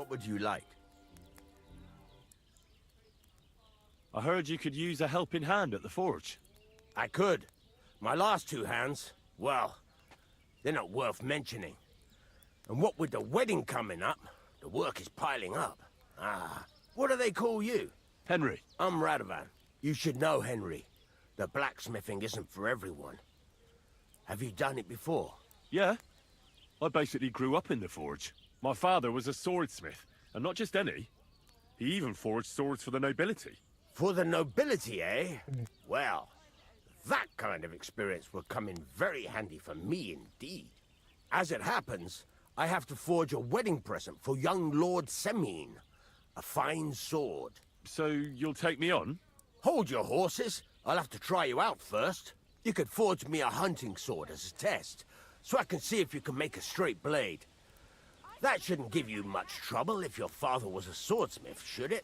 What would you like? I heard you could use a helping hand at the forge. I could. My last two hands, well, they're not worth mentioning. And what with the wedding coming up, the work is piling up. Ah, what do they call you? Henry. I'm Radovan. You should know, Henry. The blacksmithing isn't for everyone. Have you done it before? Yeah. I basically grew up in the forge. My father was a swordsmith, and not just any. He even forged swords for the nobility. For the nobility, eh? Well, that kind of experience will come in very handy for me indeed. As it happens, I have to forge a wedding present for young Lord Semine. A fine sword. So you'll take me on? Hold your horses. I'll have to try you out first. You could forge me a hunting sword as a test, so I can see if you can make a straight blade. That shouldn't give you much trouble if your father was a swordsmith, should it?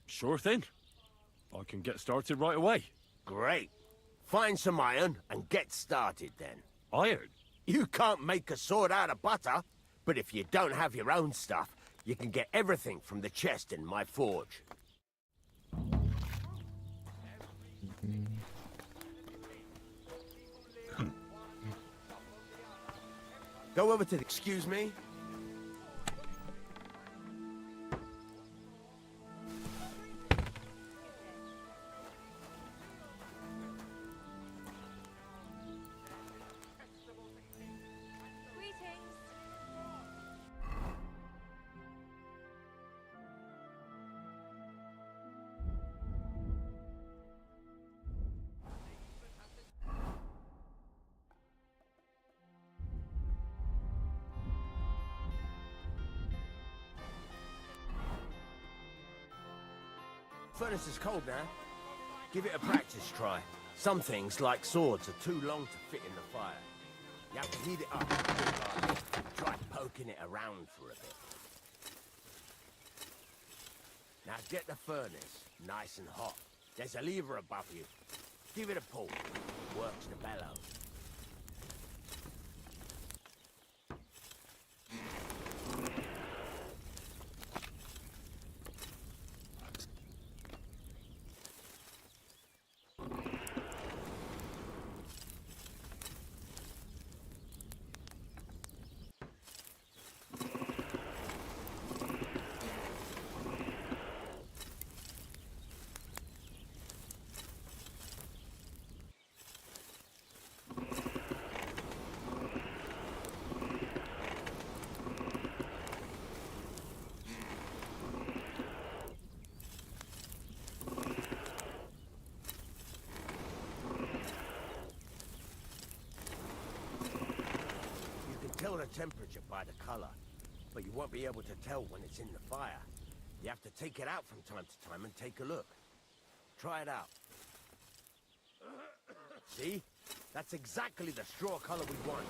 Sure thing. I can get started right away. Great. Find some iron and get started then. Iron? You can't make a sword out of butter, but if you don't have your own stuff, you can get everything from the chest in my forge. Go over to the... Excuse me? Furnace is cold now. Give it a practice try. Some things, like swords, are too long to fit in the fire. You have to heat it up. Try poking it around for a bit. Now get the furnace nice and hot. There's a lever above you. Give it a pull. Works the bellows. temperature by the color, but you won't be able to tell when it's in the fire. You have to take it out from time to time and take a look. Try it out. See? That's exactly the straw color we want.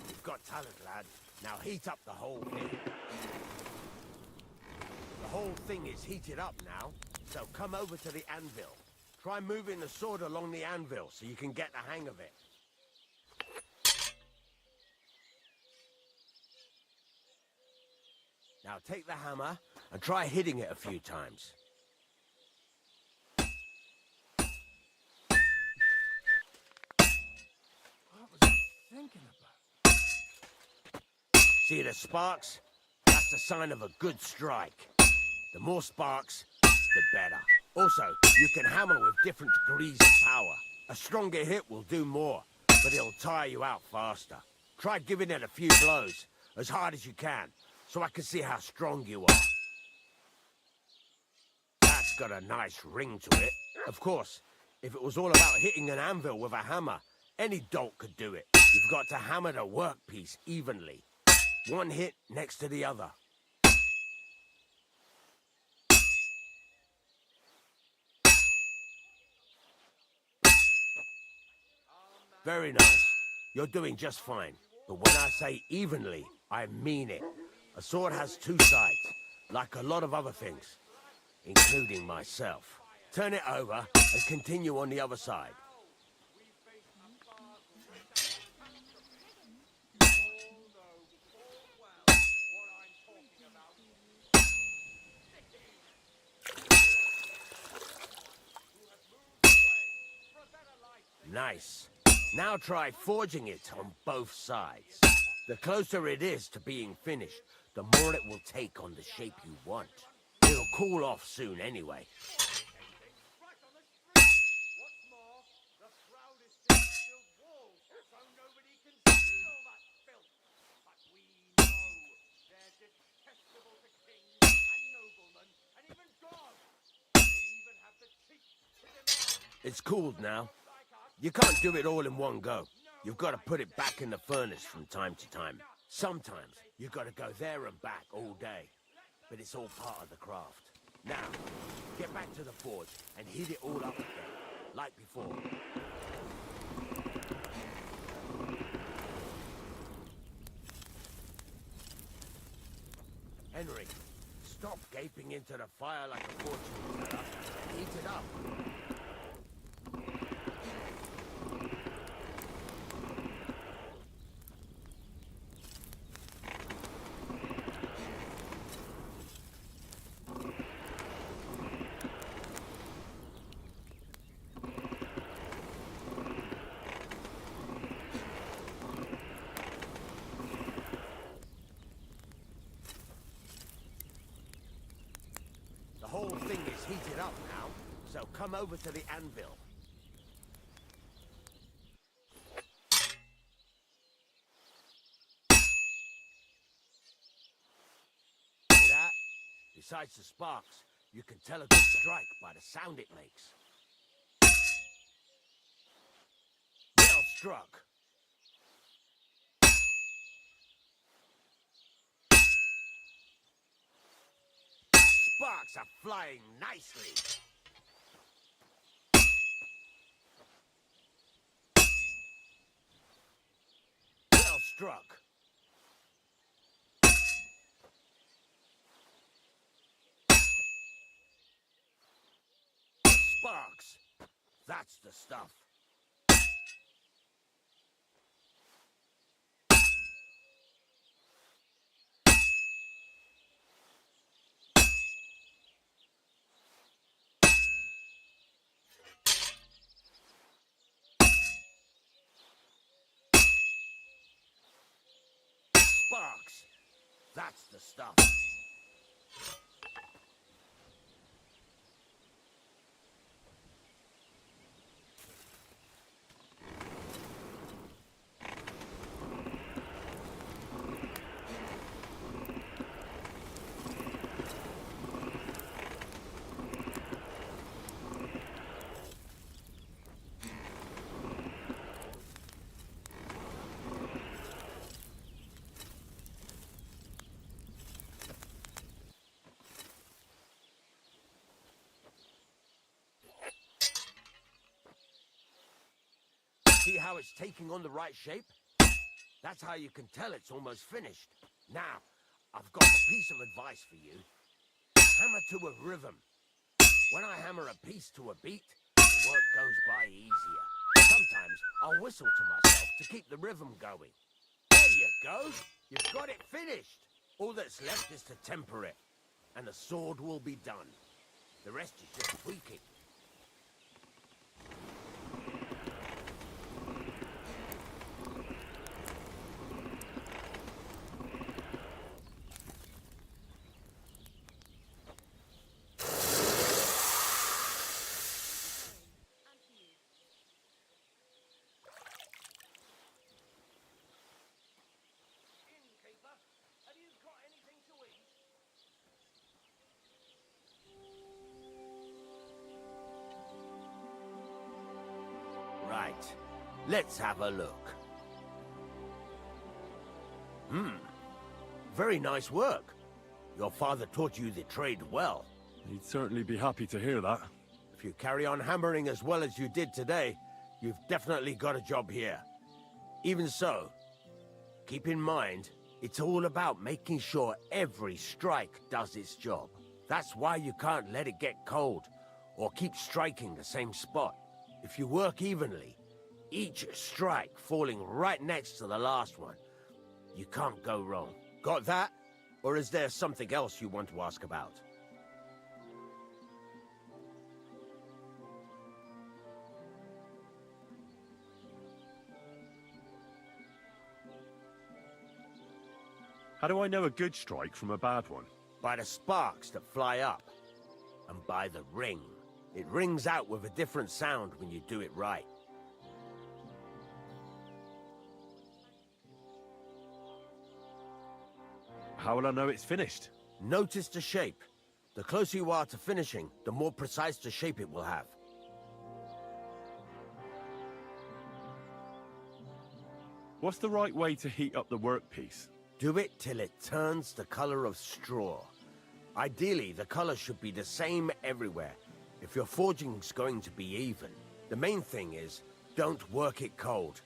You've got talent, lad. Now heat up the whole thing. The whole thing is heated up now, so come over to the anvil. Try moving the sword along the anvil so you can get the hang of it. Now take the hammer and try hitting it a few times. What was I thinking about? See the sparks? That's the sign of a good strike. The more sparks, the better. Also, you can hammer with different degrees of power. A stronger hit will do more, but it'll tire you out faster. Try giving it a few blows, as hard as you can, so I can see how strong you are. That's got a nice ring to it. Of course, if it was all about hitting an anvil with a hammer, any dolt could do it. You've got to hammer the workpiece evenly. One hit next to the other. Very nice. You're doing just fine. But when I say evenly, I mean it. A sword has two sides, like a lot of other things, including myself. Turn it over and continue on the other side. Nice. Now try forging it on both sides. The closer it is to being finished, the more it will take on the shape you want. It'll cool off soon anyway. It's cooled now. You can't do it all in one go. You've got to put it back in the furnace from time to time. Sometimes you've got to go there and back all day. But it's all part of the craft. Now, get back to the forge and heat it all up again, like before. Henry, stop gaping into the fire like a fortune teller and heat it up. The whole thing is heated up now, so come over to the anvil. See that? Besides the sparks, you can tell a good strike by the sound it makes. Well struck. Sparks are flying nicely. Well struck. Sparks. That's the stuff. Sparks. That's the stuff. how it's taking on the right shape? That's how you can tell it's almost finished. Now, I've got a piece of advice for you. Hammer to a rhythm. When I hammer a piece to a beat, the work goes by easier. Sometimes I'll whistle to myself to keep the rhythm going. There you go. You've got it finished. All that's left is to temper it, and the sword will be done. The rest is just tweaking. Right. Let's have a look. Very nice work. Your father taught you the trade well. He'd certainly be happy to hear that. If you carry on hammering as well as you did today, you've definitely got a job here. Even so, keep in mind, it's all about making sure every strike does its job. That's why you can't let it get cold, or keep striking the same spot. If you work evenly, each strike falling right next to the last one, you can't go wrong. Got that? Or is there something else you want to ask about? How do I know a good strike from a bad one? By the sparks that fly up, and by the ring. It rings out with a different sound when you do it right. How will I know it's finished? Notice the shape. The closer you are to finishing, the more precise the shape it will have. What's the right way to heat up the workpiece? Do it till it turns the color of straw. Ideally, the color should be the same everywhere, if your forging's going to be even. The main thing is, don't work it cold.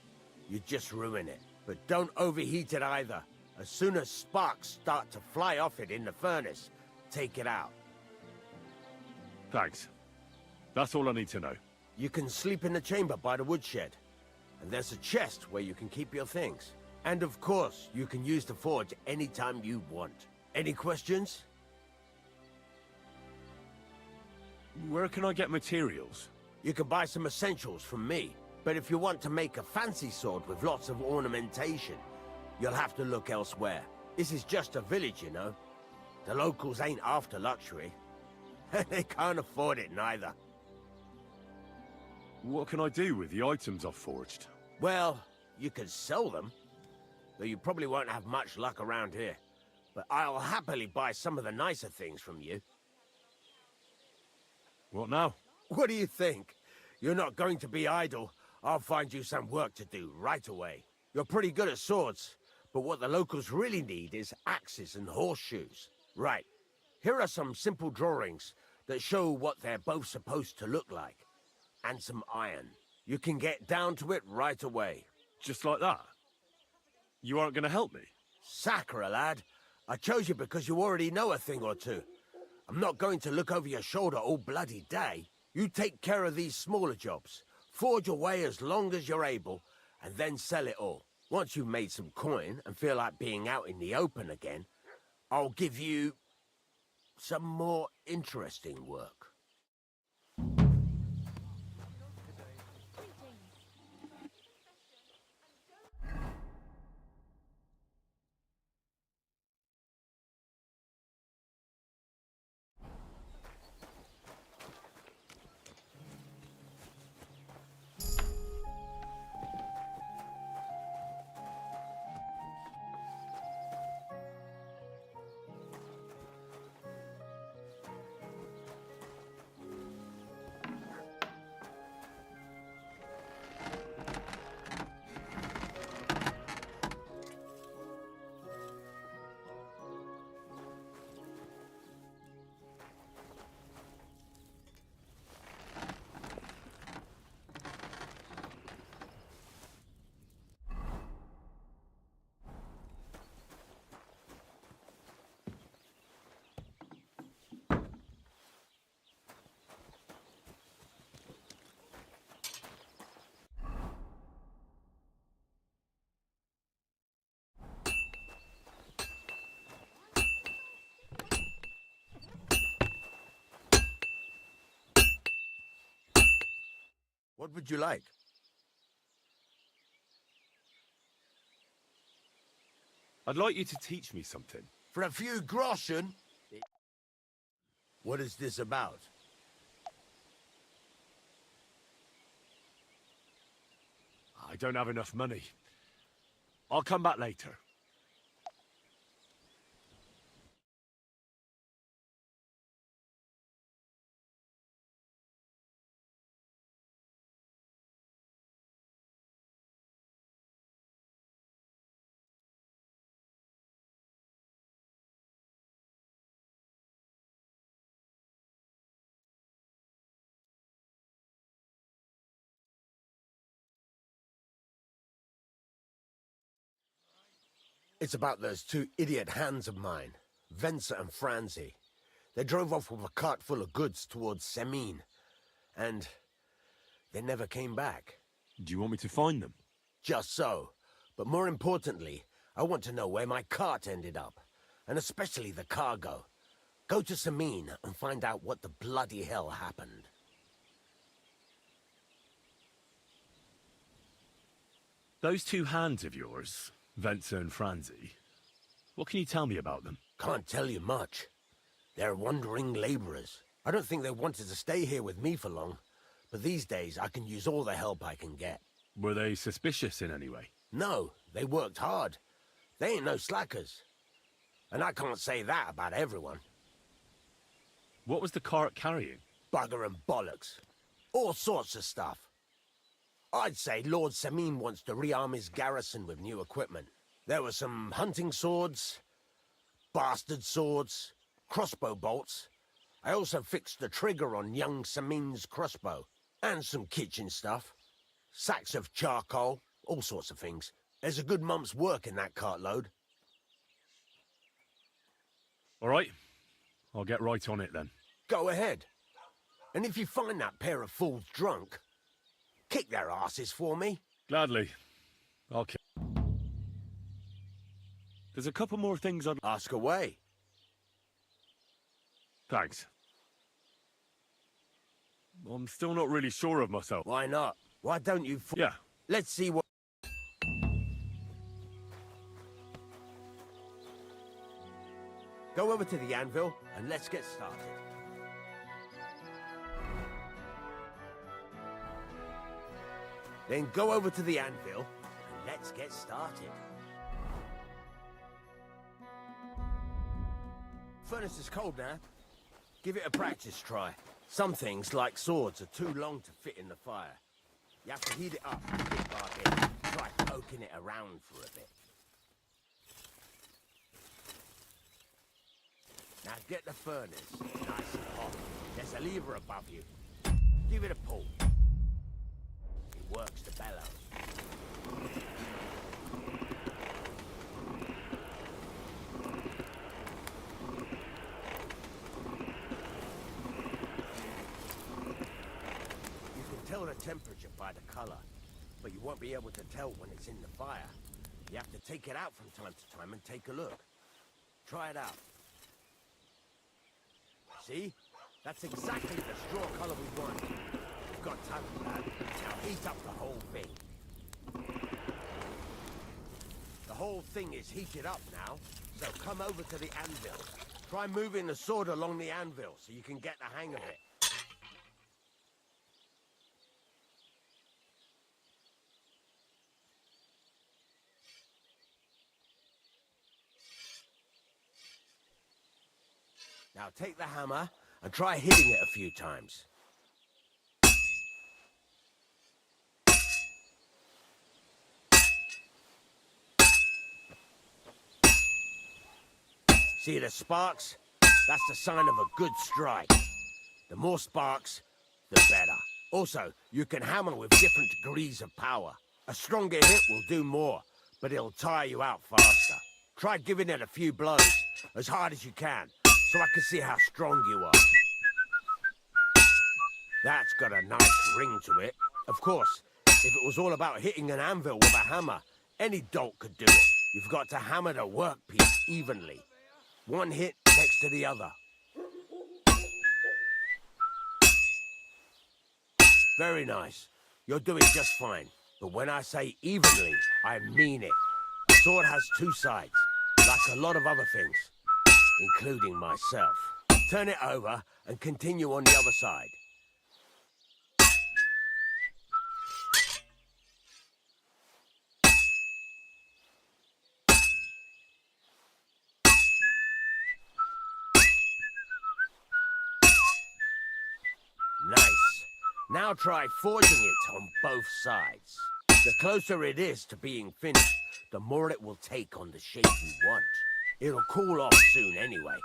You just ruin it. But don't overheat it either. As soon as sparks start to fly off it in the furnace, take it out. Thanks. That's all I need to know. You can sleep in the chamber by the woodshed. And there's a chest where you can keep your things. And of course, you can use the forge anytime you want. Any questions? Where can I get materials? You can buy some essentials from me. But if you want to make a fancy sword with lots of ornamentation, you'll have to look elsewhere. This is just a village, you know. The locals ain't after luxury. They can't afford it neither. What can I do with the items I've forged? Well, you could sell them. Though you probably won't have much luck around here. But I'll happily buy some of the nicer things from you. What now? What do you think? You're not going to be idle. I'll find you some work to do right away. You're pretty good at swords, but what the locals really need is axes and horseshoes. Right. Here are some simple drawings that show what they're both supposed to look like. And some iron. You can get down to it right away. Just like that? You aren't going to help me? Sacre, lad. I chose you because you already know a thing or two. I'm not going to look over your shoulder all bloody day. You take care of these smaller jobs. Forge away as long as you're able, and then sell it all. Once you've made some coin and feel like being out in the open again, I'll give you some more interesting work. What would you like? I'd like you to teach me something. For a few groschen? What is this about? I don't have enough money. I'll come back later. It's about those two idiot hands of mine, Venser and Franzi. They drove off with a cart full of goods towards Semin, and they never came back. Do you want me to find them? Just so. But more importantly, I want to know where my cart ended up, and especially the cargo. Go to Semin and find out what the bloody hell happened. Those two hands of yours, Venser and Franzi, what can you tell me about them? Can't tell you much. They're wandering laborers. I don't think they wanted to stay here with me for long, but these days I can use all the help I can get. Were they suspicious in any way? No, they worked hard. They ain't no slackers. And I can't say that about everyone. What was the cart carrying? Bugger and bollocks. All sorts of stuff. I'd say Lord Semin wants to rearm his garrison with new equipment. There were some hunting swords, bastard swords, crossbow bolts. I also fixed the trigger on young Semin's crossbow. And some kitchen stuff. Sacks of charcoal, all sorts of things. There's a good month's work in that cartload. All right, I'll get right on it then. Go ahead. And if you find that pair of fools drunk, kick their asses for me. Gladly. Okay. There's a couple more things I'd... Ask away. Thanks. I'm still not really sure of myself. Why not? Why don't you... Yeah. Let's see what... Go over to the anvil and let's get started. Then go over to the anvil and let's get started. Furnace is cold now. Give it a practice try. Some things, like swords, are too long to fit in the fire. You have to heat it up bit by bit. Try poking it around for a bit. Now get the furnace nice and hot. There's a lever above you. Give it a pull. It works the bellows. You can tell the temperature by the color, but you won't be able to tell when it's in the fire. You have to take it out from time to time and take a look. Try it out. See? That's exactly the straw color we want. We've got time for that. Now heat up the whole thing. The whole thing is heated up now, so come over to the anvil. Try moving the sword along the anvil so you can get the hang of it. Now take the hammer and try hitting it a few times. See the sparks? That's the sign of a good strike. The more sparks, the better. Also, you can hammer with different degrees of power. A stronger hit will do more, but it'll tire you out faster. Try giving it a few blows, as hard as you can, so I can see how strong you are. That's got a nice ring to it. Of course, if it was all about hitting an anvil with a hammer, any dolt could do it. You've got to hammer the workpiece evenly. One hit next to the other. Very nice. You're doing just fine. But when I say evenly, I mean it. A sword has two sides, like a lot of other things, including myself. Turn it over and continue on the other side. Nice. Now try forging it on both sides. The closer it is to being finished, the more it will take on the shape you want. It'll cool off soon anyway.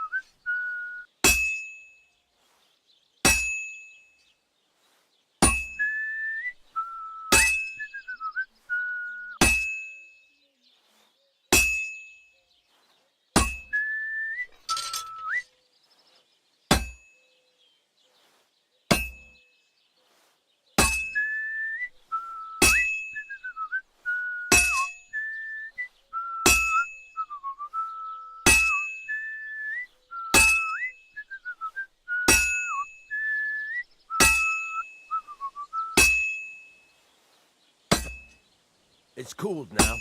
It's cooled now.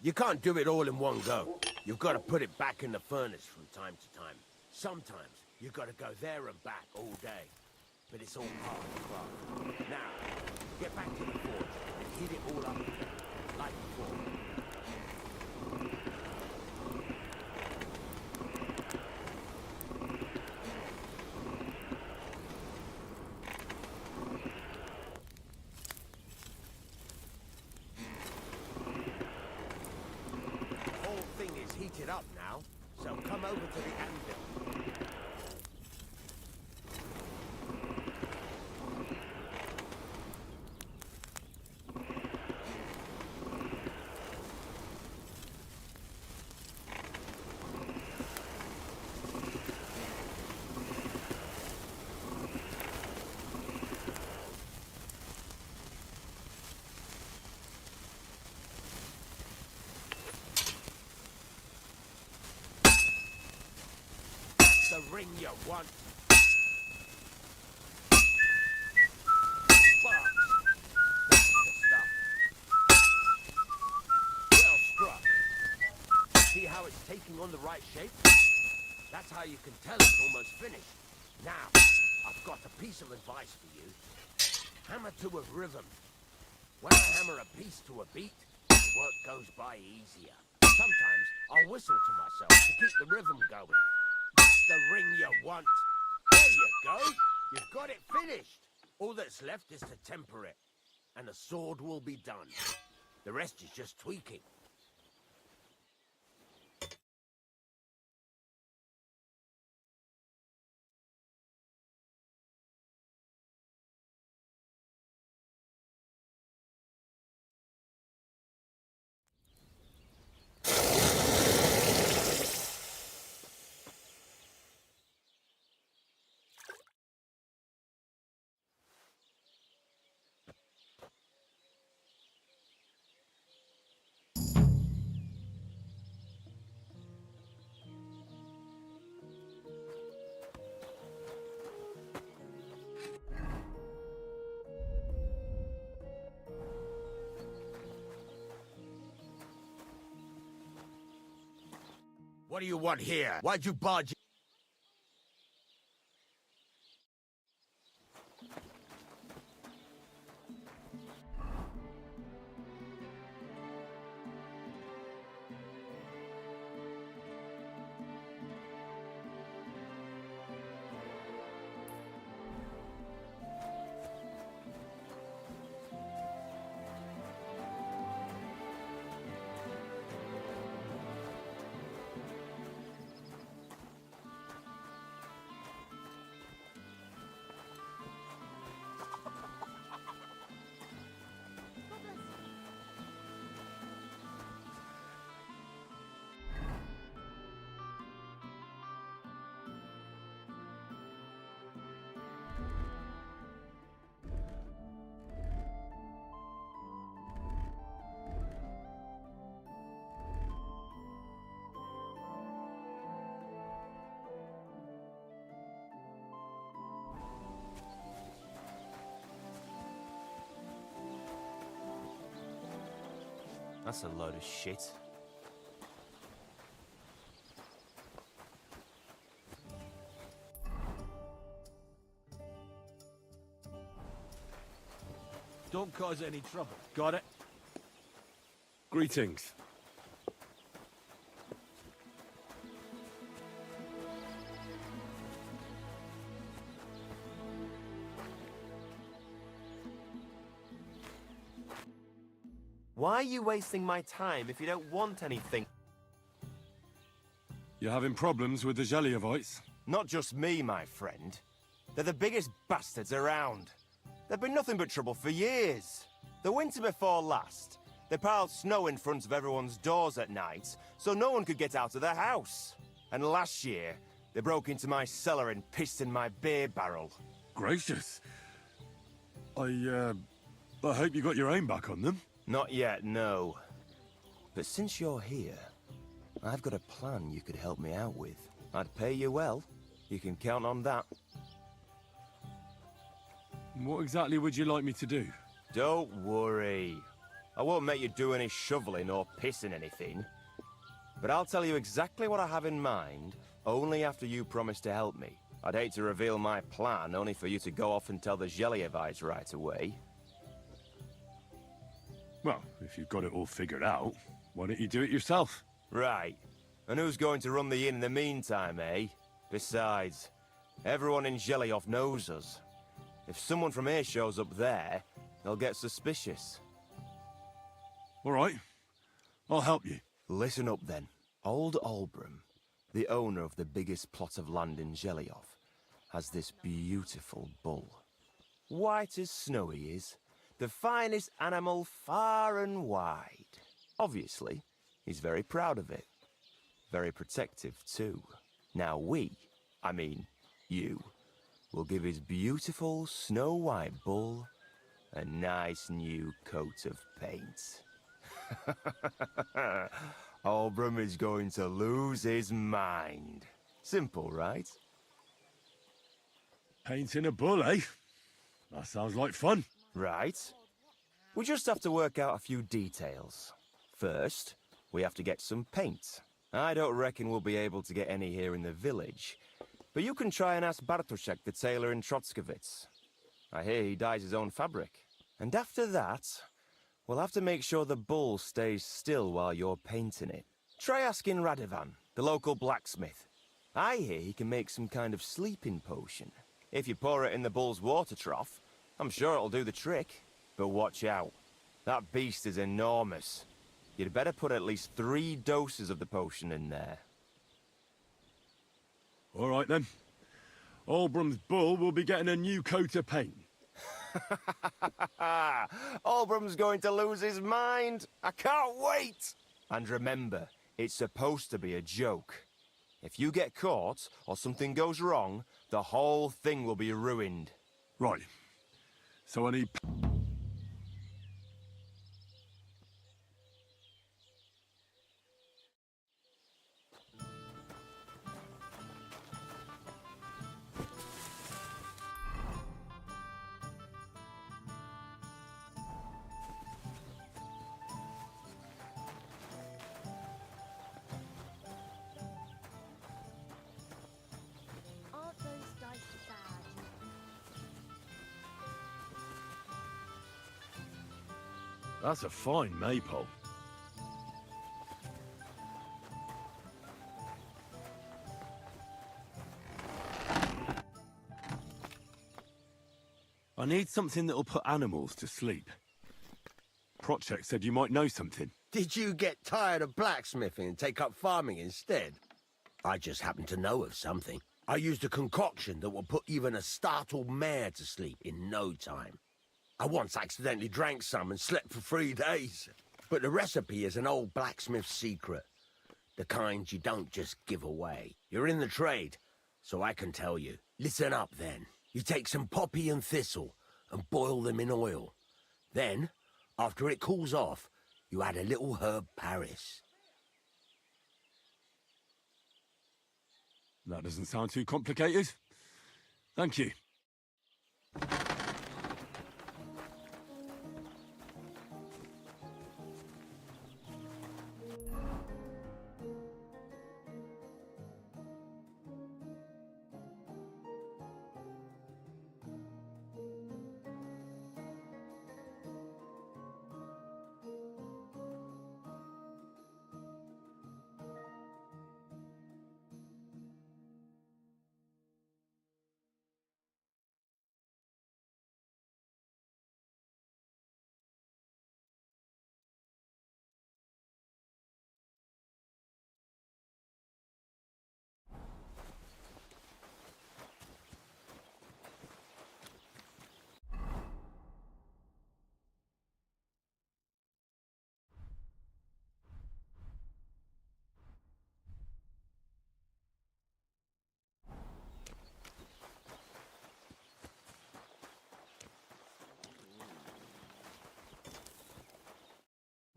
You can't do it all in one go. You've got to put it back in the furnace from time to time. Sometimes you've got to go there and back all day. But it's all part of the craft. Now, get back to the forge and heat it all up again, like before. Heated up now, so come over to the anvil. The ring you want. Sparks. That's the stuff. Well struck. See how it's taking on the right shape? That's how you can tell it's almost finished. Now, I've got a piece of advice for you. Hammer to a rhythm. When I hammer a piece to a beat, the work goes by easier. Sometimes I'll whistle to myself to keep the rhythm going. The ring you want. There you go. You've got it finished. All that's left is to temper it, and the sword will be done. The rest is just tweaking. What do you want here? Why'd you barge? That's a load of shit. Don't cause any trouble. Got it? Greetings. Why are you wasting my time if you don't want anything? You're having problems with the Jelievites? Not just me, my friend. They're the biggest bastards around. They've been nothing but trouble for years. The winter before last, they piled snow in front of everyone's doors at night, so no one could get out of their house. And last year, they broke into my cellar and pissed in my beer barrel. Gracious. I hope you got your aim back on them. Not yet, no. But since you're here, I've got a plan you could help me out with. I'd pay you well. You can count on that. What exactly would you like me to do? Don't worry. I won't make you do any shoveling or pissing anything. But I'll tell you exactly what I have in mind, only after you promise to help me. I'd hate to reveal my plan, only for you to go off and tell the Jelievites right away. Well, if you've got it all figured out, why don't you do it yourself? Right. And who's going to run the inn in the meantime, eh? Besides, everyone in Jelioff knows us. If someone from here shows up there, they'll get suspicious. All right. I'll help you. Listen up then. Old Albram, the owner of the biggest plot of land in Jelioff, has this beautiful bull. White as snow he is. The finest animal far and wide. Obviously, he's very proud of it. Very protective, too. Now I mean, you, will give his beautiful snow-white bull a nice new coat of paint. Albram is going to lose his mind. Simple, right? Painting a bull, eh? That sounds like fun. Right. We just have to work out a few details. First, we have to get some paint. I don't reckon we'll be able to get any here in the village, but you can try and ask Bartoszek, the tailor in Trotskovitz. I hear he dyes his own fabric. And after that, we'll have to make sure the bull stays still while you're painting it. Try asking Radovan, the local blacksmith. I hear he can make some kind of sleeping potion. If you pour it in the bull's water trough, I'm sure it'll do the trick. But watch out. That beast is enormous. You'd better put at least 3 doses of the potion in there. All right, then. Albram's bull will be getting a new coat of paint. Albram's going to lose his mind. I can't wait. And remember, it's supposed to be a joke. If you get caught or something goes wrong, the whole thing will be ruined. Right. So I need... Aren't those dice bad? That's a fine maypole. I need something that'll put animals to sleep. Prochek said you might know something. Did you get tired of blacksmithing and take up farming instead? I just happen to know of something. I used a concoction that will put even a startled mare to sleep in no time. I once accidentally drank some and slept for 3 days. But the recipe is an old blacksmith's secret. The kind you don't just give away. You're in the trade, so I can tell you. Listen up then. You take some poppy and thistle and boil them in oil. Then, after it cools off, you add a little herb Paris. That doesn't sound too complicated. Thank you.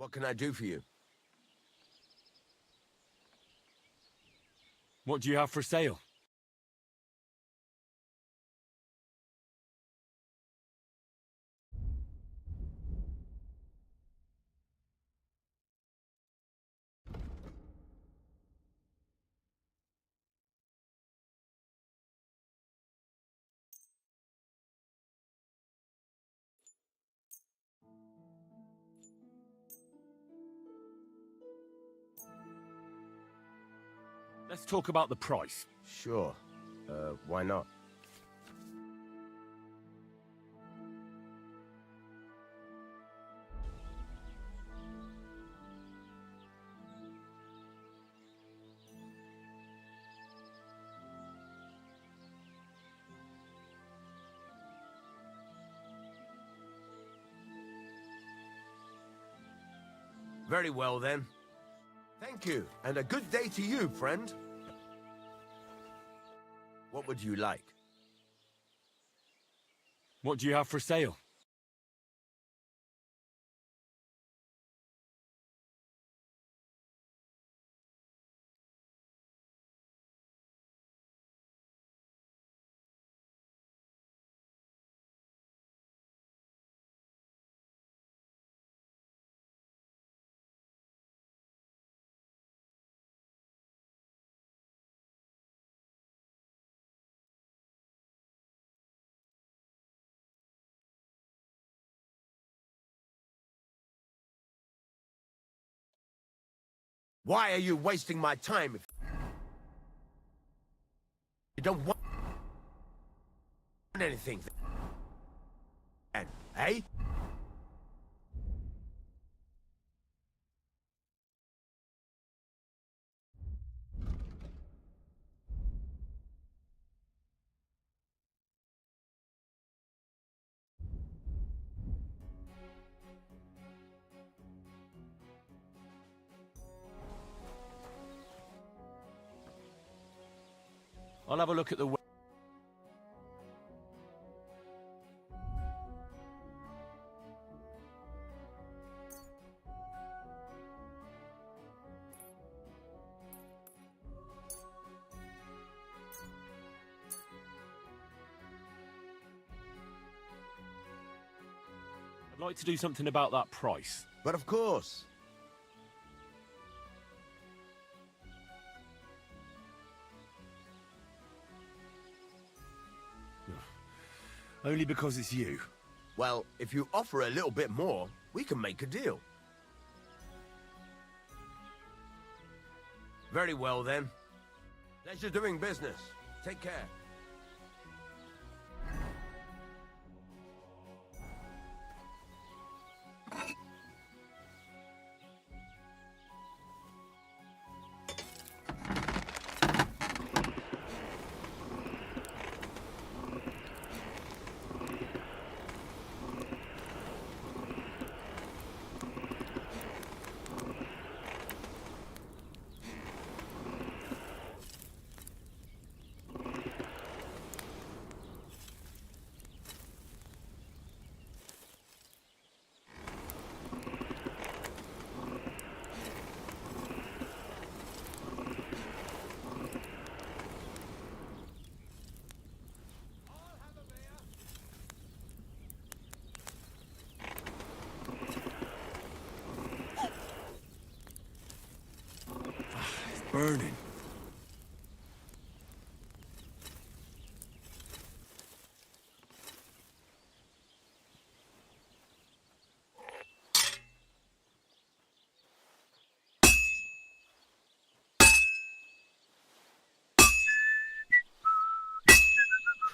What can I do for you? What do you have for sale? Let's talk about the price. Sure. Why not? Very well, then. Thank you, and a good day to you, friend. What would you like? What do you have for sale? Why are you wasting my time if you don't want anything? And, hey? I'll have a look at the... I'd like to do something about that price. But of course. Only because it's you. Well, if you offer a little bit more, we can make a deal. Very well, then. Pleasure doing business. Take care. Burning.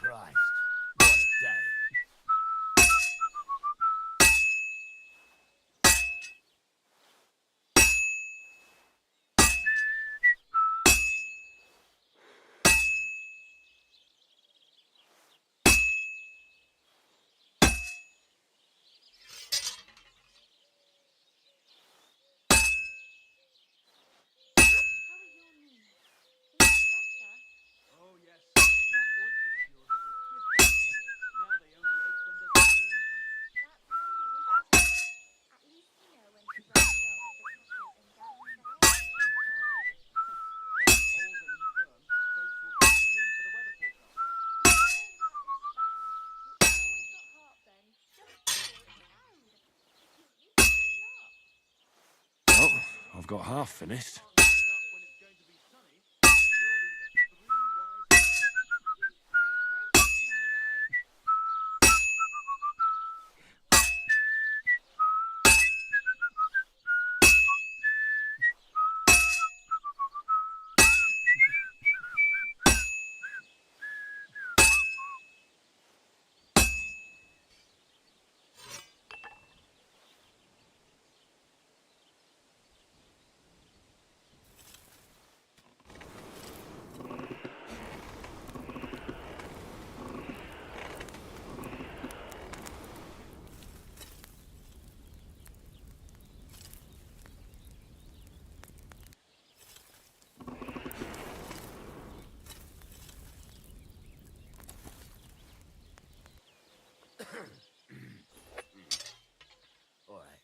Christ, what a day. got half finished. All right.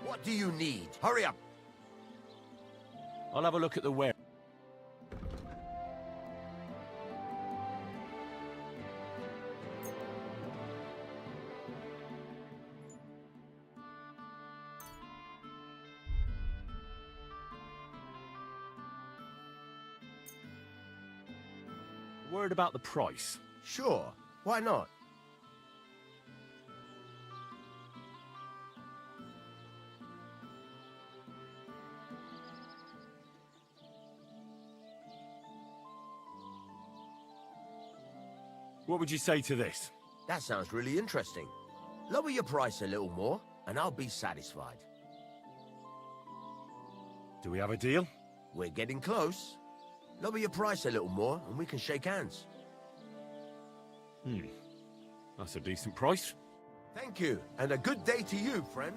What do you need? Hurry up! I'll have a look at the ware. Word about the price. Sure, why not? What would you say to this? That sounds really interesting. Lower your price a little more, and I'll be satisfied. Do we have a deal? We're getting close. Lower your price a little more, and we can shake hands. That's a decent price. Thank you, and a good day to you, friend.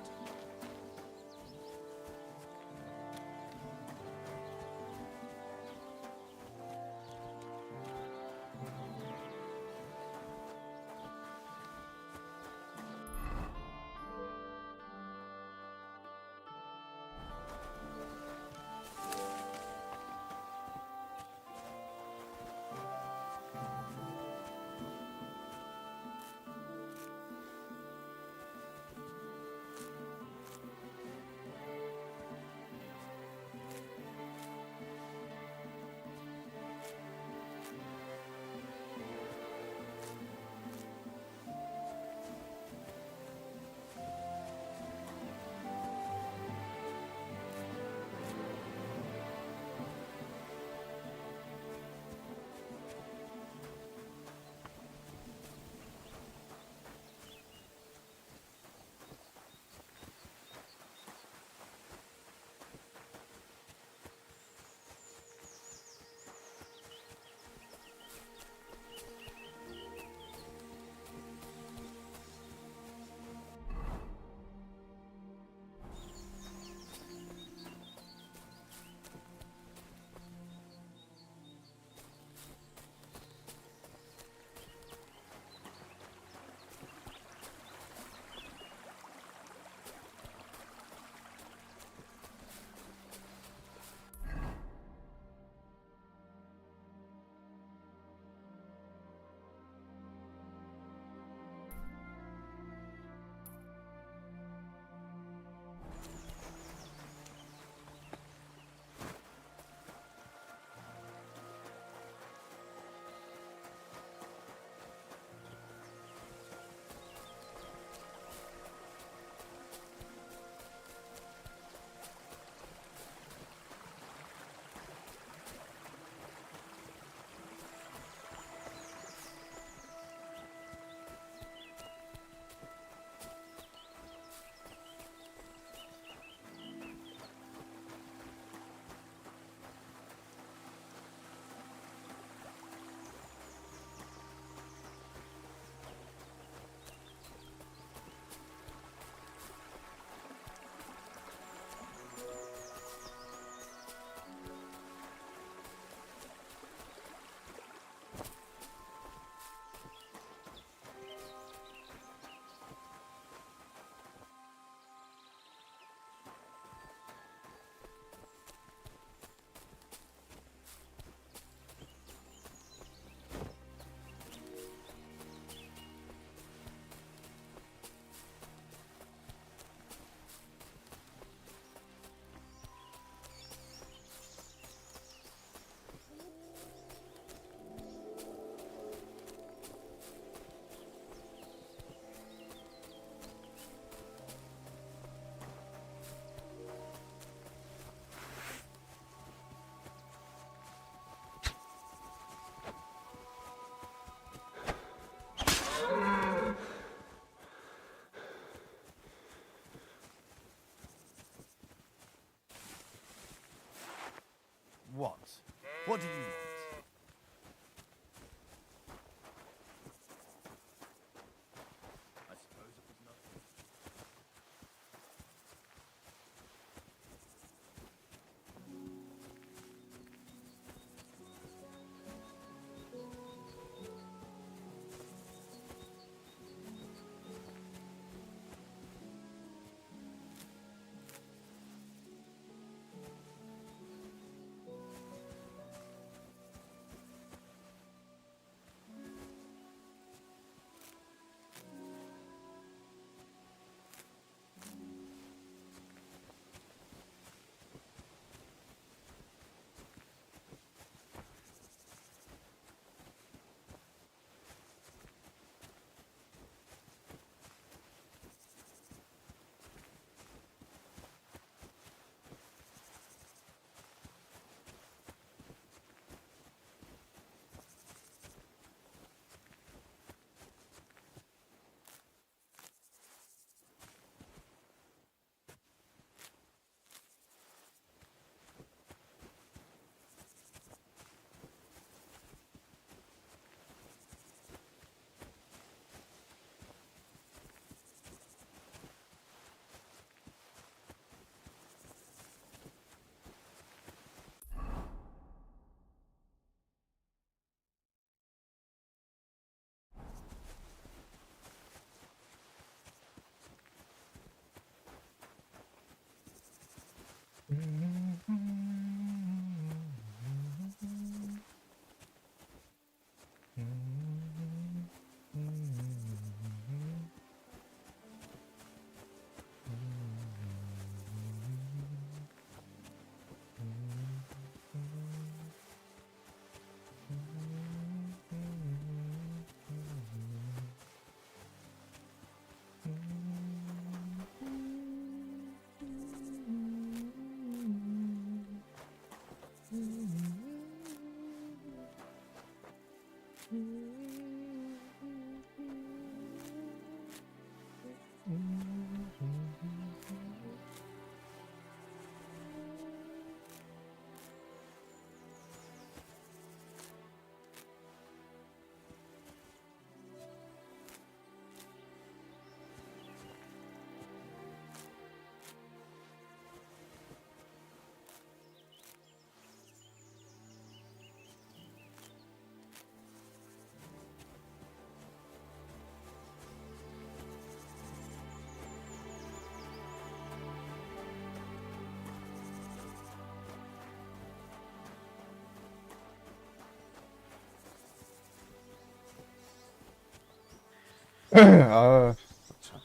아, 참.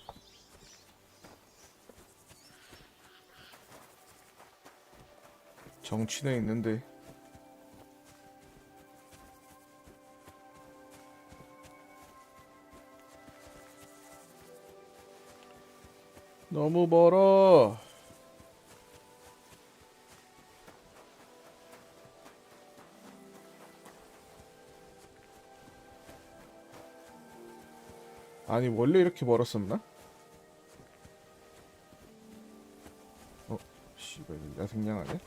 정치는 있는데. 너무 멀어. 아니 원래 이렇게 멀었었나? 씨발 이거 야생양 아니야?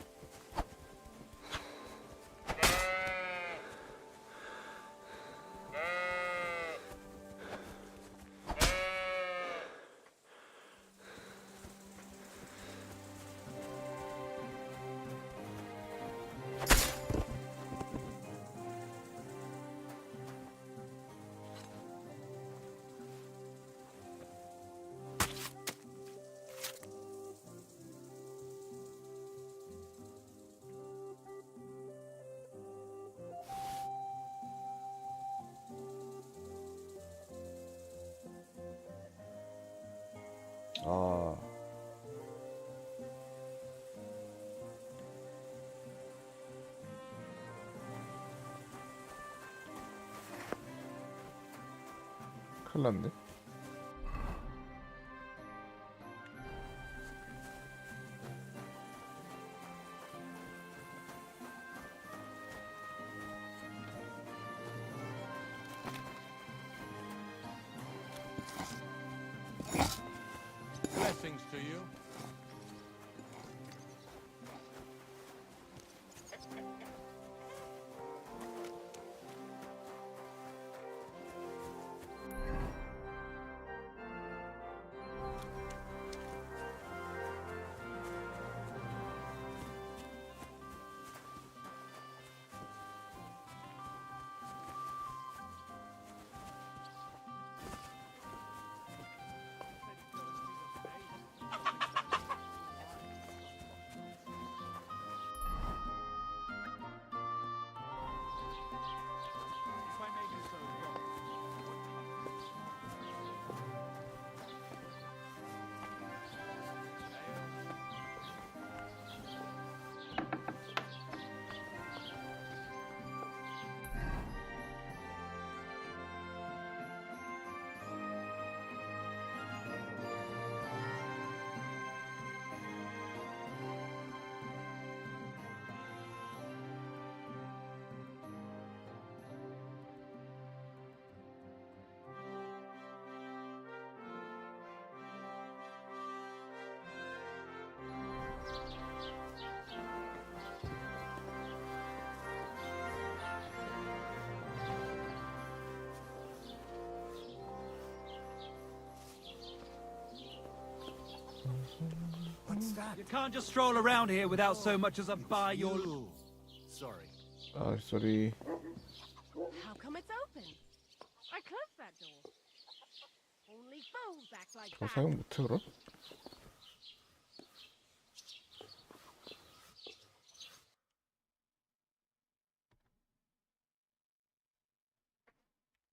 아. 큰일 났네. Blessings to you. What's that? You can't just stroll around here without so much as a buy your... Sorry. 아, 쏘리. How come it's open? I closed that door. Only fools act like 저 that. 사용 못해 그럼?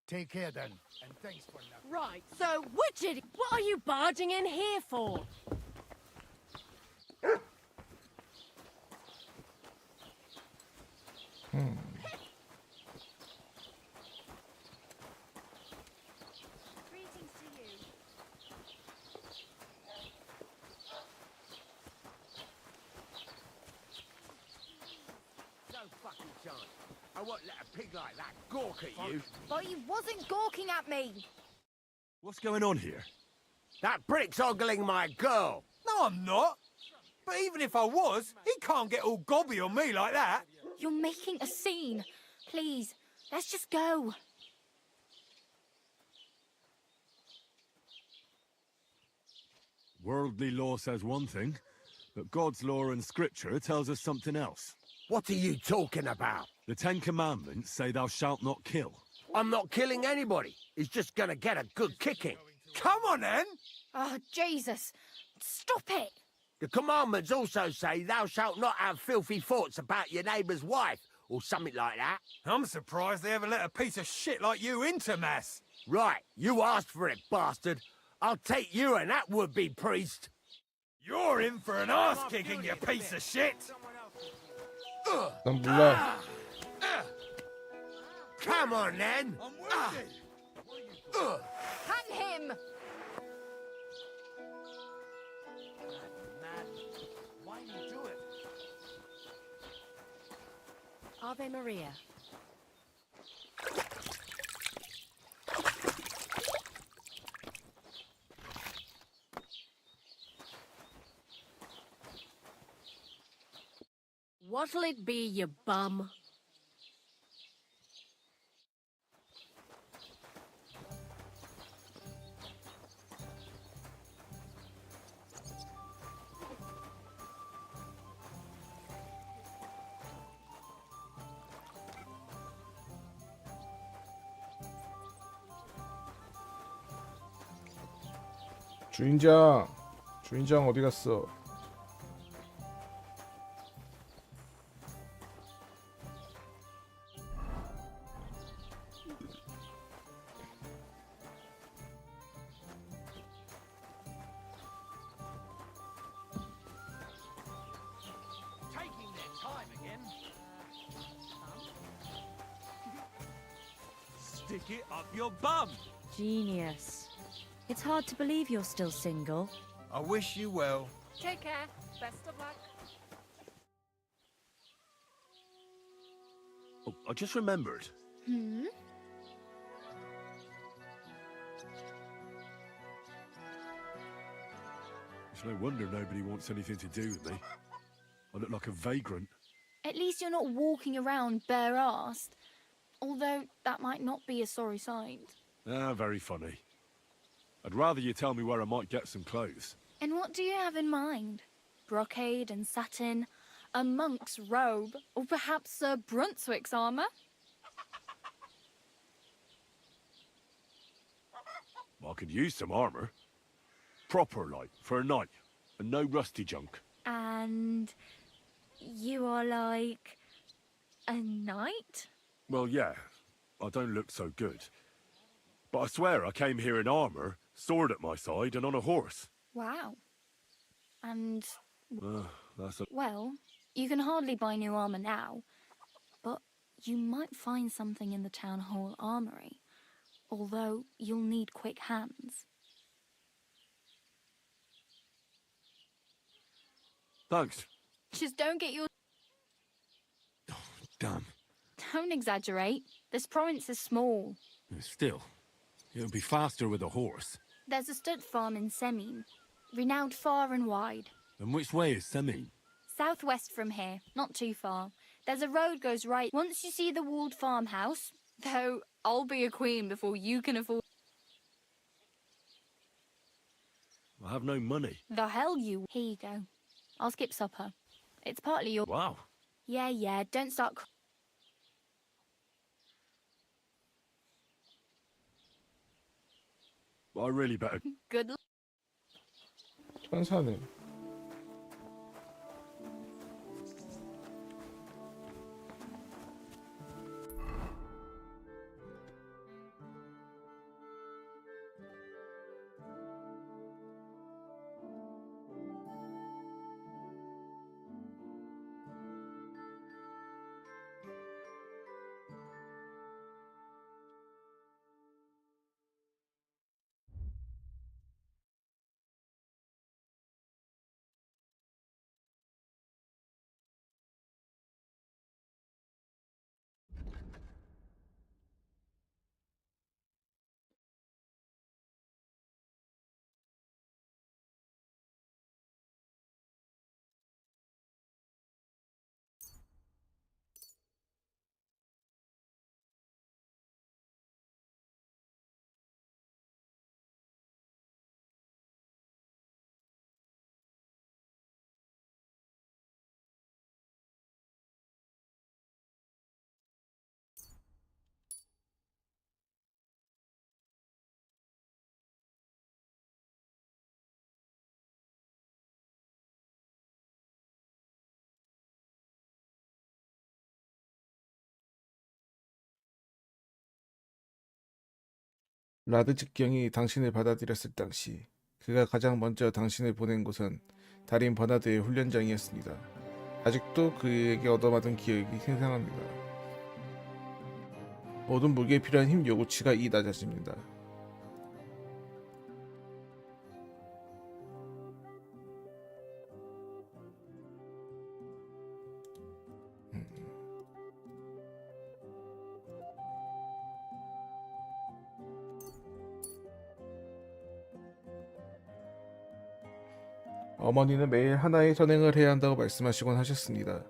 Take care then, and thanks for nothing. Right, so which idiot? What are you barging in here for? Greetings to you. No fucking chance. I won't let a pig like that gawk at you. But he wasn't gawking at me. What's going on here? That brick's ogling my girl. No, I'm not. But even if I was, he can't get all gobby on me like that. You're making a scene. Please, let's just go. Worldly law says one thing, but God's law and scripture tells us something else. What are you talking about? The Ten Commandments say thou shalt not kill. I'm not killing anybody. He's just gonna get a good kicking. Come on then. Oh, Jesus. Stop it. The commandments also say thou shalt not have filthy thoughts about your neighbour's wife or something like that. I'm surprised they ever let a piece of shit like you into Mass. Right, you asked for it, bastard. I'll take you and that would-be priest. You're in for an ass kicking, you piece of shit. 난 몰라. Come on, then. I'm wounded. Hang him! Why do you do it? Ave Maria. What'll it be, you bum? 주인장 어디 갔어? Taking their time again. Stick it up your bum. Genius. It's hard to believe you're still single. I wish you well. Take care. Best of luck. Oh, I just remembered. Hmm? It's no wonder nobody wants anything to do with me. I look like a vagrant. At least you're not walking around bare-assed. Although that might not be a sorry sight. Ah, very funny. I'd rather you tell me where I might get some clothes. And what do you have in mind? Brocade and satin, a monk's robe, or perhaps Sir Brunswick's armour? I could use some armour. Proper, like, for a night. And no rusty junk. And you are like a knight? Well, yeah. I don't look so good. But I swear I came here in armour, sword at my side, and on a horse. Wow. And, That's a... well, you can hardly buy new armour now, but you might find something in the town hall armoury, although you'll need quick hands. Thanks. Just don't get your... Damn. Don't exaggerate. This province is small. Still, it'll be faster with a horse. There's a stud farm in Semine, renowned far and wide. And which way is Semine? Southwest from here, not too far. There's a road goes right. Once you see the walled farmhouse, though I'll be a queen before you can afford... I have no money. The hell you... Here you go. I'll skip supper. It's partly your... Wow. Yeah, don't start... I really better... Good luck. 천사네. 라드 직경이 당신을 받아들였을 당시 그가 가장 먼저 당신을 보낸 곳은 달인 버나드의 훈련장이었습니다. 아직도 그에게 얻어맞은 기억이 생생합니다. 모든 무기에 필요한 힘 요구치가 낮아집니다. 어머니는 매일 하나의 선행을 해야 한다고 말씀하시곤 하셨습니다.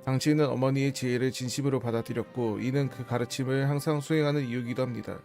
당신은 어머니의 지혜를 진심으로 받아들였고 이는 그 가르침을 항상 수행하는 이유이기도 합니다.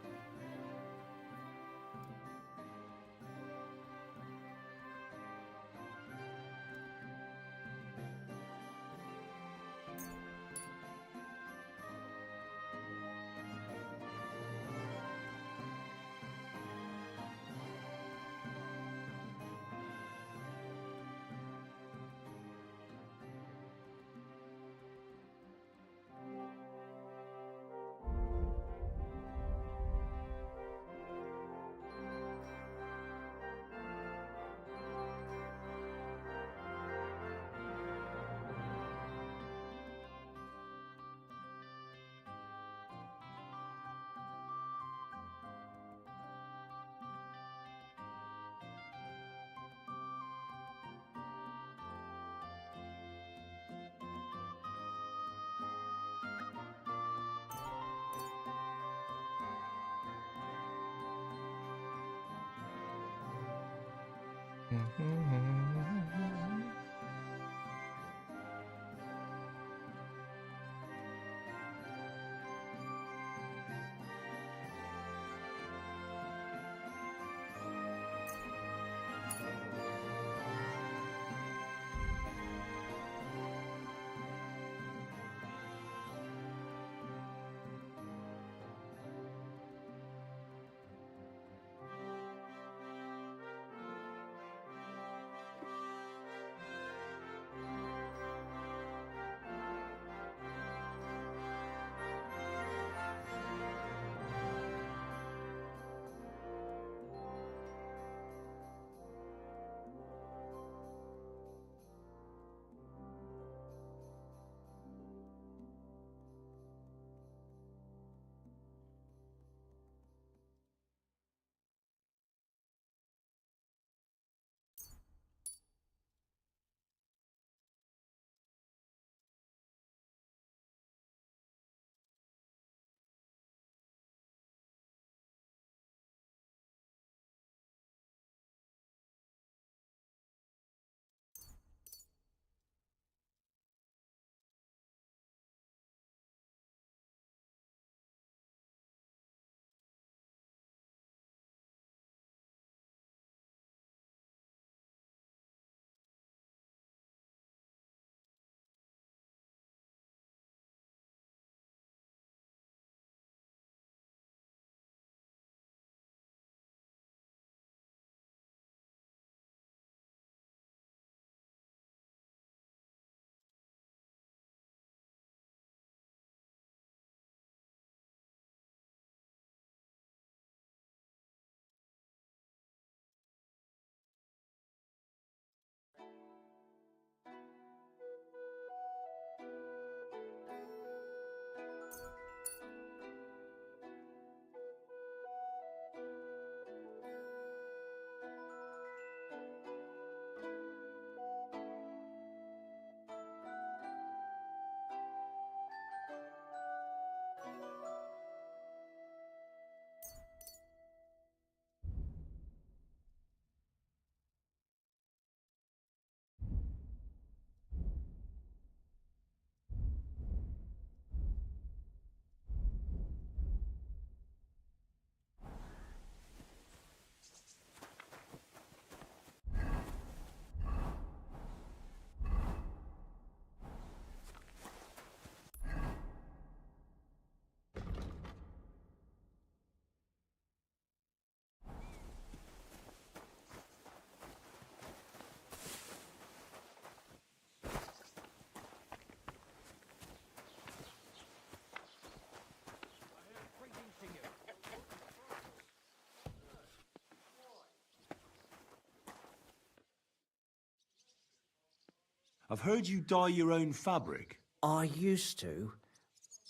I've heard you dye your own fabric. I used to.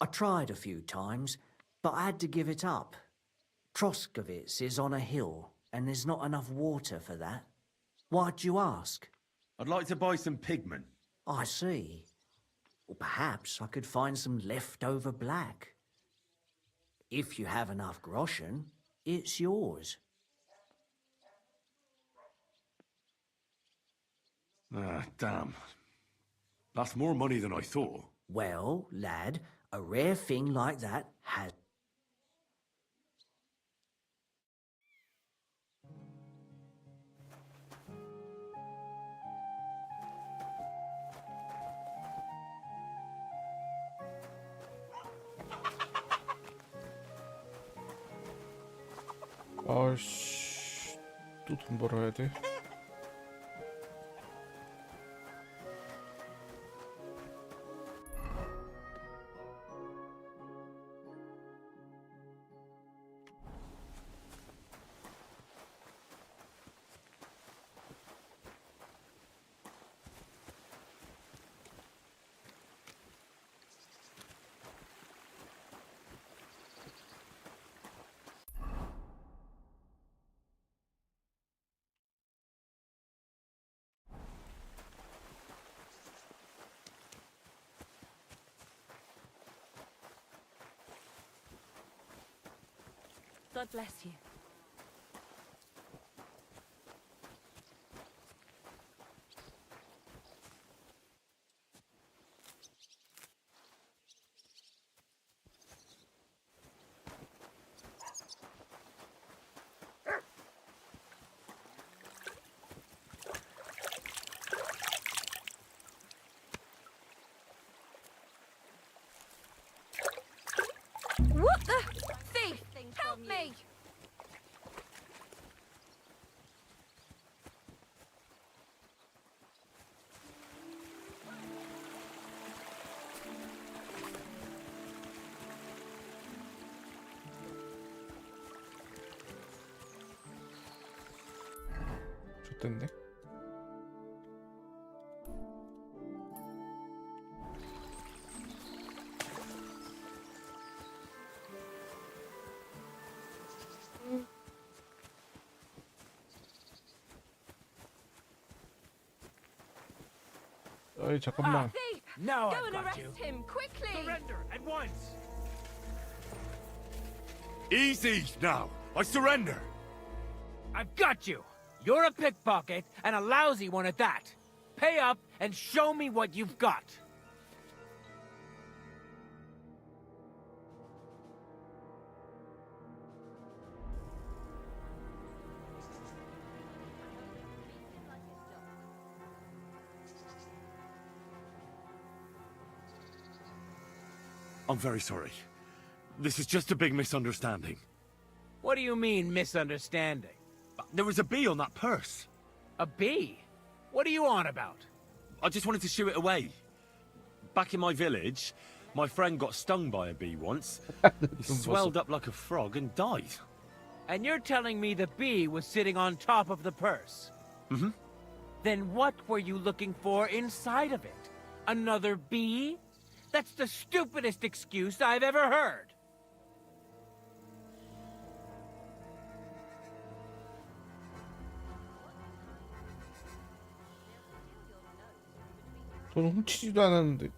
I tried a few times, but I had to give it up. Troskovitz is on a hill, and there's not enough water for that. Why'd you ask? I'd like to buy some pigment. I see. Well, perhaps I could find some leftover black. If you have enough groschen, it's yours. Ah, damn. That's more money than I thought. Well, lad, a rare thing like that has... 아씨, 또 돈 벌어야 돼. God bless you. What the? Thief! Help me! 좋던데? 어이 잠깐만. Thief! Now Go I've and got arrest you. him, quickly! Surrender at once. Easy now. I surrender. I've got you. You're a pickpocket, and a lousy one at that. Pay up and show me what you've got. I'm very sorry. This is just a big misunderstanding. What do you mean, misunderstanding? There was a bee on that purse. A bee? What are you on about? I just wanted to shoo it away. Back in my village, my friend got stung by a bee once. He swelled up like a frog and died. And you're telling me the bee was sitting on top of the purse? Mm-hmm. Then what were you looking for inside of it? Another bee? That's the stupidest excuse I've ever heard. 돈 훔치지도 않았는데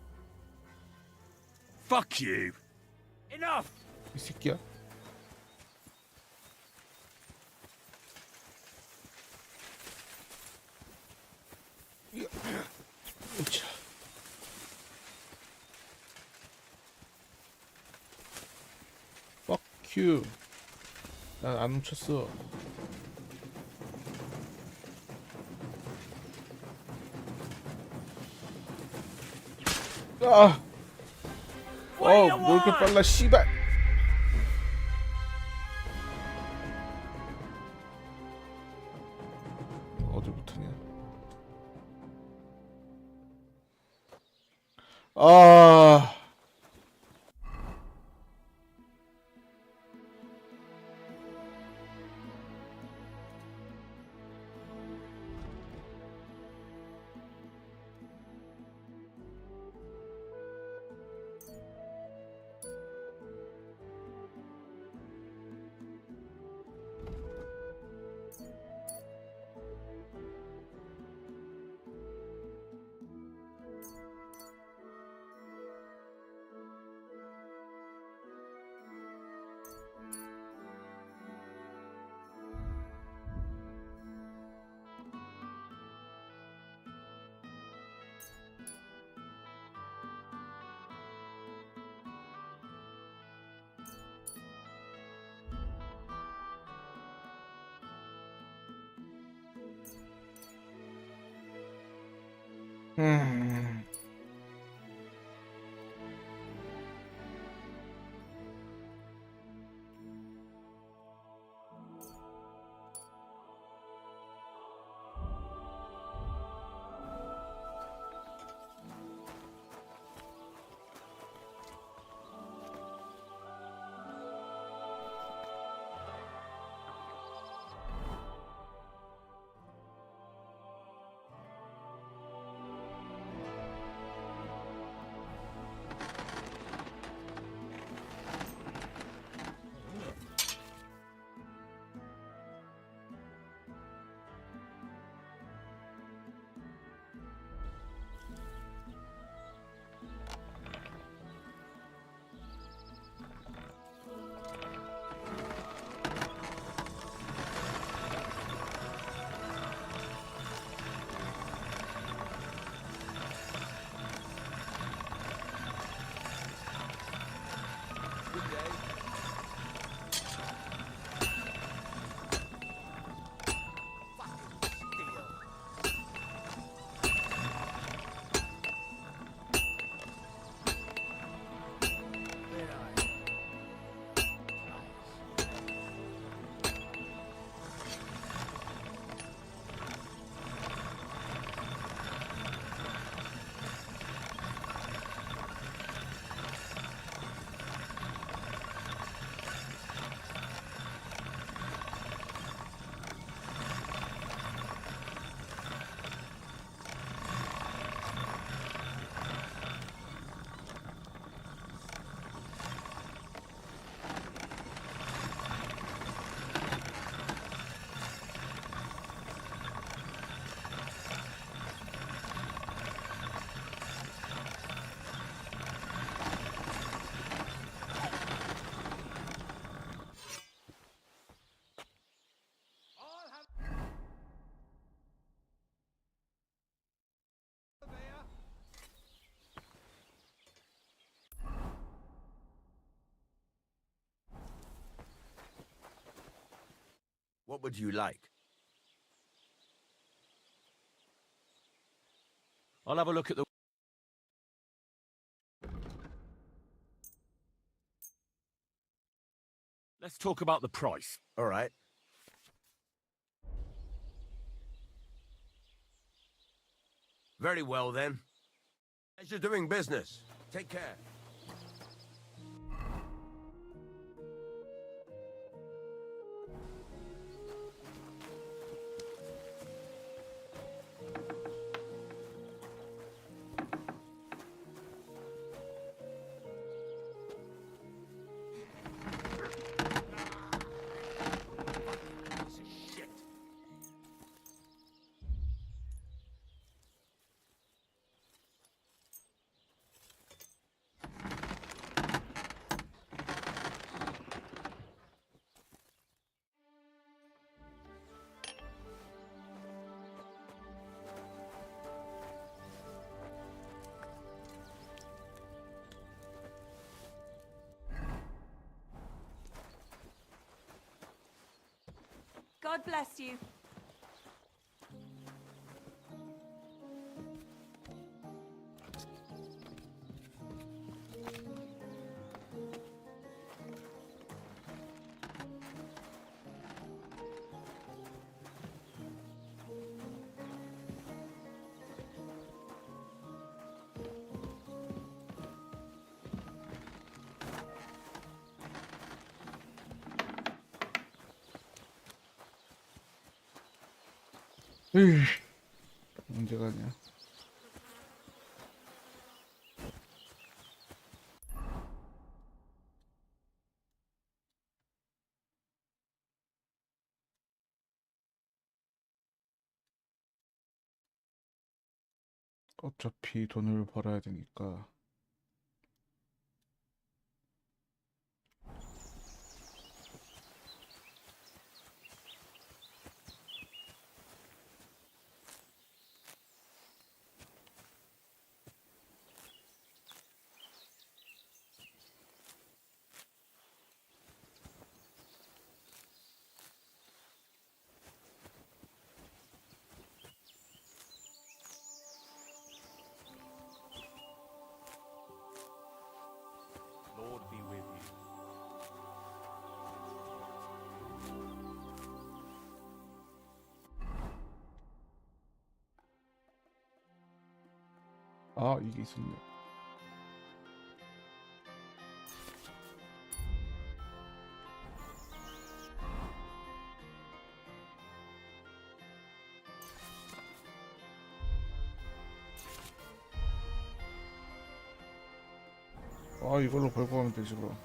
Fuck you. Enough! 이 새끼야. 으차. Fuck you. 난 안 훔쳤어. 아! 뭐 이렇게 빨라, 씨발! 어디부터냐? 아! 음. What would you like? I'll have a look at the... Let's talk about the price. All right. Very well, then. As you're doing business, take care. God bless you. 언제 가냐? 어차피 돈을 벌어야 되니까. 아, 이게 있었네. 아, 이걸로 걸고 가면 되지 그럼.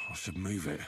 I should move it.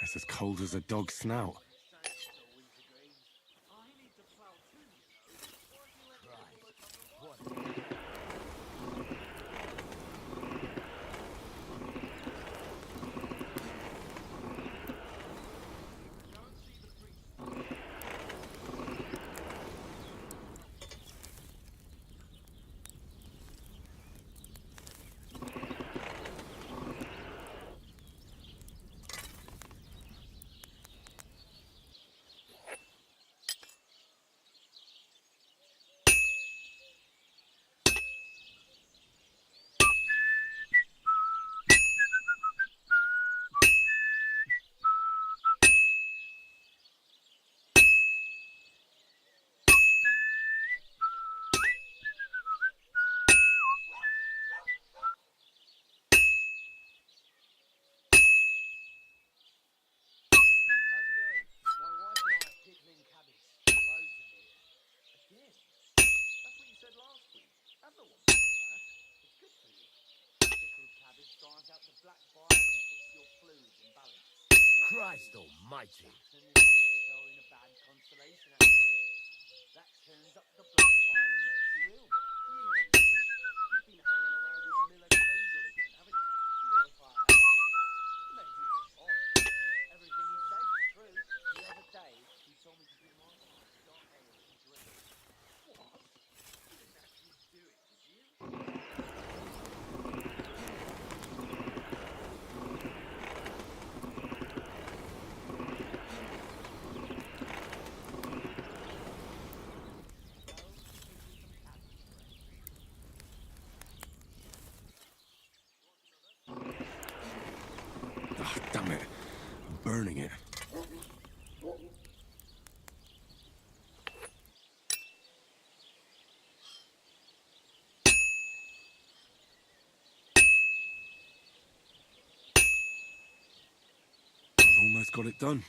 It's as cold as a dog's snout. Christ almighty. Ah, damn it. I'm burning it. I've almost got it done.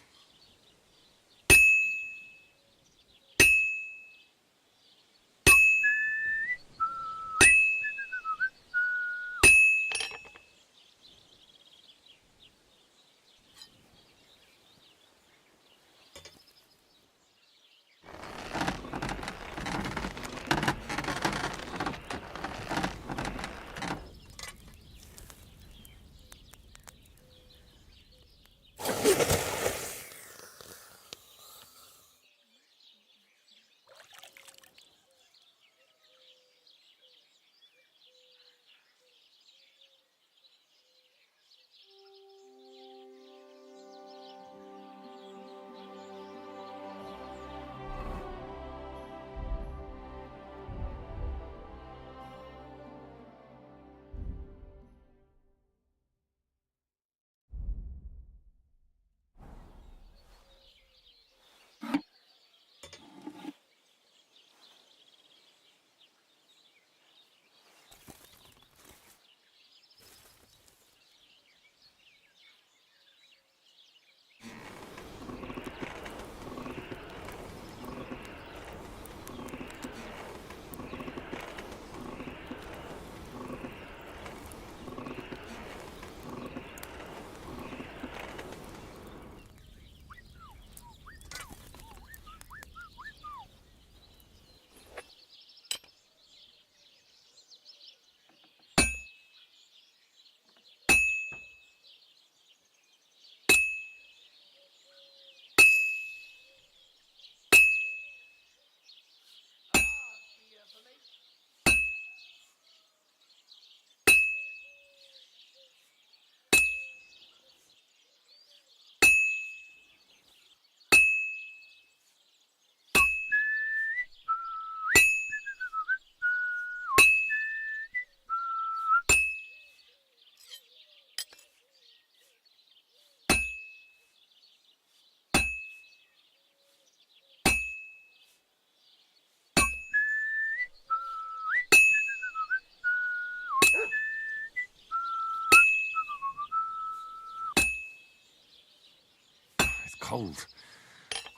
cold.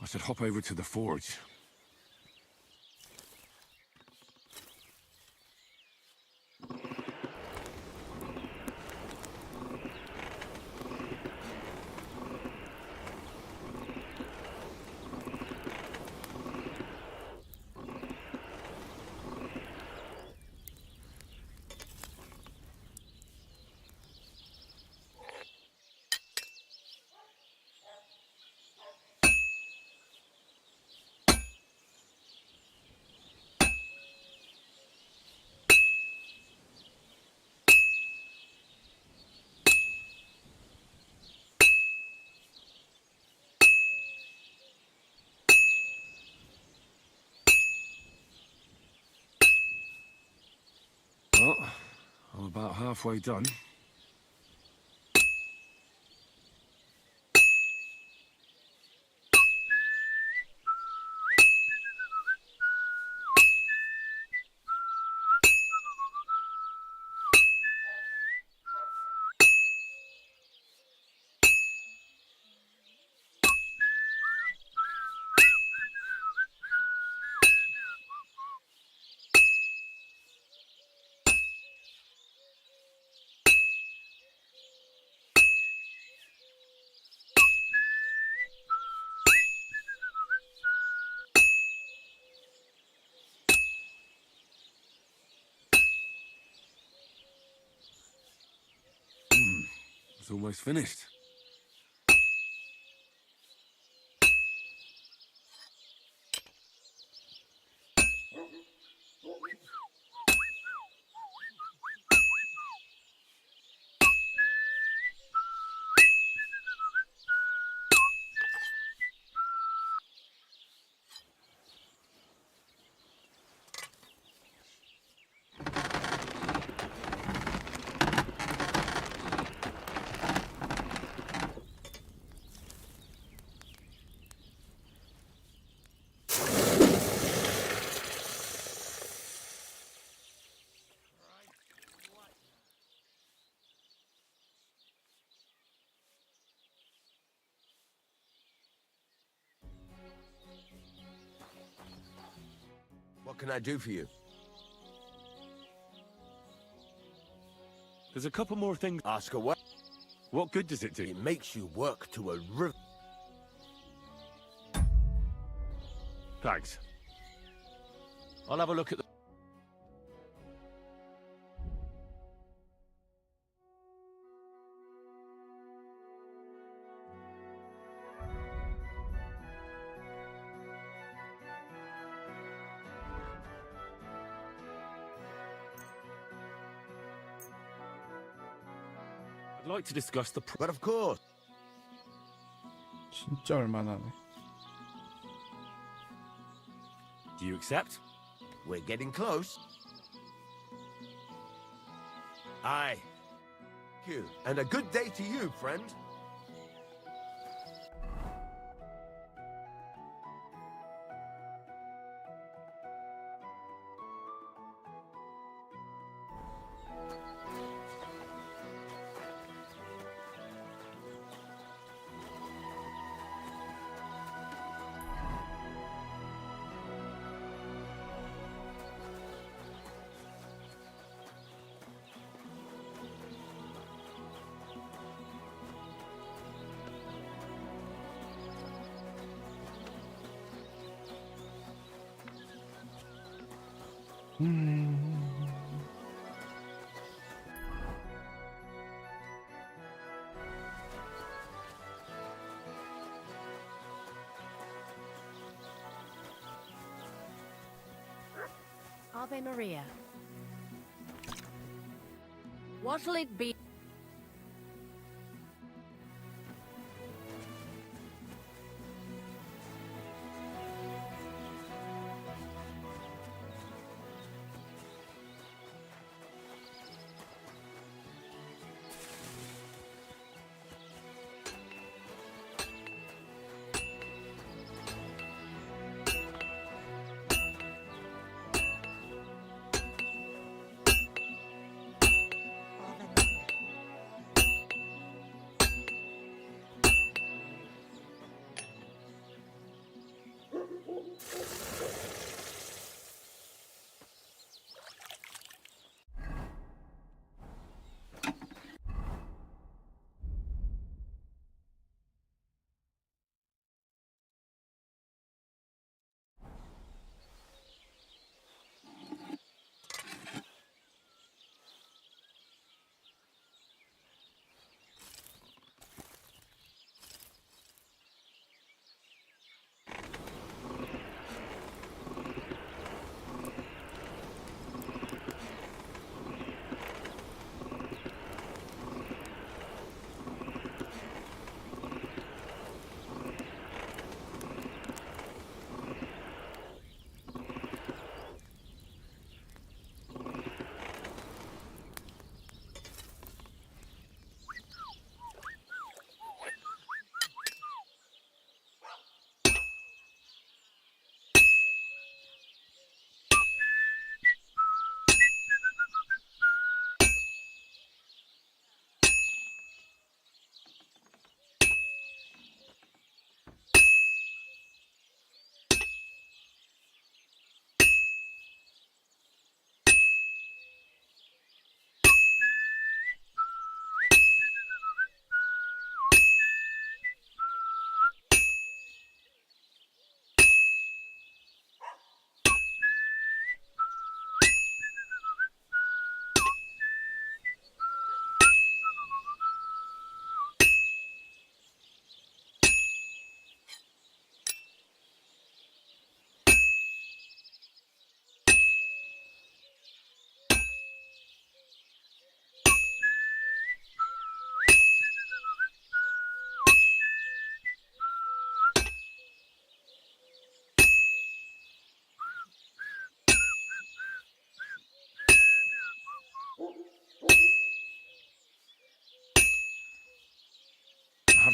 I should hop over to the forge. Well, I'm about halfway done. It's almost finished. What can I do for you? There's a couple more things. Ask away. What good does it do? It makes you work to a river. Thanks. I'll have a look at the... I'd like to discuss the... But of course. 진짜 얼마나 하네. Do you accept? We're getting close. Aye. Thank you. And a good day to you, friend. Ave Maria. What'll it be?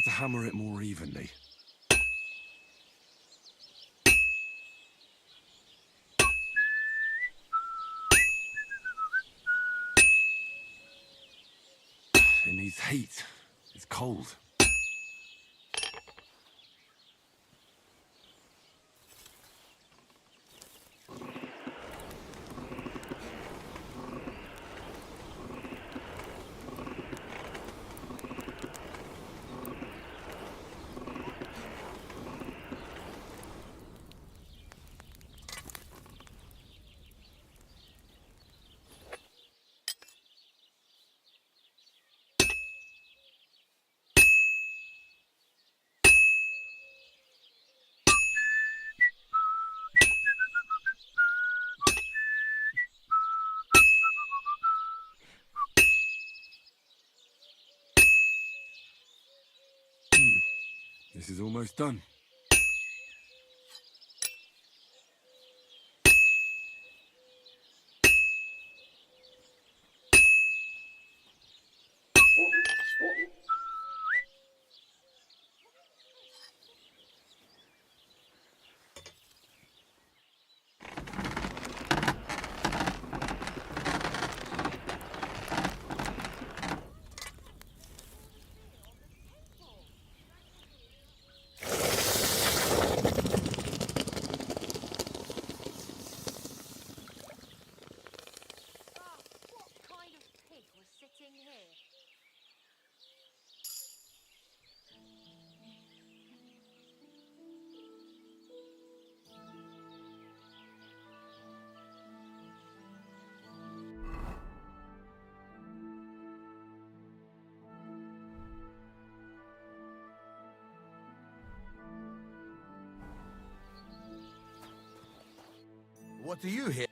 to hammer it more evenly. It needs heat. It's cold. This is almost done. What do you hear?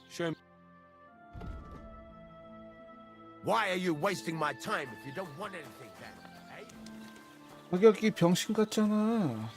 Show me. Why are you wasting my time if you don't want anything then, eh? 가격이 병신 같잖아.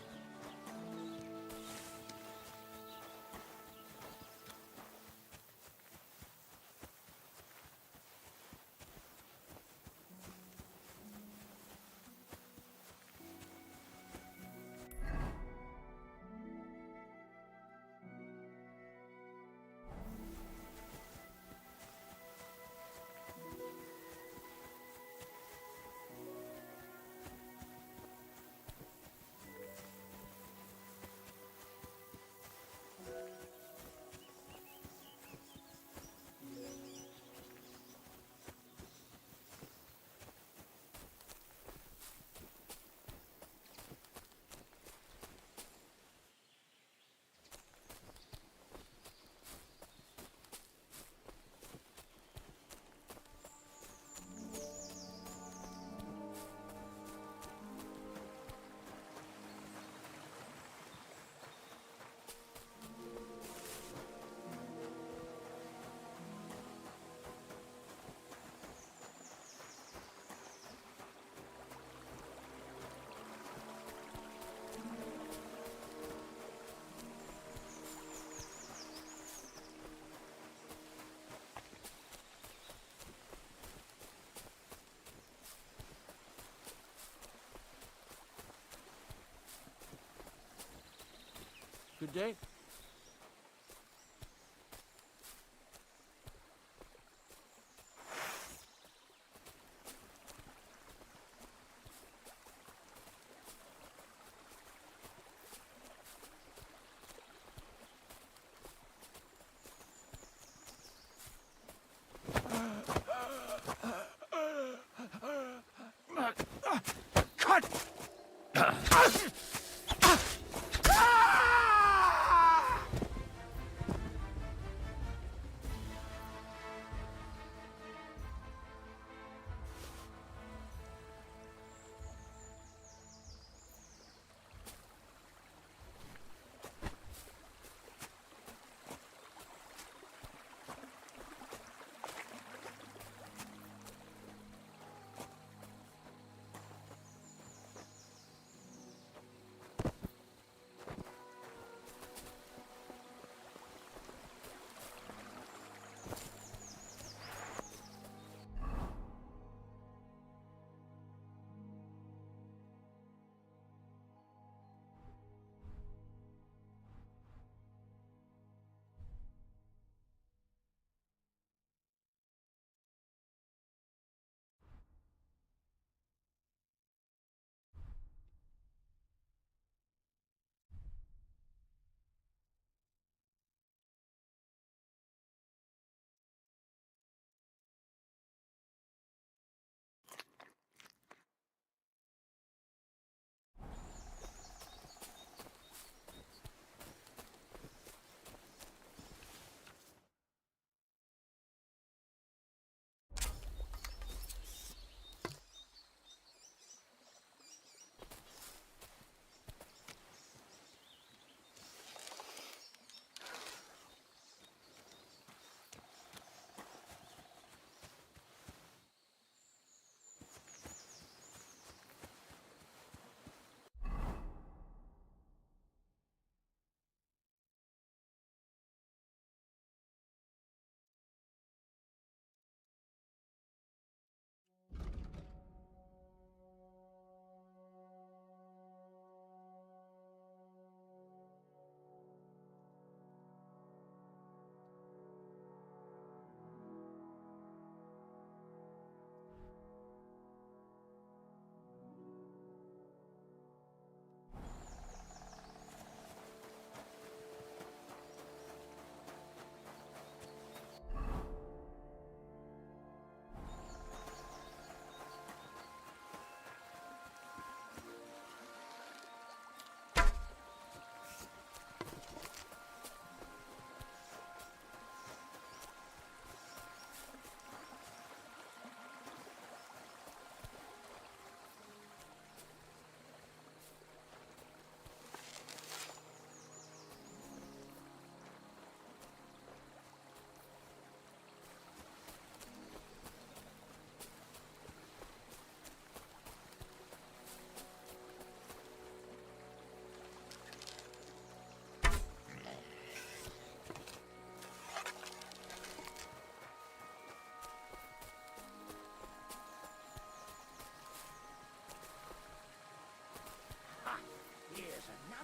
Good day. Cut!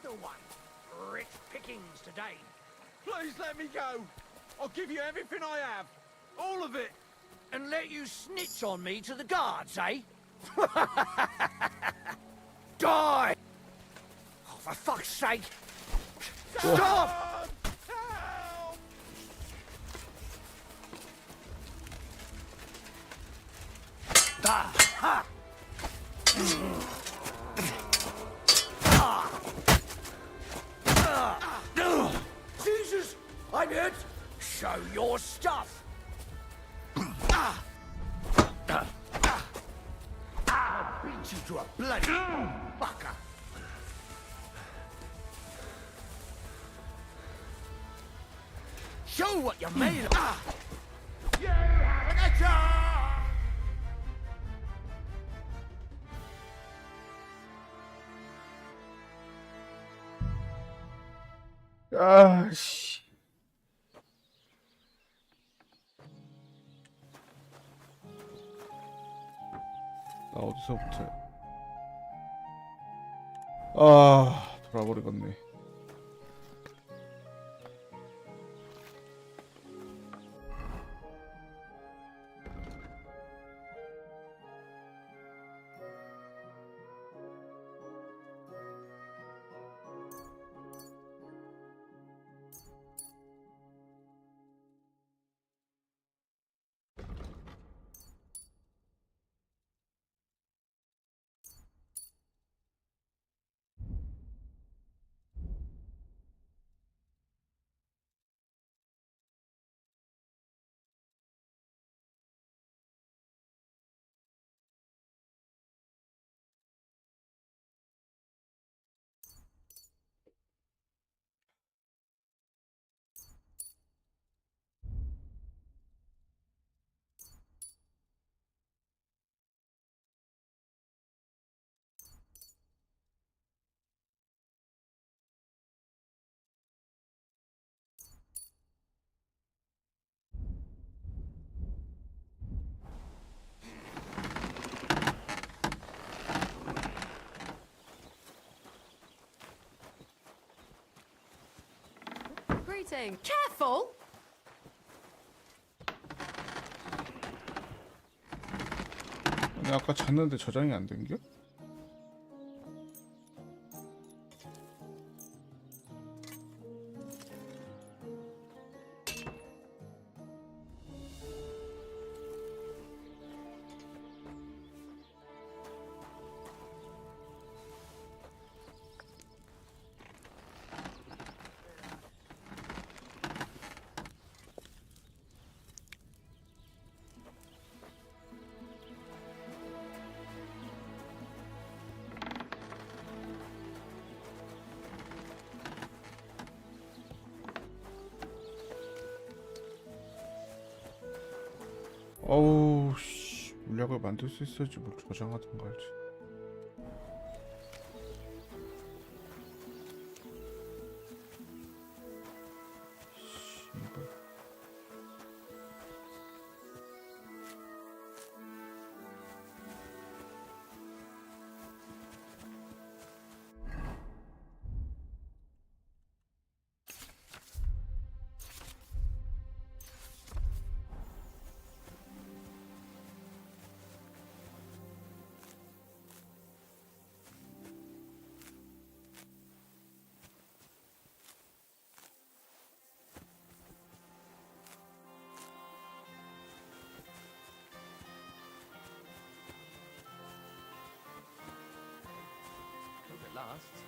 another one. Rich pickings today. Please let me go. I'll give you everything I have. All of it. And let you snitch on me to the guards, eh? Die! Oh, for fuck's sake! Stop! Ah, ha. Jesus! I'm hurt! Show your stuff! I'll beat you to a bloody fucker! Show what you're made of! You haven't a chance! 아, 씨. 나 어디서부터? 아, 돌아버리겠네. Greeting. Careful! 아니, 아까 잤는데 저장이 안 된겨? 어우, 씨. 물약을 만들 수 있어야지 뭘 저장하던가 할지. 씨발. Hope it lasts.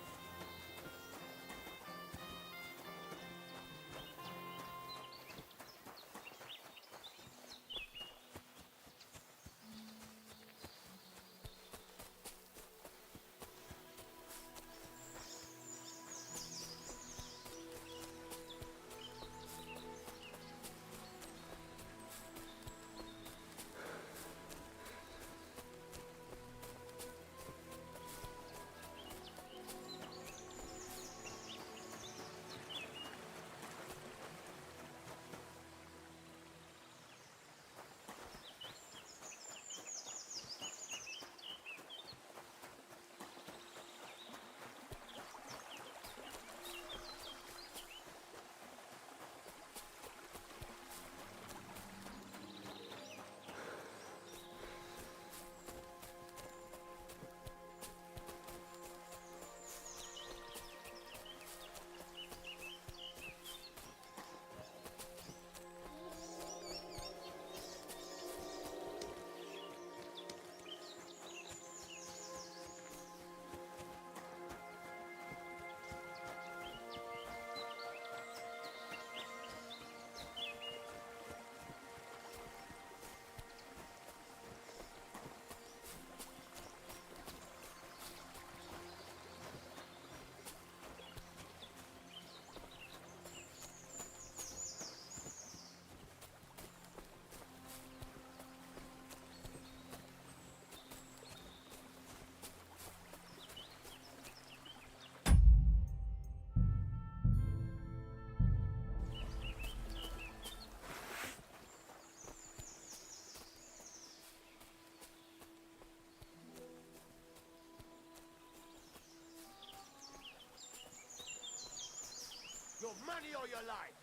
money or your life.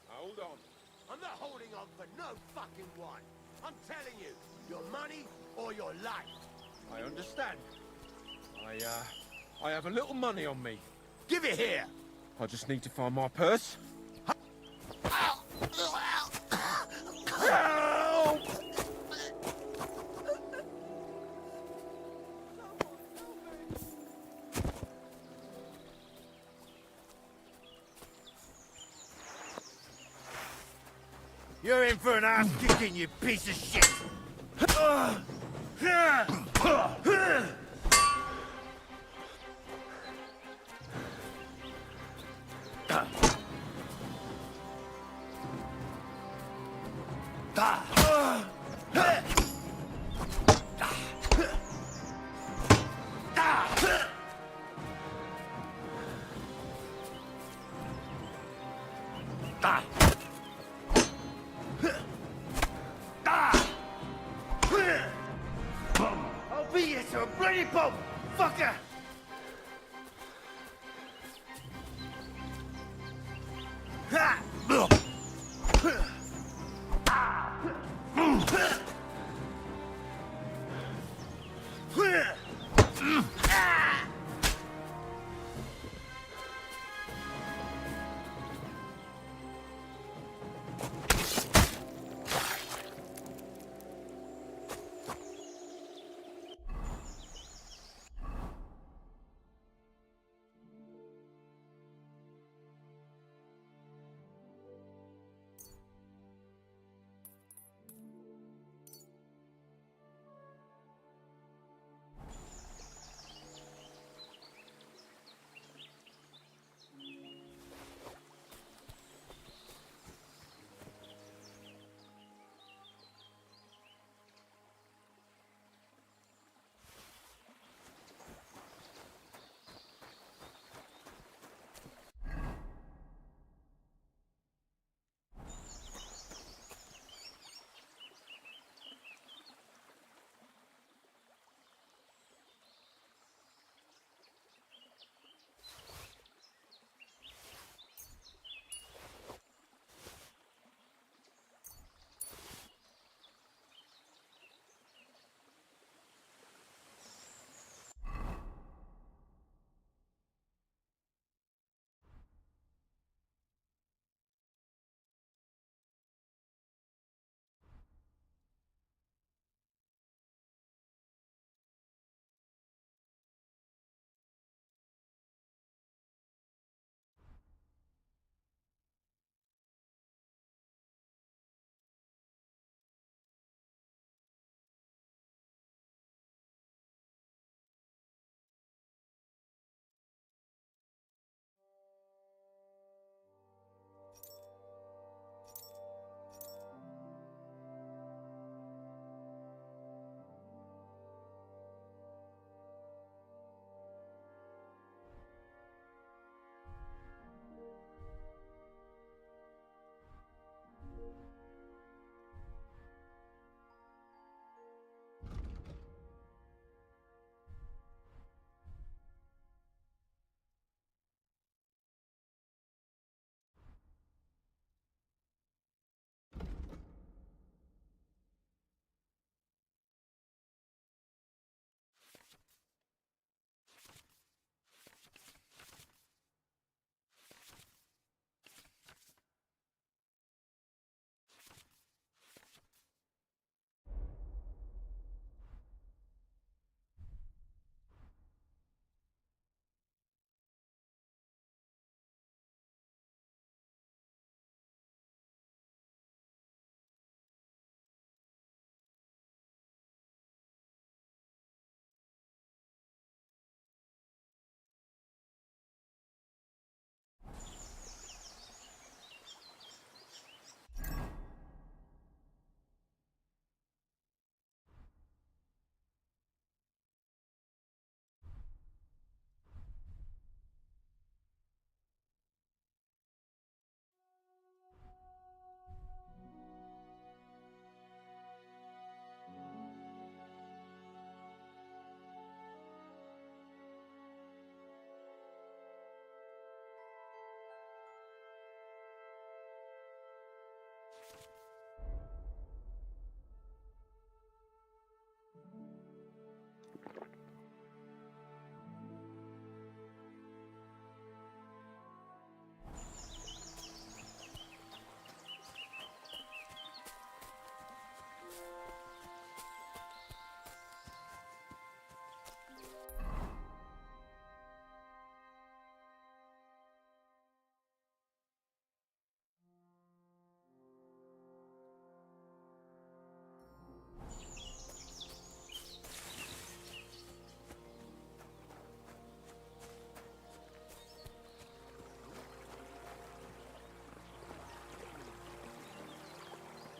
Hold on. I'm not holding on for no fucking one. I'm telling you, your money or your life. I understand. I have a little money on me. Give it here. I just need to find my purse. You're in for an ass kicking, you piece of shit. I'll beat you to a bloody pulp, fucker!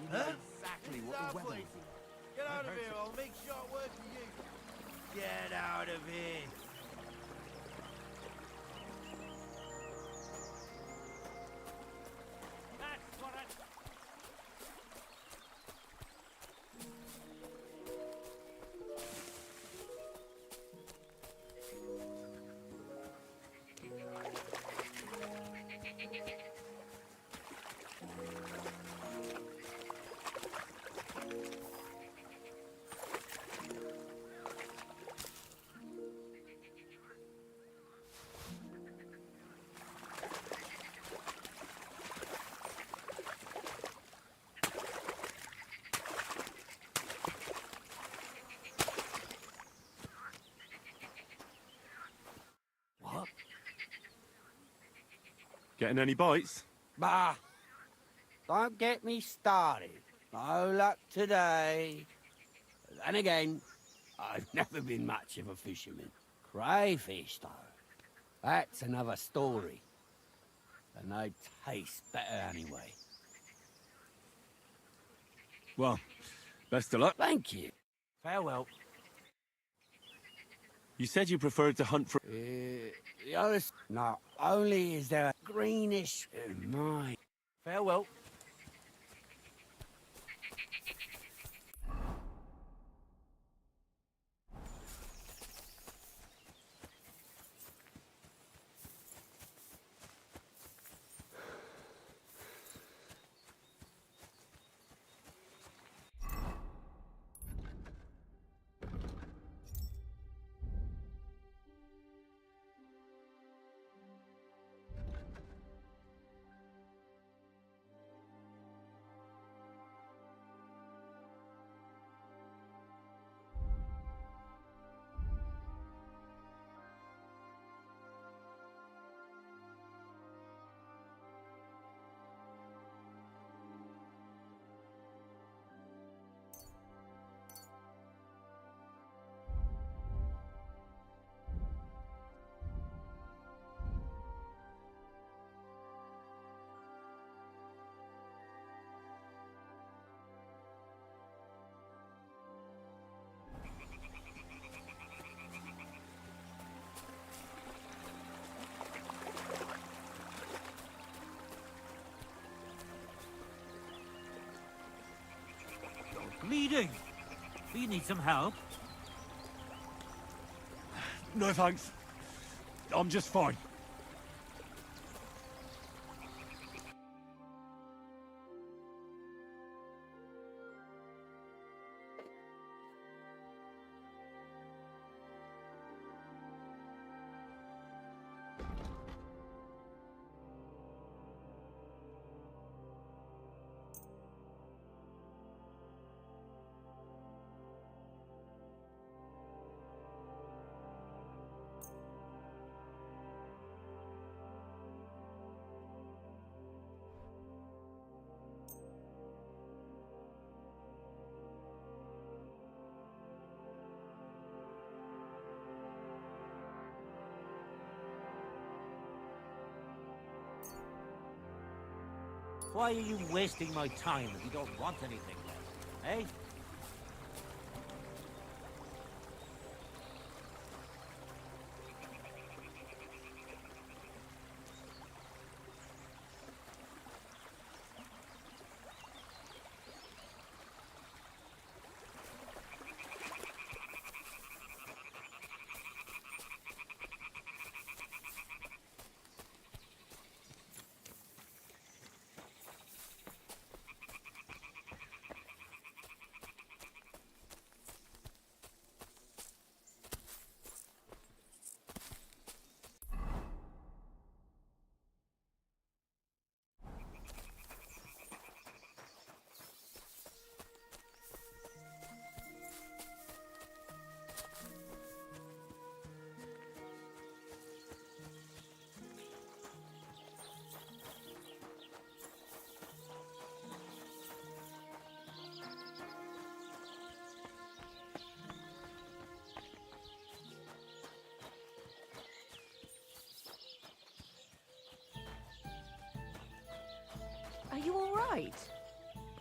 exactly what the weather is. Get out of here, I'll make short work of you. Get out of here. That's what I... Getting any bites? Bah! Don't get me started. No luck today. Then again, I've never been much of a fisherman. Crayfish, though. That's another story. And they taste better anyway. Well, best of luck. Thank you. Farewell. You said you preferred to hunt for... The honest... Not only is there a greenish... My... Farewell. Bleeding. Do you need some help? No, thanks. I'm just fine. Why are you wasting my time if you don't want anything left, eh? Are you all right?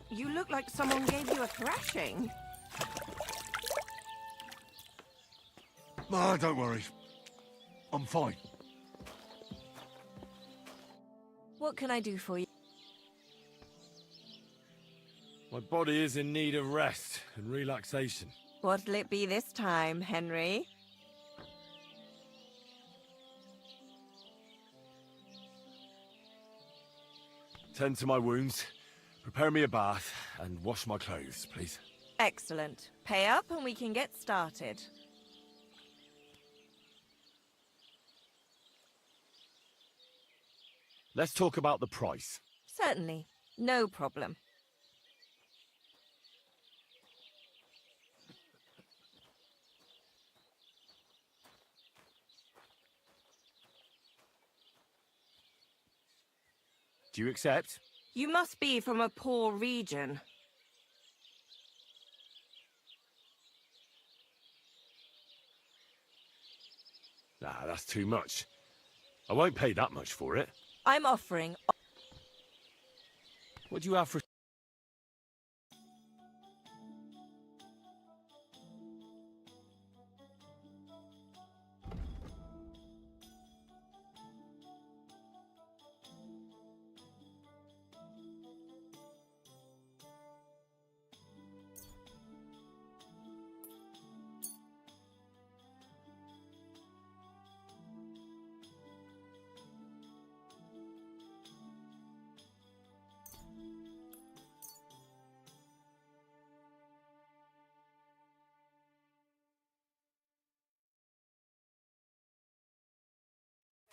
You look like someone gave you a thrashing. Ah, don't worry. I'm fine. What can I do for you? My body is in need of rest and relaxation. What'll it be this time, Henry? Tend to my wounds, prepare me a bath, and wash my clothes, please. Excellent. Pay up and we can get started. Let's talk about the price. Certainly. No problem. Do you accept? You must be from a poor region. Nah, that's too much. I won't pay that much for it. I'm offering... What do you have for...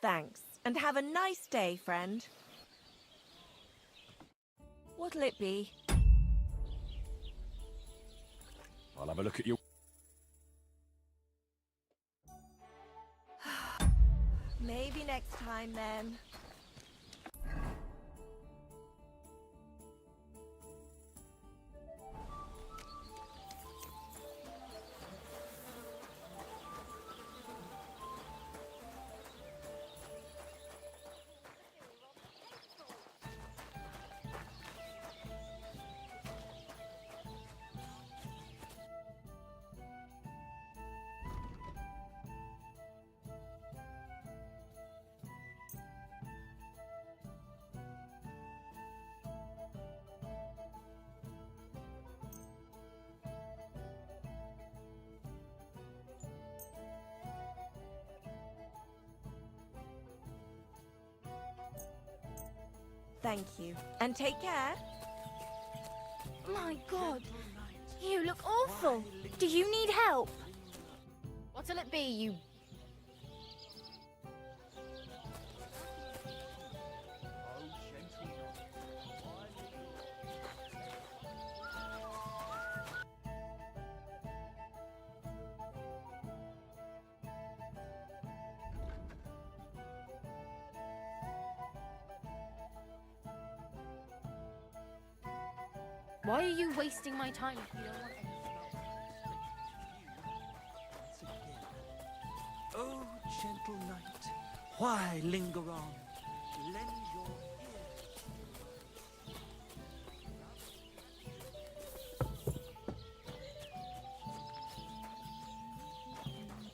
Thanks. And have a nice day, friend. What'll it be? I'll have a look at your... Maybe next time, then. Thank you. And take care. My God, you look awful. Do you need help? What'll it be, you... Why are you wasting my time if you don't want anything? Oh, gentle knight, why linger on? Lend your ear.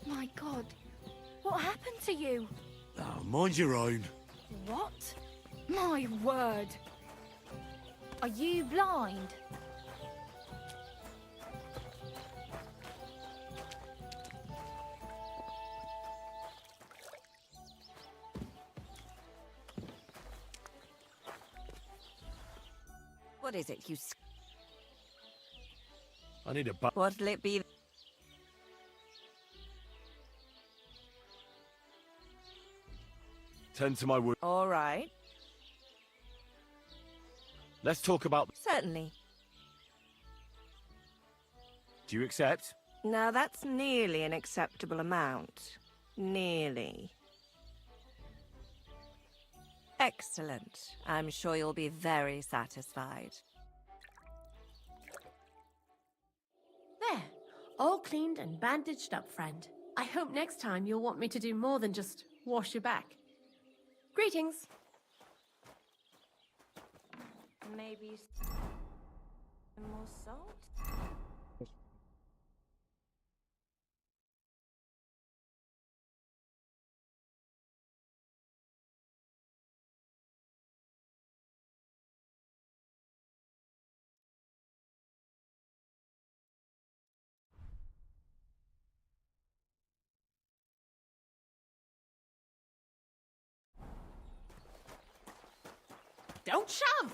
My God, what happened to you? Oh, mind your own. What? My word. Are you blind? What is it, you... I need a bath. What'll it be? Tend to my wounds. All right. Let's talk about... Certainly. Do you accept? Now that's nearly an acceptable amount. Nearly. Excellent. I'm sure you'll be very satisfied. There. All cleaned and bandaged up, friend. I hope next time you'll want me to do more than just wash your back. Greetings. Maybe... More salt? Don't shove!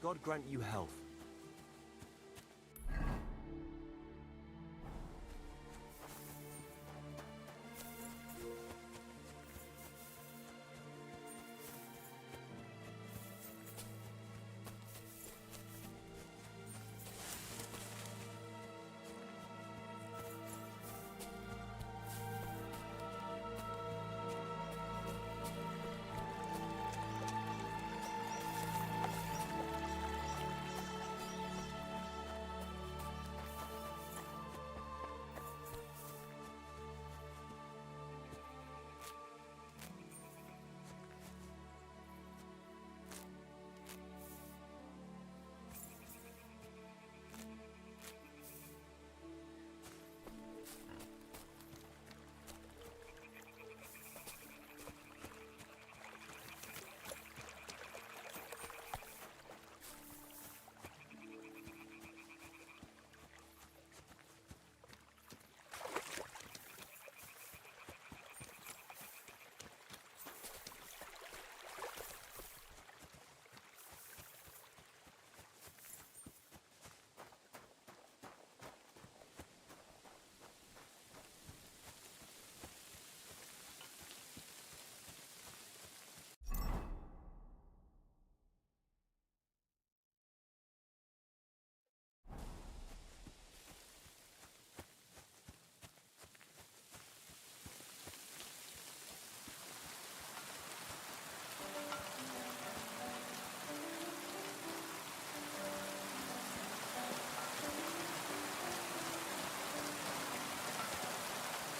God grant you health.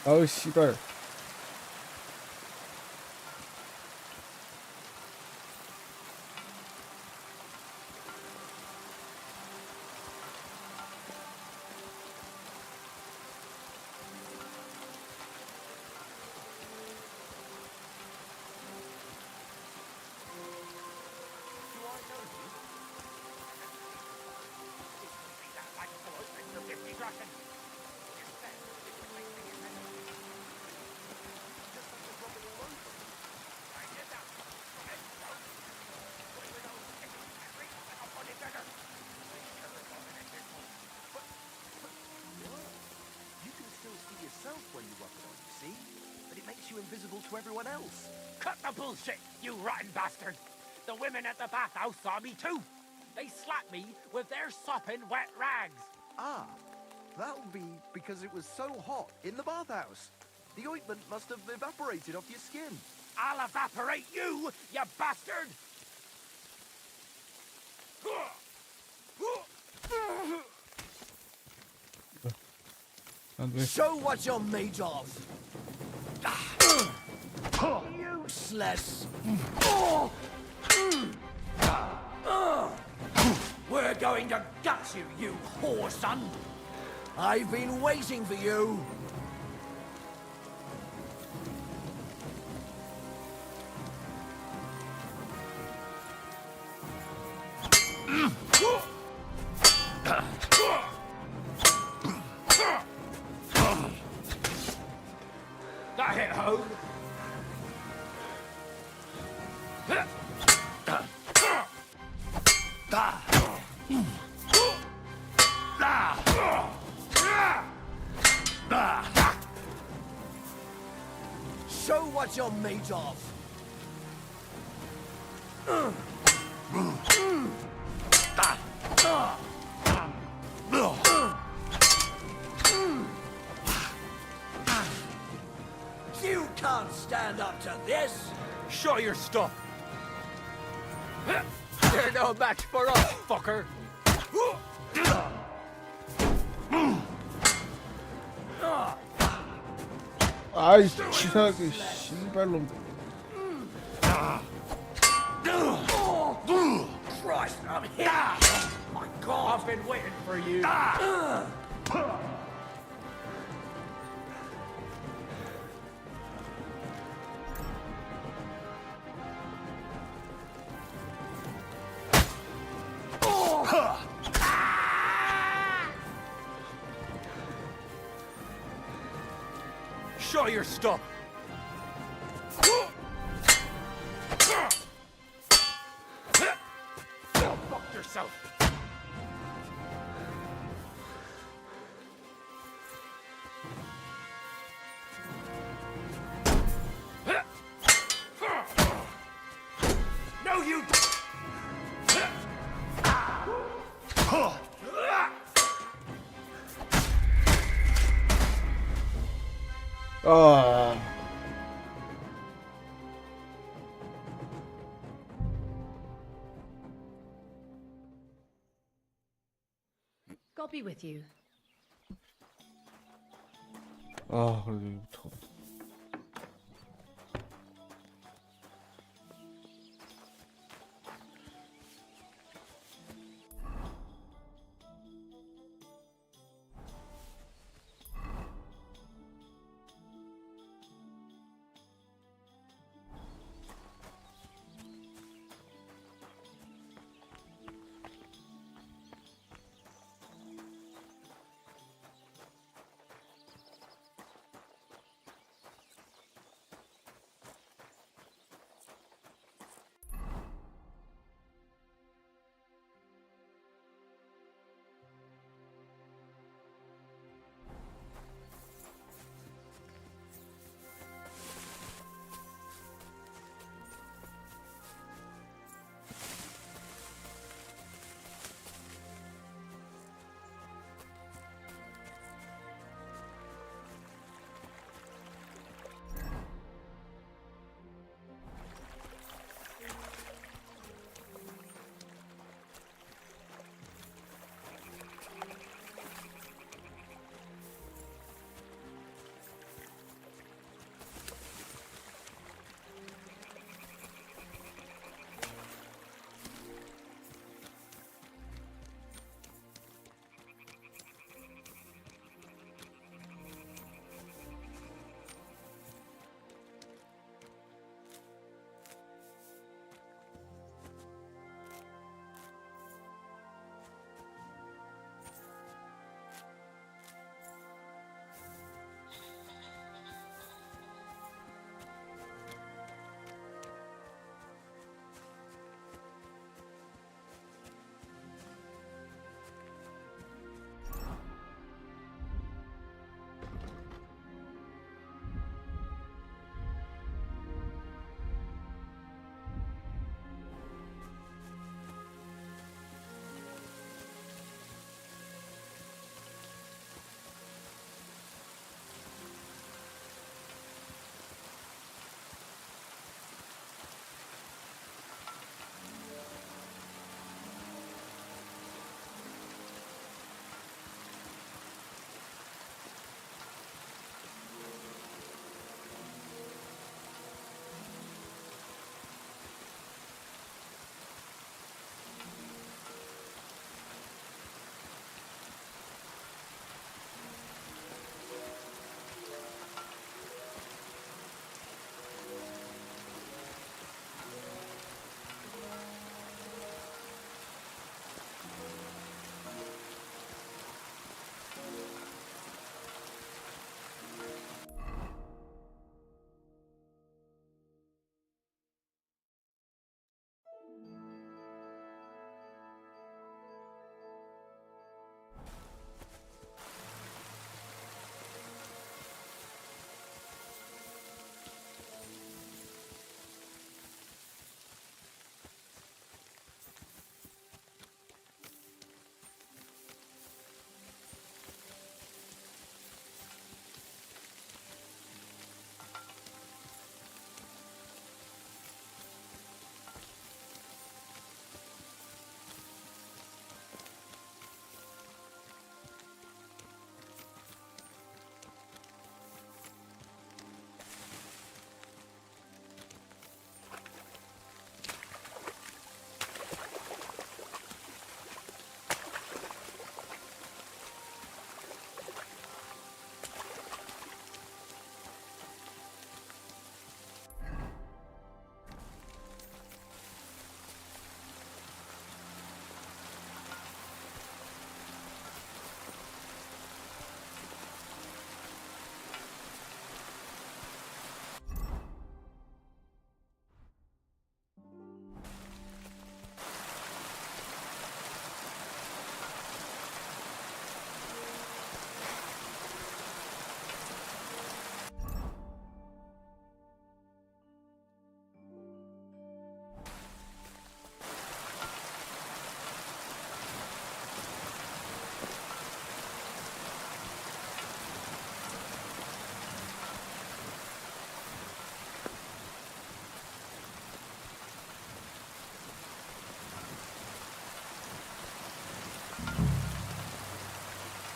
아우 씨발. when you rub it on, you see? But it makes you invisible to everyone else. Cut the bullshit, you rotten bastard! The women at the bathhouse saw me too! They slapped me with their sopping wet rags! Ah, that'll be because it was so hot in the bathhouse. The ointment must have evaporated off your skin. I'll evaporate you, you bastard! Show what you're made of. Useless. We're going to gut you, you whore son. I've been waiting for you. That hit home. Show what you're made of. You can't stand up to this. Show your stuff. They're no match for us, fucker. 아이 치사하게 씨발놈들. Christ, I'm here. My God, I've been waiting for you. Show your stuff. Go fuck yourself. No, you. 아. God be with you. 아, 그래도 이거부터.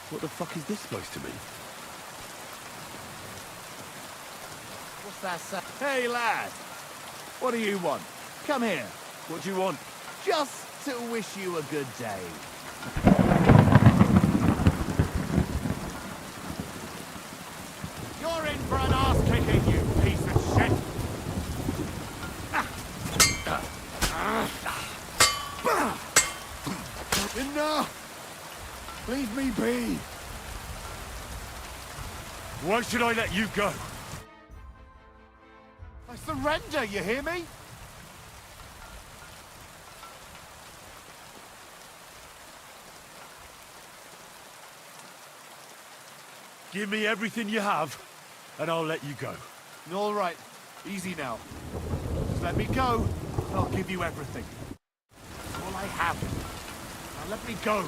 What the fuck is this supposed to mean? What's that say? Hey, lad. What do you want? Come here. What do you want? Just to wish you a good day. You're in for an ass kicking, you piece of shit! Enough! Leave me be. Why should I let you go? I surrender, you hear me? Give me everything you have, and I'll let you go. All right. Easy now. Just let me go, and I'll give you everything. All I have. Now let me go.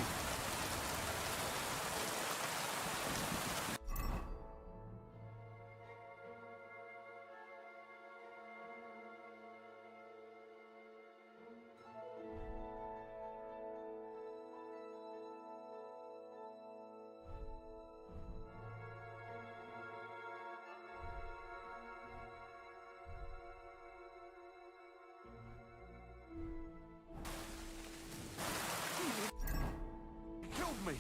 Killed me.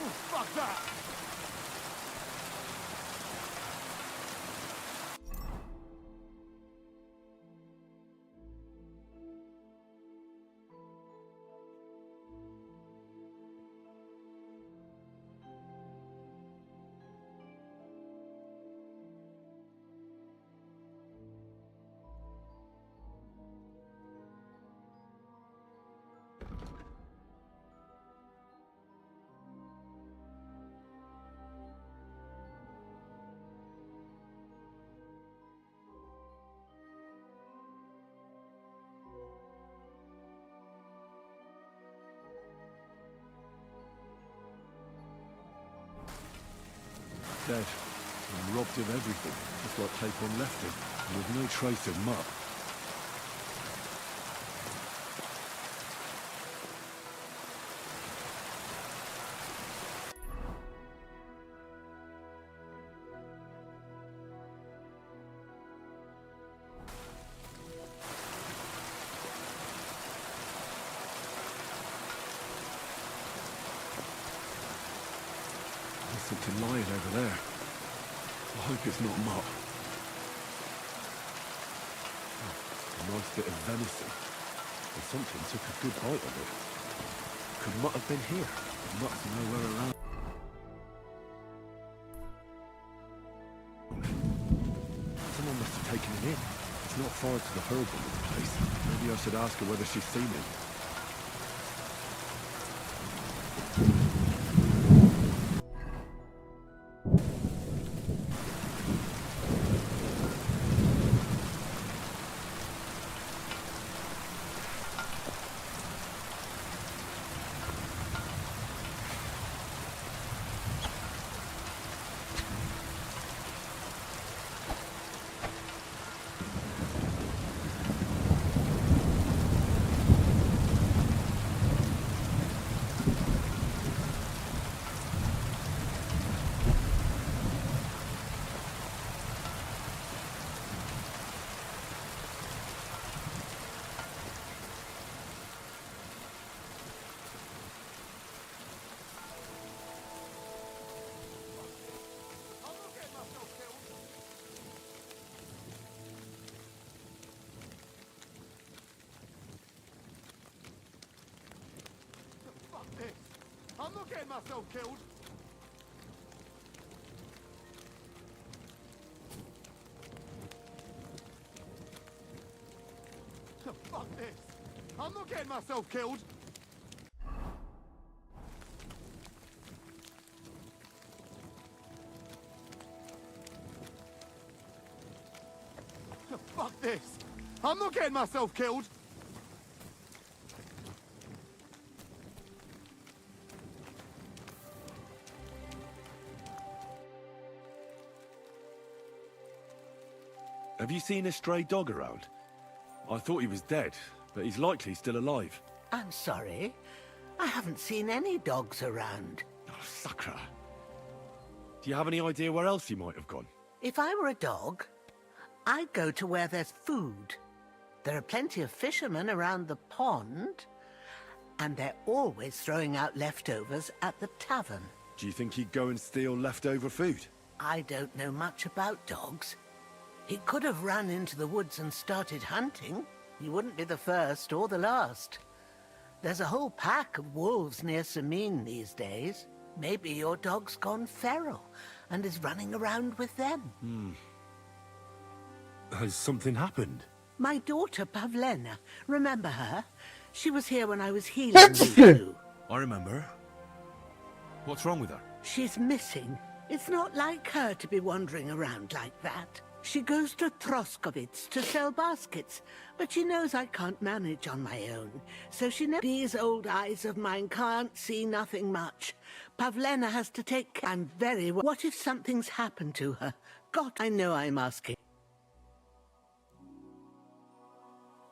Oh, fuck that. Dead. I'm robbed of everything, just like Capon left him, and with no trace of Mutt. There's something lying over there. I hope it's not Mutt. Oh, a nice bit of venison. And something took a good bite of it. Could Mutt have been here? Mutt's nowhere around. Someone must have taken him in. It's not far to the herb in this place. Maybe I should ask her whether she's seen him. I'm not getting myself killed. Fuck this. I'm not getting myself killed. Fuck this. I'm not getting myself killed. Have you seen a stray dog around? I thought he was dead, but he's likely still alive. I'm sorry. I haven't seen any dogs around. Oh, Sakra. Do you have any idea where else he might have gone? If I were a dog, I'd go to where there's food. There are plenty of fishermen around the pond, and they're always throwing out leftovers at the tavern. Do you think he'd go and steal leftover food? I don't know much about dogs. He could have run into the woods and started hunting. He wouldn't be the first or the last. There's a whole pack of wolves near Samin these days. Maybe your dog's gone feral and is running around with them. Has something happened? My daughter, Pavlena. Remember her? She was here when I was healing you. I remember. What's wrong with her? She's missing. It's not like her to be wandering around like that. She goes to Troskovitz to sell baskets, but she knows I can't manage on my own, so these old eyes of mine can't see nothing much. Pavlena has to take care. I'm very What if something's happened to her? God, I know I'm asking.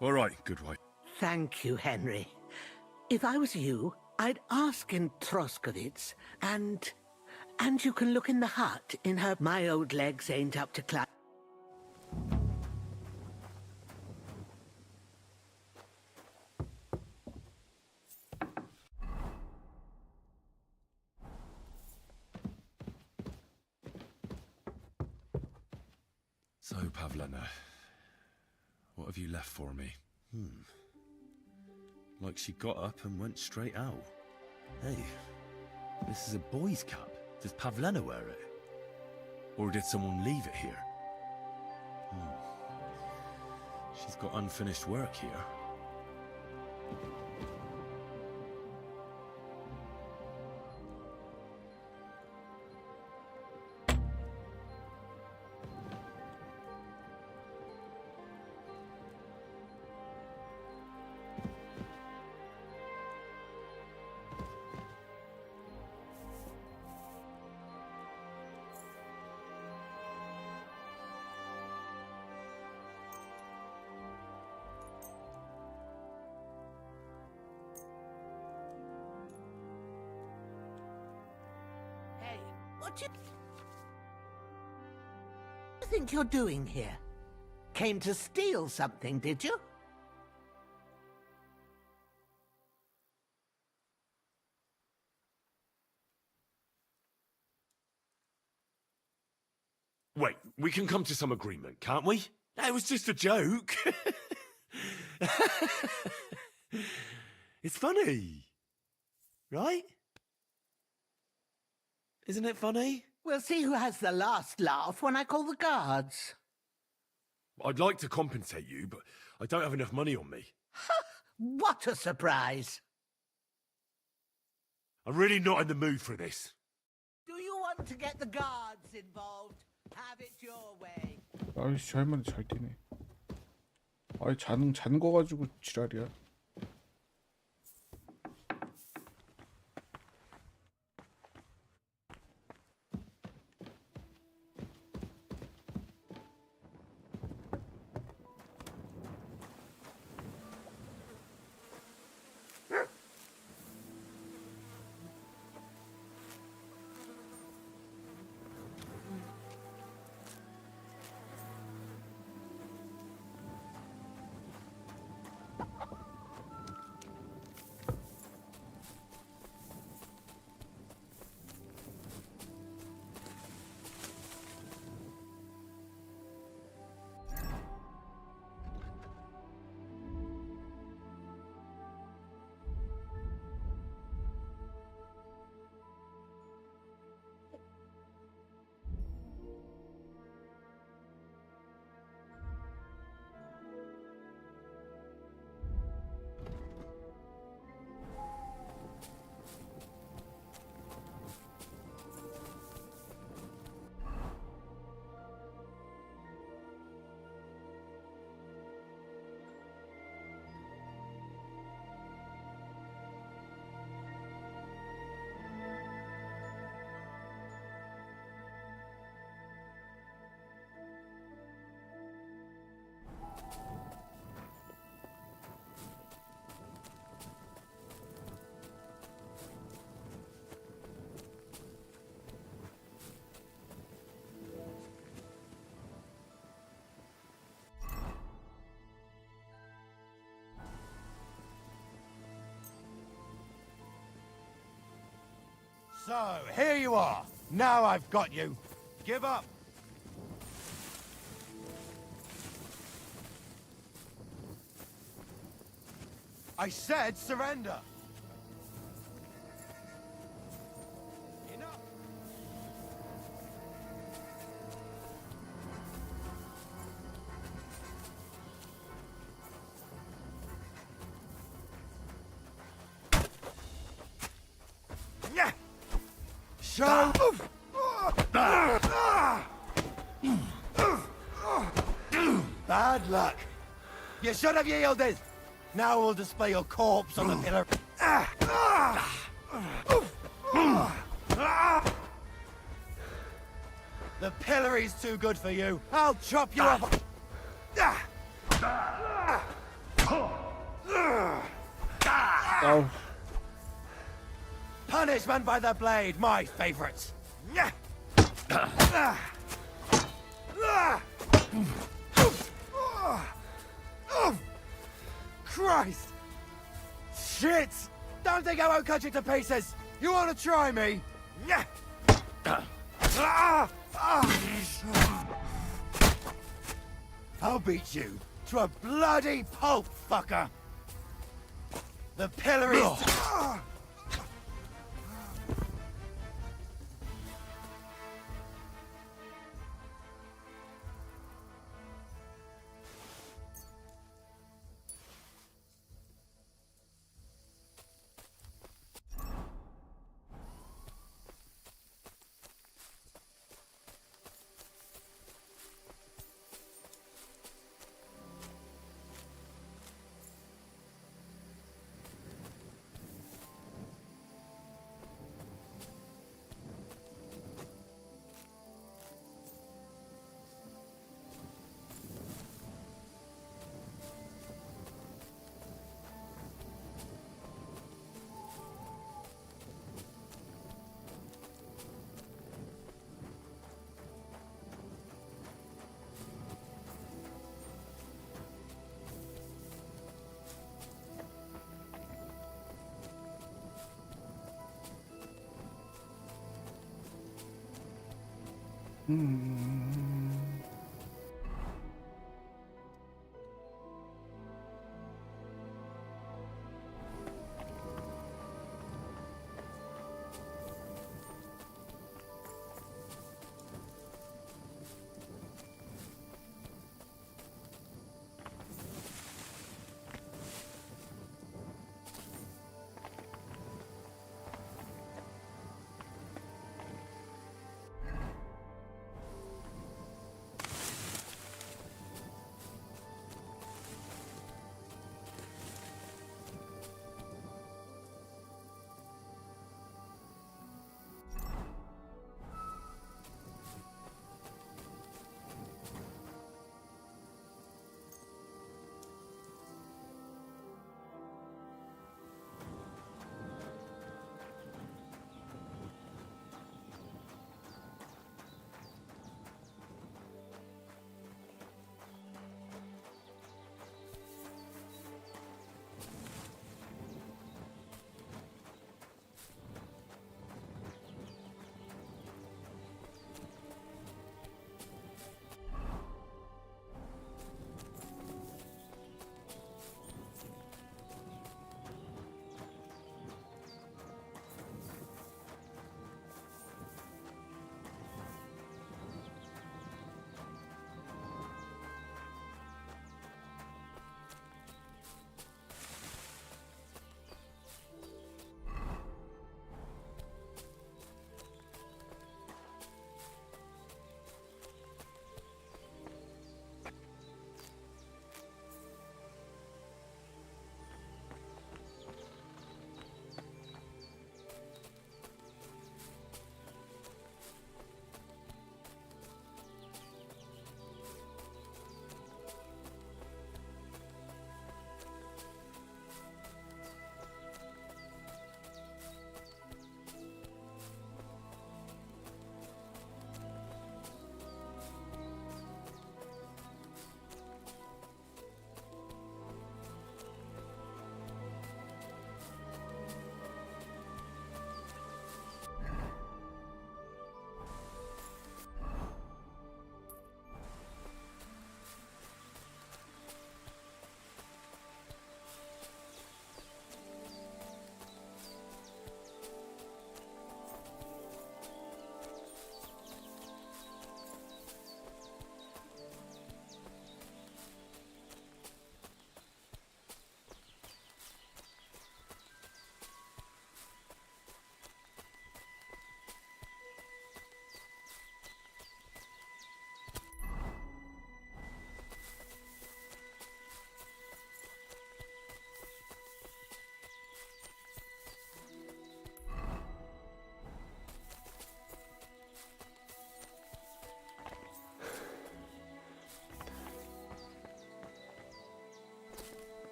All right, good wife. Thank you, Henry. If I was you, I'd ask in Troskovitz, and you can look in the hut in her. My old legs ain't up to climb. So, Pavlena, what have you left for me? Like she got up and went straight out. Hey, this is a boy's cap. Does Pavlena wear it? Or did someone leave it here? She's got unfinished work here. What do you think you're doing here? Came to steal something, did you? Wait, we can come to some agreement, can't we? That was just a joke. It's funny, right? Isn't it funny? We'll see who has the last laugh when I call the guards. I'd like to compensate you, but I don't have enough money on me. What a surprise! I'm really not in the mood for this. Do you want to get the guards involved? Have it your way. 아이씨 할머니 잘 뛰네. 아이 잔 거 가지고 지랄이야. So, here you are. Now I've got you. Give up. I said surrender. Enough. Yeah. Show. Bad luck. You should have yielded. Now we'll display your corpse on the pillar. The pillory's too good for you. I'll chop you up. 아우. Punishment by the blade, my favorite. Christ! Shit! Don't think I won't cut you to pieces! You want to try me? I'll beat you to a bloody pulp, fucker! The pillory is...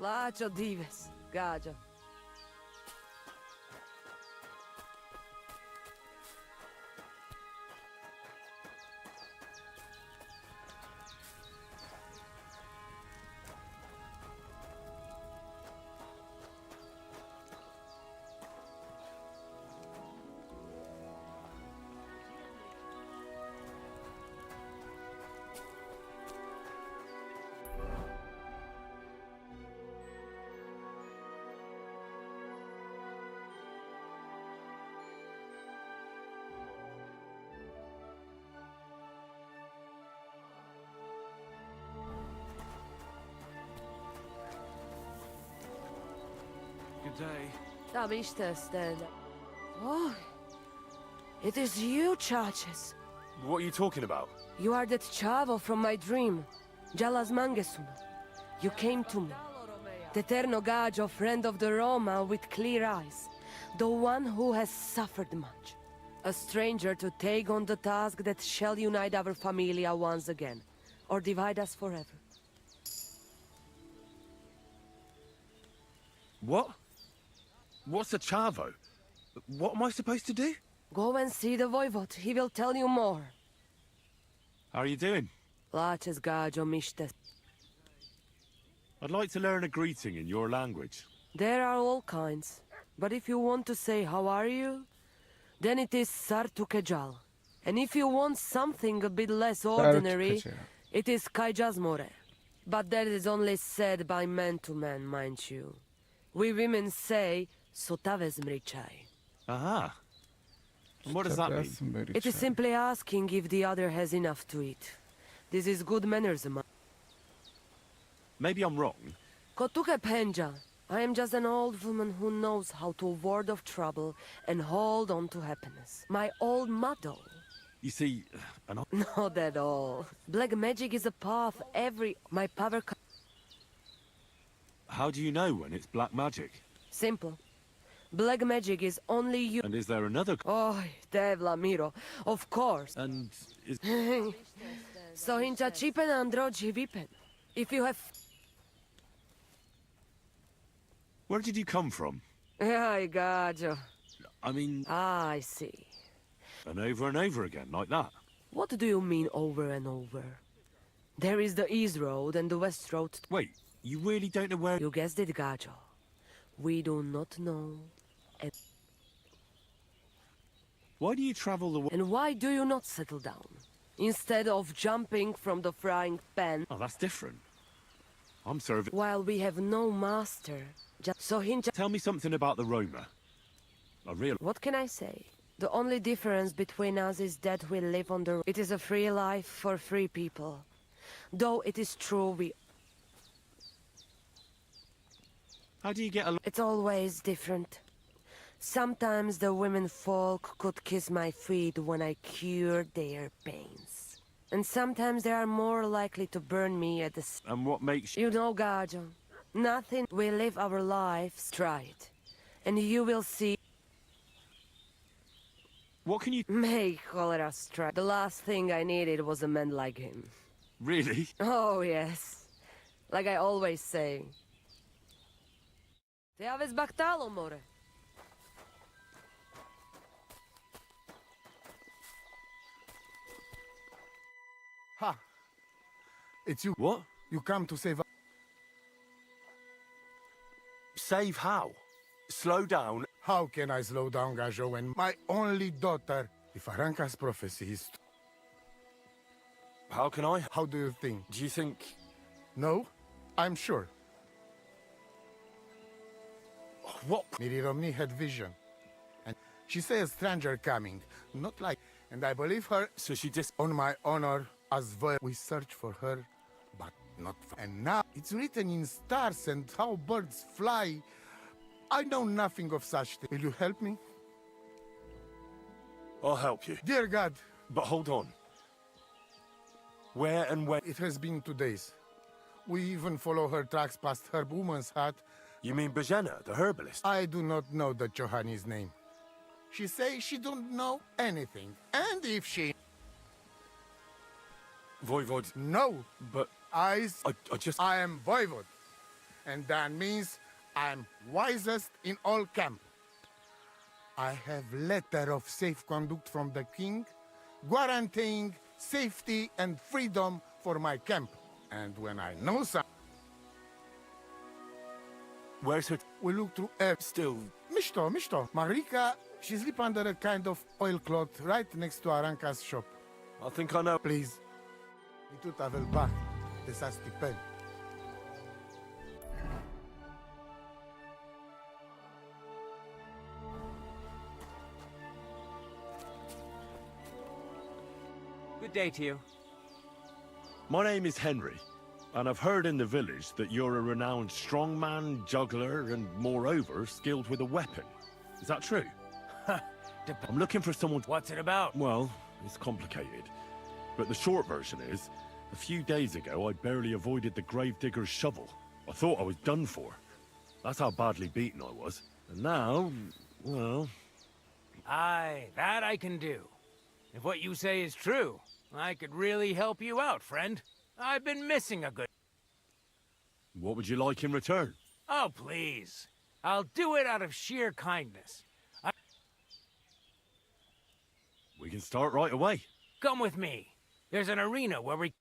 Lacho dives, gajo. Good day. Tam işte stand. Oh, it is you, Churches. What are you talking about? You are that chavo from my dream, Jalas Mangesum. You came to me, the Eterno Gajo, friend of the Roma with clear eyes, the one who has suffered much. A stranger to take on the task that shall unite our familia once again, or divide us forever. What? What's a chavo? What am I supposed to do? Go and see the Voivod, he will tell you more. How are you doing? Laches Gajo Mishtes. I'd like to learn a greeting in your language. There are all kinds, but if you want to say how are you, then it is Sartukejal. And if you want something a bit less ordinary, it is Kaijazmore. But that is only said by man to man, mind you. We women say, Sotaves mrichai. Aha. And what does that mean? It is simply asking if the other has enough to eat. This is good manners among. Maybe I'm wrong. Kotuke Penja. I am just an old woman who knows how to ward off trouble and hold on to happiness. My old motto. You see, Not at all. Black magic is a path my power. How do you know when it's black magic? Simple. Black magic is only you. And is there another? Oh, Devla Miro, of course. And is... So hincha chipen androji vipen. If you have... Where did you come from? I got you. I mean... I see. And over again, like that? What do you mean over and over? There is the East Road and the West Road. Wait, you really don't know where... You guessed it, Gajo. We do not know. And why do you travel the world? And why do you not settle down? Instead of jumping from the frying pan. Oh, that's different. I'm serving... While we have no master. So hincha... Tell me something about the Roma. What can I say? The only difference between us is that we live on the... It is a free life for free people. Though it is true we... How do you get along? It's always different. Sometimes the women folk could kiss my feet when I cured their pains. And sometimes they are more likely to burn me at the... And what makes... You know, Gajo, nothing... We live our lives, try it. And you will see... What can you... May cholera strike. The last thing I needed was a man like him. Really? Oh, yes. Like I always say. Te aves bactalo, more. Ha! It's you. What? You come to save... Save how? Slow down. How can I slow down, Gajo, when my only daughter, the Faranka's prophecy is... How can I? How do you think? Do you think... No? I'm sure. What? Miri Romney had vision. And she saw a stranger coming. Not like... And I believe her... So she just... On my honor, as well. We search for her, but not for... And now, it's written in stars and how birds fly. I know nothing of such things. Will you help me? I'll help you. Dear God. But hold on. Where and when? It has been 2 days. We even follow her tracks past her woman's hut. You mean Bajena, the herbalist? I do not know the Johanni's name. She says she don't know anything. And if she... Voivod. No. But... I just... I am Voivod. and that means I'm wisest in all camp. I have letter of safe conduct from the king, guaranteeing safety and freedom for my camp. And when I know some... Where's her... We look through Still... Misto. Marika, she sleep under a kind of oilcloth right next to Aranka's shop. I think I know... Please. Mi tu tavel bach, te sa stipend. Good day to you. My name is Henry, and I've heard in the village that you're a renowned strongman, juggler, and moreover, skilled with a weapon. Is that true? I'm looking for someone... What's it about? Well, it's complicated. But the short version is, a few days ago, I barely avoided the gravedigger's shovel. I thought I was done for. That's how badly beaten I was. And now, well... Aye, that I can do. If what you say is true, I could really help you out, friend. I've been missing a good... What would you like in return? Oh, please. I'll do it out of sheer kindness. We can start right away. Come with me. There's an arena where we...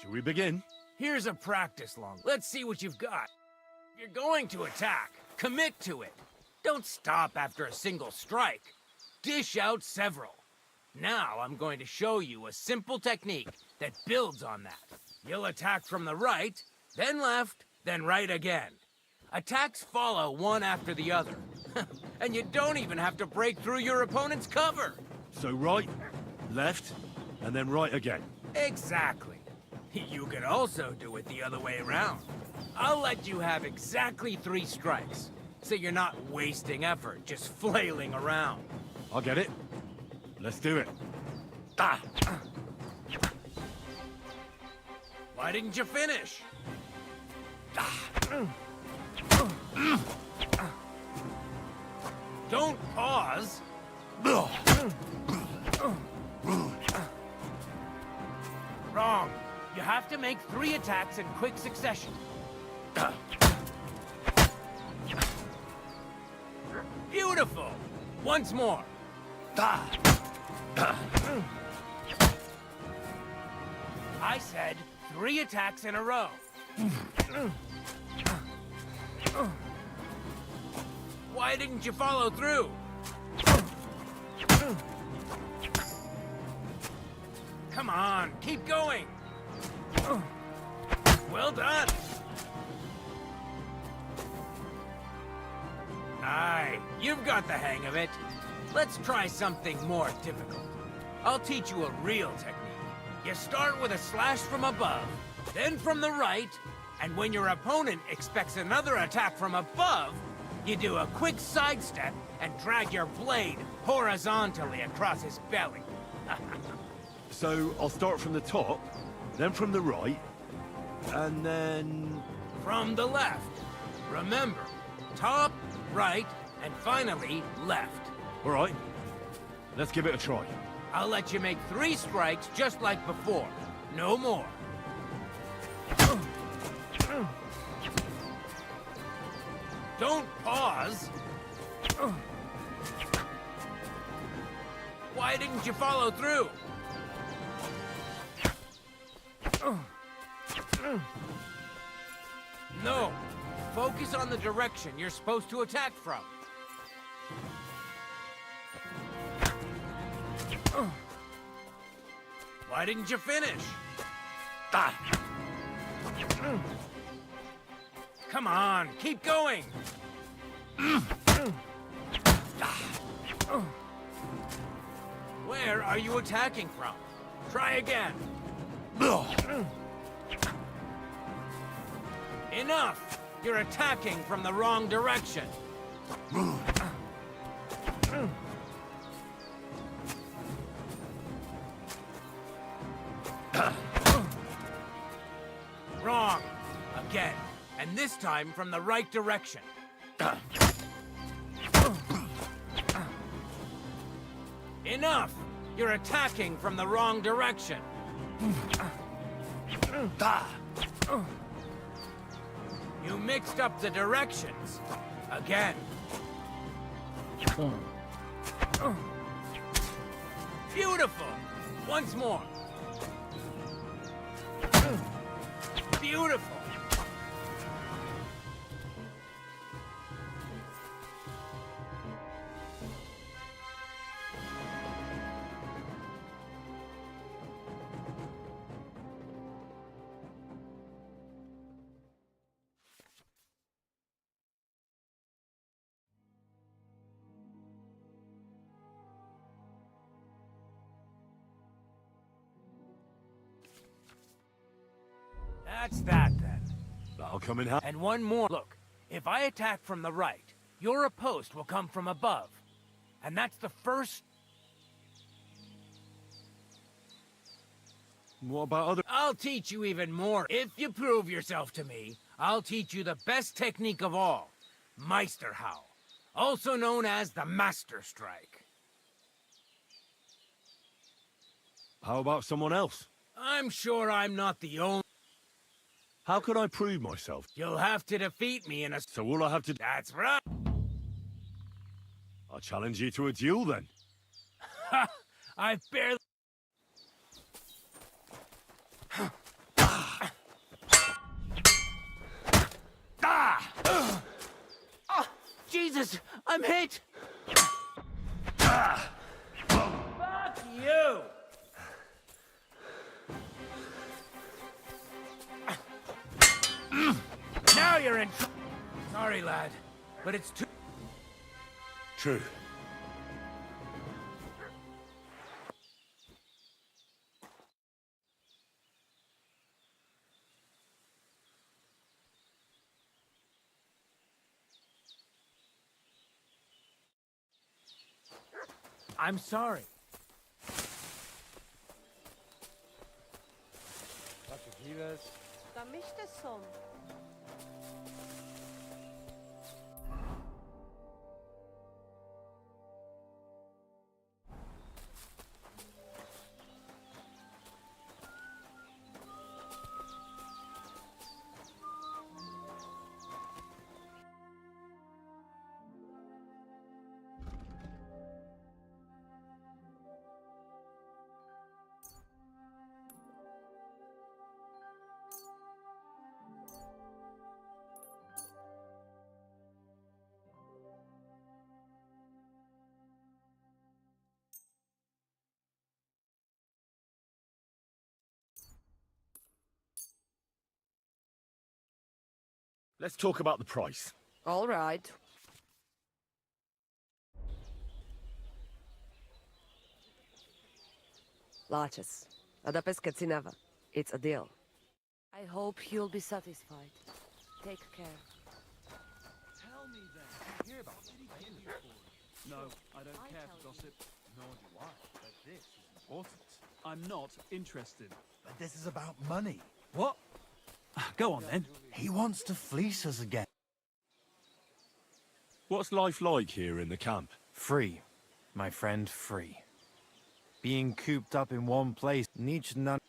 Shall we begin? Here's a practice long. Let's see what you've got. If you're going to attack, commit to it. Don't stop after a single strike. Dish out several. Now I'm going to show you a simple technique that builds on that. You'll attack from the right, then left, then right again. Attacks follow one after the other. And you don't even have to break through your opponent's cover. So right, left, and then right again. Exactly. You can also do it the other way around. I'll let you have exactly 3 strikes, so you're not wasting effort just flailing around. I'll get it. Let's do it. Ah. Why didn't you finish? Don't pause. Wrong. You have to make 3 attacks in quick succession. Beautiful. Once more. I said 3 attacks in a row. Why didn't you follow through? Come on, keep going. Well done. Aye, you've got the hang of it. Let's try something more difficult. I'll teach you a real technique. You start with a slash from above, then from the right, and when your opponent expects another attack from above, you do a quick sidestep and drag your blade horizontally across his belly. So I'll start from the top, then from the right, and then... From the left. Remember, top, right, and finally left. All right, let's give it a try. I'll let you make 3 strikes just like before. No more. Don't pause. Why didn't you follow through? No. Focus on the direction you're supposed to attack from. Why didn't you finish? Come on, keep going. Where are you attacking from? Try again. Enough! You're attacking from the wrong direction. Wrong. Again. And this time from the right direction. Enough! You're attacking from the wrong direction. You mixed up the directions. Again. Beautiful! Once more. Beautiful! That's that, then. That'll come in handy. And one more. Look, if I attack from the right, your riposte will come from above. And that's the first... What about other... I'll teach you even more. If you prove yourself to me, I'll teach you the best technique of all. Meisterhau. Also known as the Master Strike. How about someone else? I'm sure I'm not the only... How could I prove myself? You'll have to defeat me in a... So all I have to do... That's right. I'll challenge you to a duel, then. Ha! I've barely... Jesus! I'm hit! Fuck you! Now you're in... Sorry, lad, but it's too... True. I'm sorry. Da mischt es some. Let's talk about the price. All right. Laches. Ada pesca cineva. It's a deal. I hope you'll be satisfied. Take care. Tell me then. Hear about it. No, I don't care for gossip. Nor do I. But this is important. I'm not interested. But this is about money. What? Go on then. He wants to fleece us again. What's life like here in the camp? Free. My friend, free. Being cooped up in one place needs none...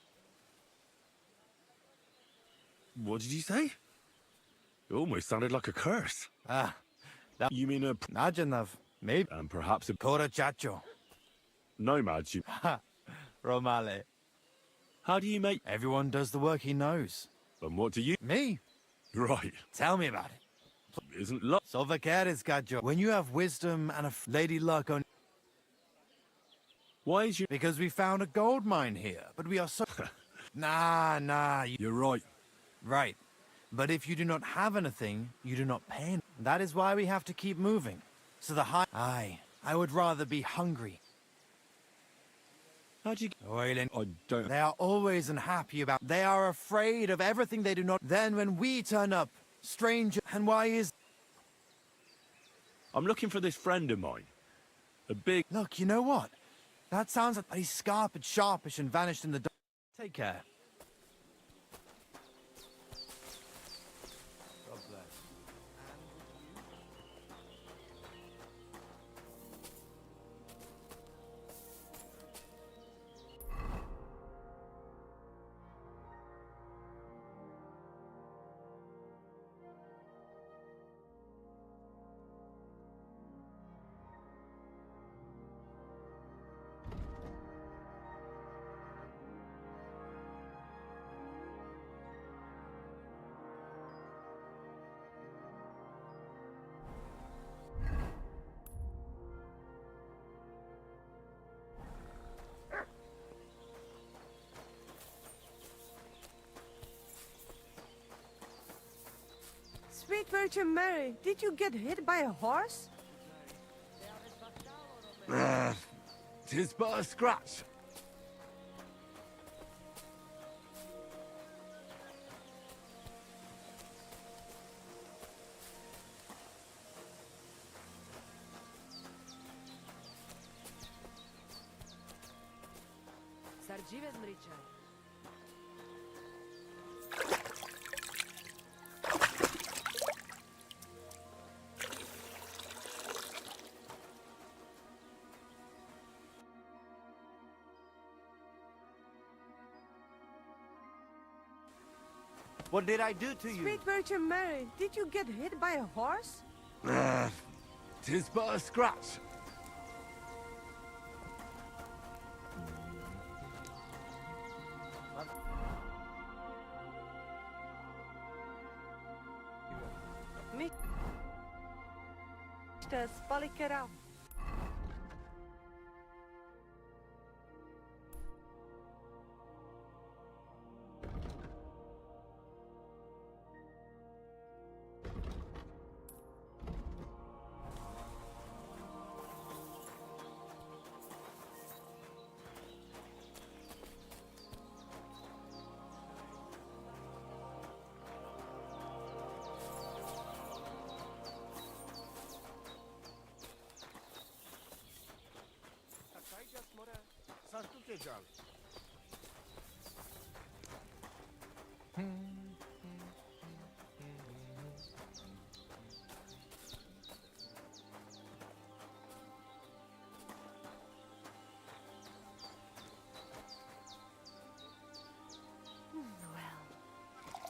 What did you say? It almost sounded like a curse. Ah, that... You mean a... Najanov, maybe. And perhaps a... Kora chacho. Nomads, you... Ha! Romale. How do you make... Everyone does the work he knows. And what do you... Me? Right. Tell me about it. Isn't luck... Solvacaris, Gajo. When you have wisdom and a lady luck on... Why is you... Because we found a gold mine here, but we are so... Nah, You're right. Right. But if you do not have anything, you do not pay. That is why we have to keep moving. So the high... I would rather be hungry. How'd you... I don't... They are always unhappy about... They are afraid of everything they do not... Then when we turn up, stranger... And why is... I'm looking for this friend of mine. A big... Look, you know what? That sounds like he's scarped, sharpish, and vanished in the dark. Take care. God bless. Sweet Virgin Mary, did you get hit by a horse? Tis but a scratch. Sardziwe zmrycze. What did I do to you? Sweet Virgin Mary, did you get hit by a horse? Tis but a scratch. Me. Spalikera.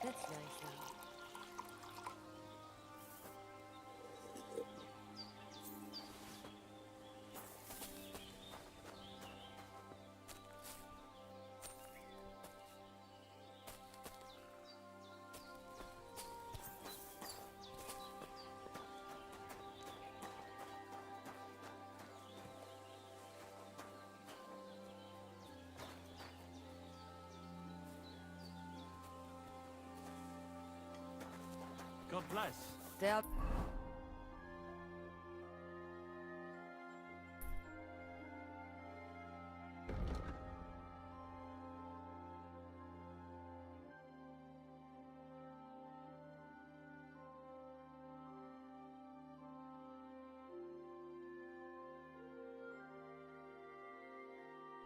That's nice now. God bless. They are...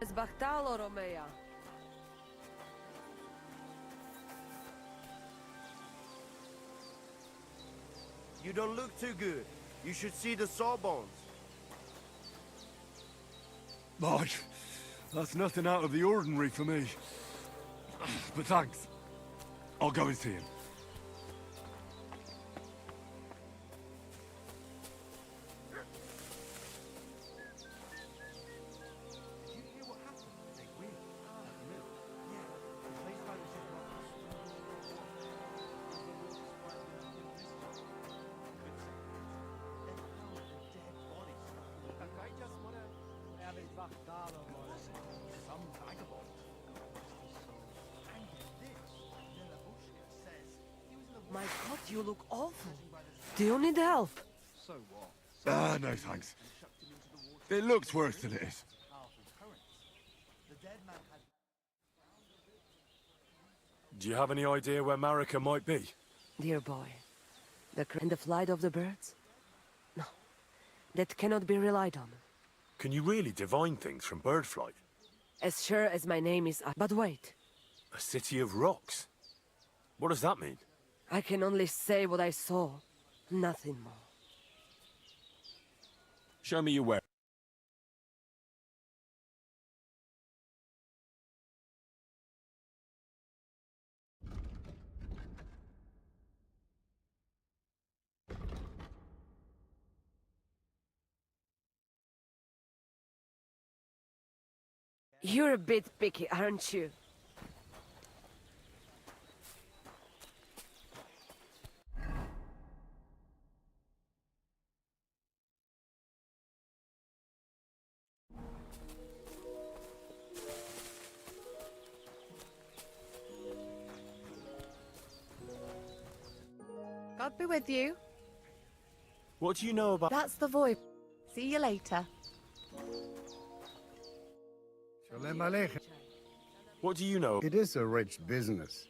Sbachtalo, Romea. You don't look too good. You should see the sawbones. Boy, that's nothing out of the ordinary for me. But thanks. I'll go and see him. Sbachtalo, more. You look awful. Do you need help? So what? Ah, no thanks. It looks worse than it is. Do you have any idea where Marika might be? Dear boy, and the flight of the birds? No, that cannot be relied on. Can you really divine things from bird flight? As sure as my name is... But wait, A city of rocks? What does that mean? I can only say what I saw, nothing more. Show me your where. You're a bit picky, aren't you? God be with you. What do you know about... That's the voice. See you later. Shalom Aleichem. What do you know? It is a rich business.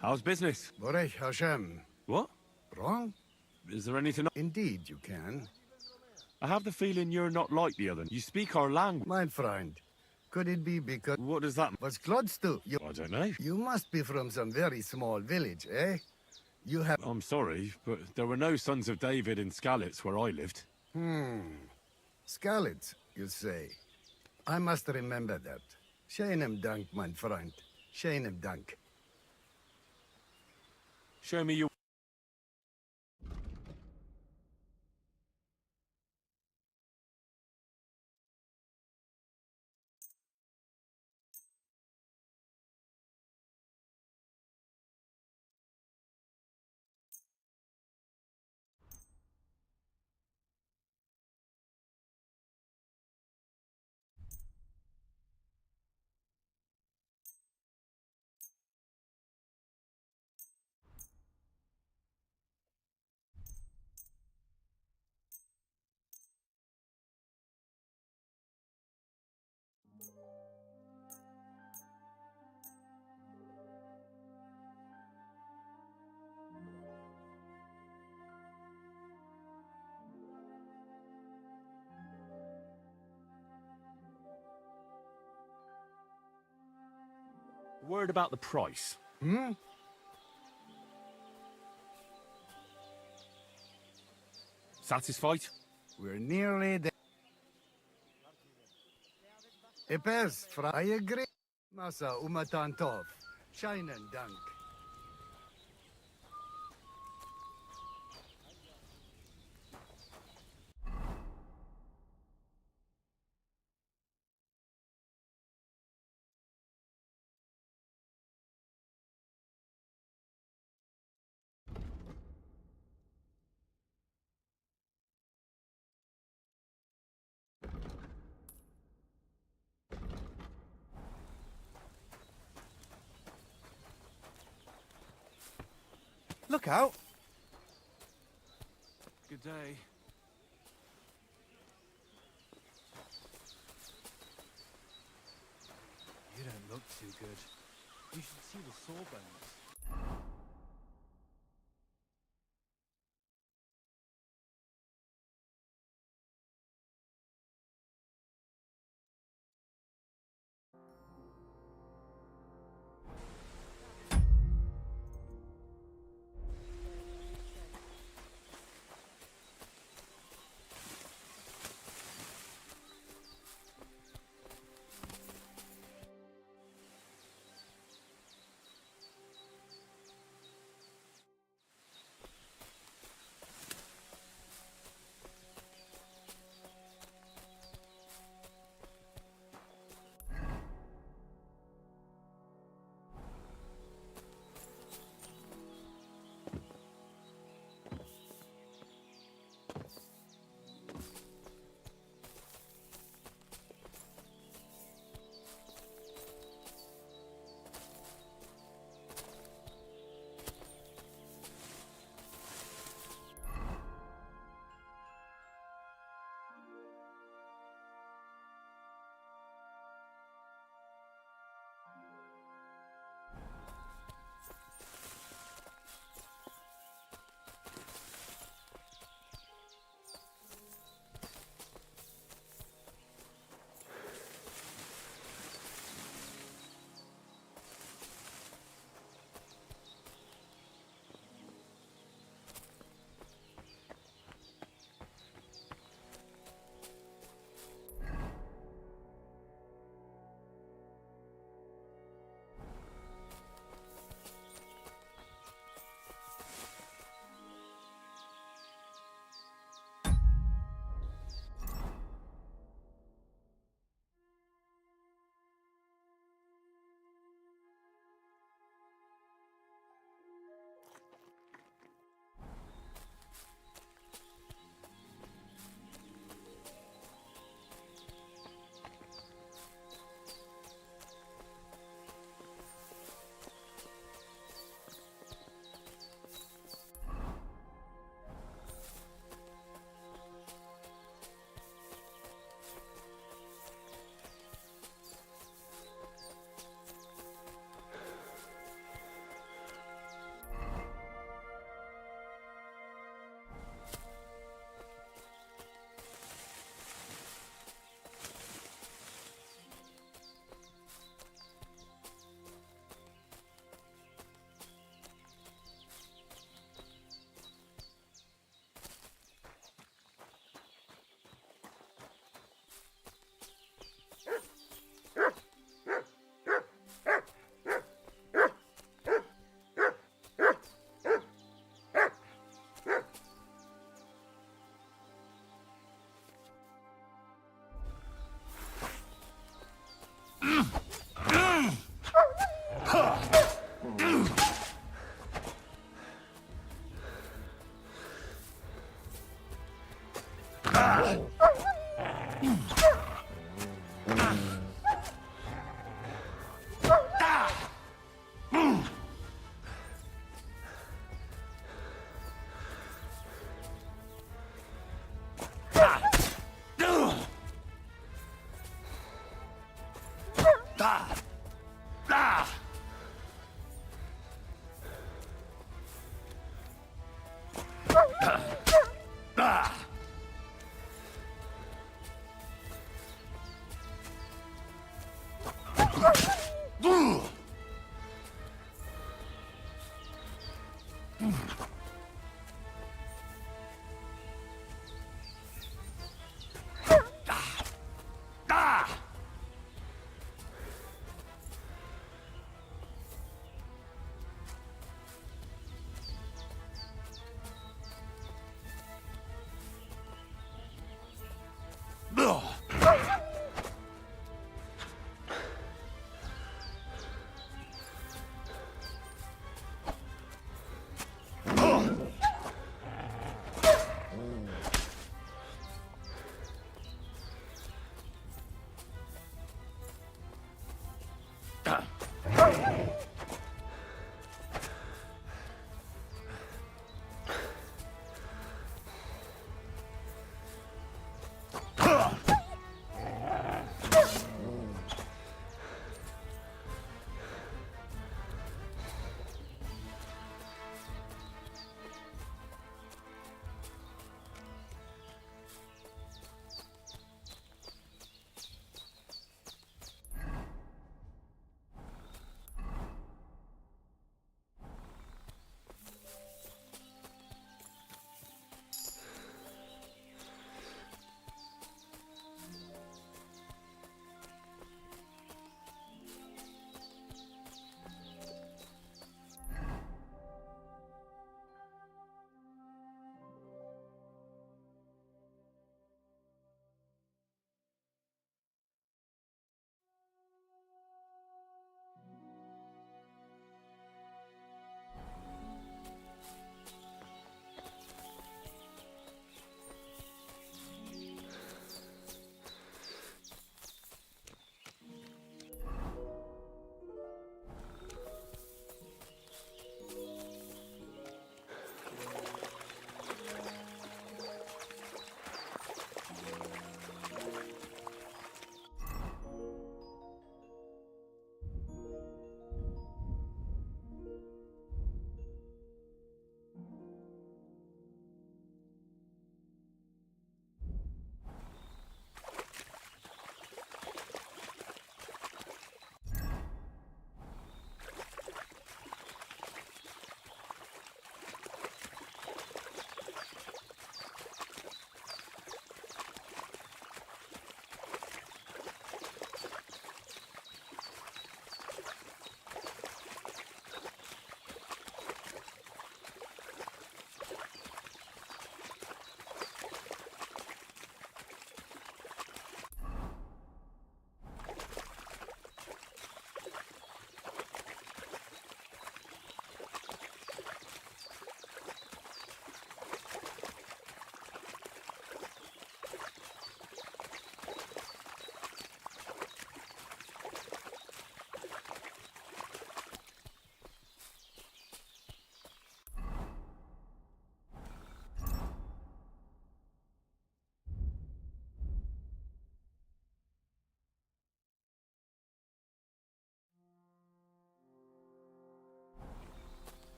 How's business? Borech Hashem. What? Wrong? Is there anything... Indeed, you can. I have the feeling you're not like the other. You speak our language. My friend, could it be because... What does that mean? What's Klodstu? You... I don't know. You must be from some very small village, eh? You have... I'm sorry, but there were no sons of David in Skalitz where I lived. Skalitz, you say? I must remember that. Sheinem Dank, mein Freund. Sheinem Dank. Show me your... Word about the price. Satisfied? We're nearly there. Epes, I agree. Masa umatan tov. Sheinem Dank. Look out! Good day. You don't look too good. You should see the sawbones.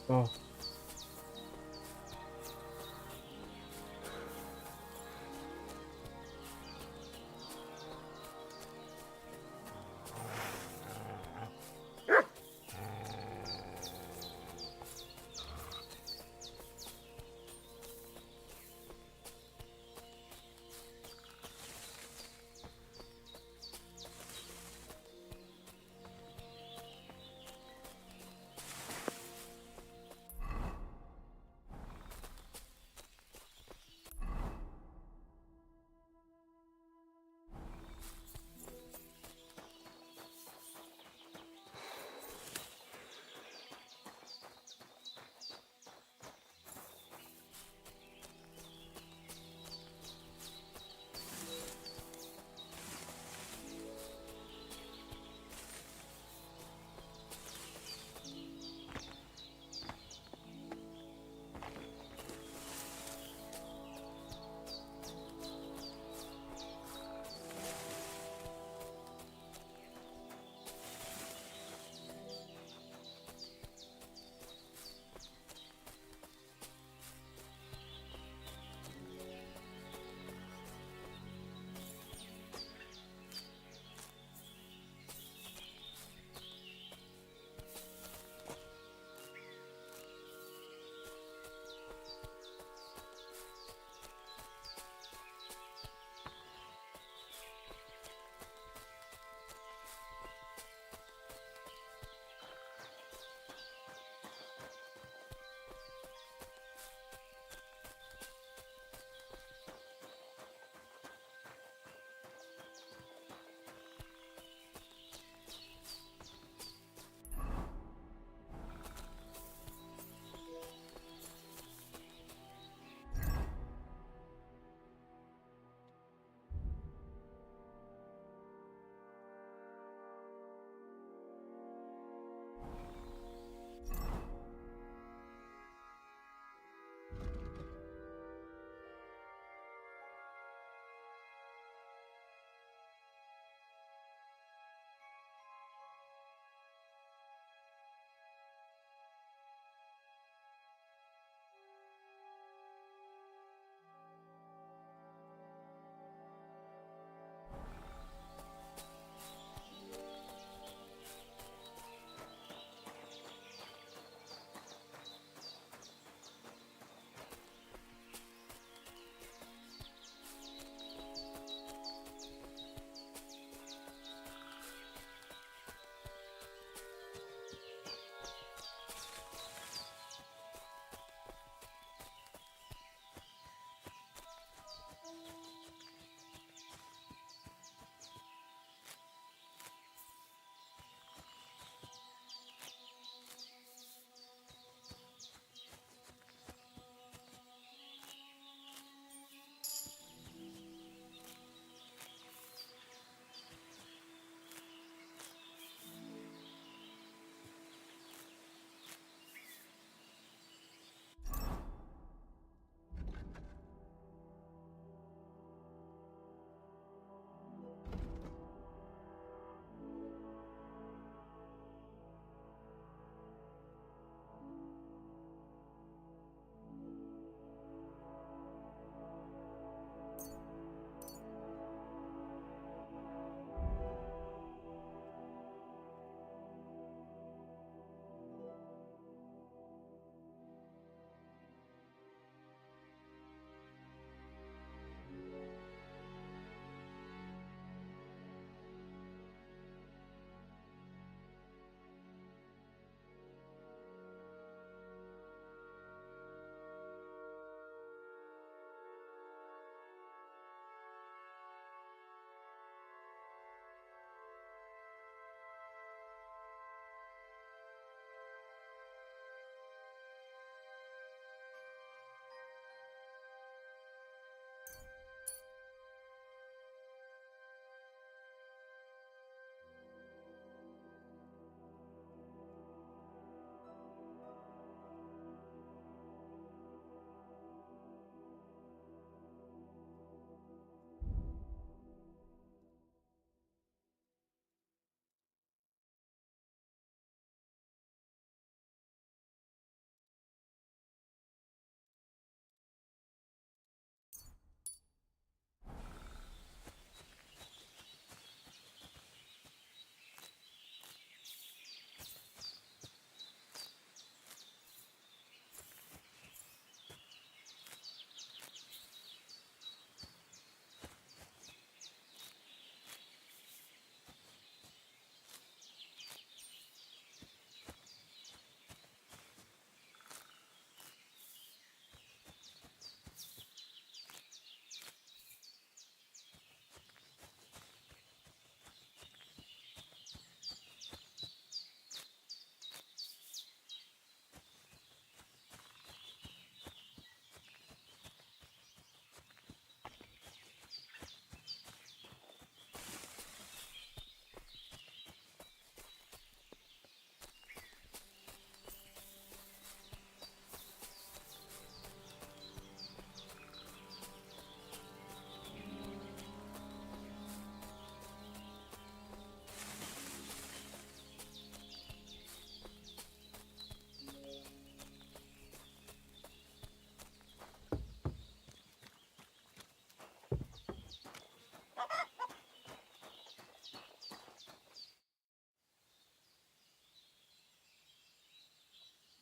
어.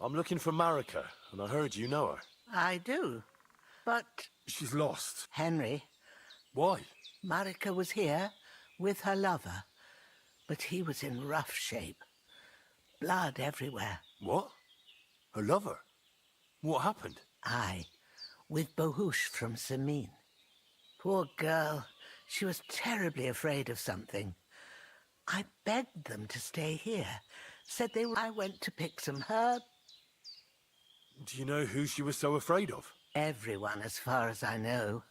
I'm looking for Marika, and I heard you know her. I do. But... She's lost. Henry. Why? Marika was here with her lover, but he was in rough shape. Blood everywhere. What? Her lover? What happened? Aye, with Bohush from Samin. Poor girl. She was terribly afraid of something. I begged them to stay here. Said they were... I went to pick some herbs. Do you know who she was so afraid of? Everyone, as far as I know.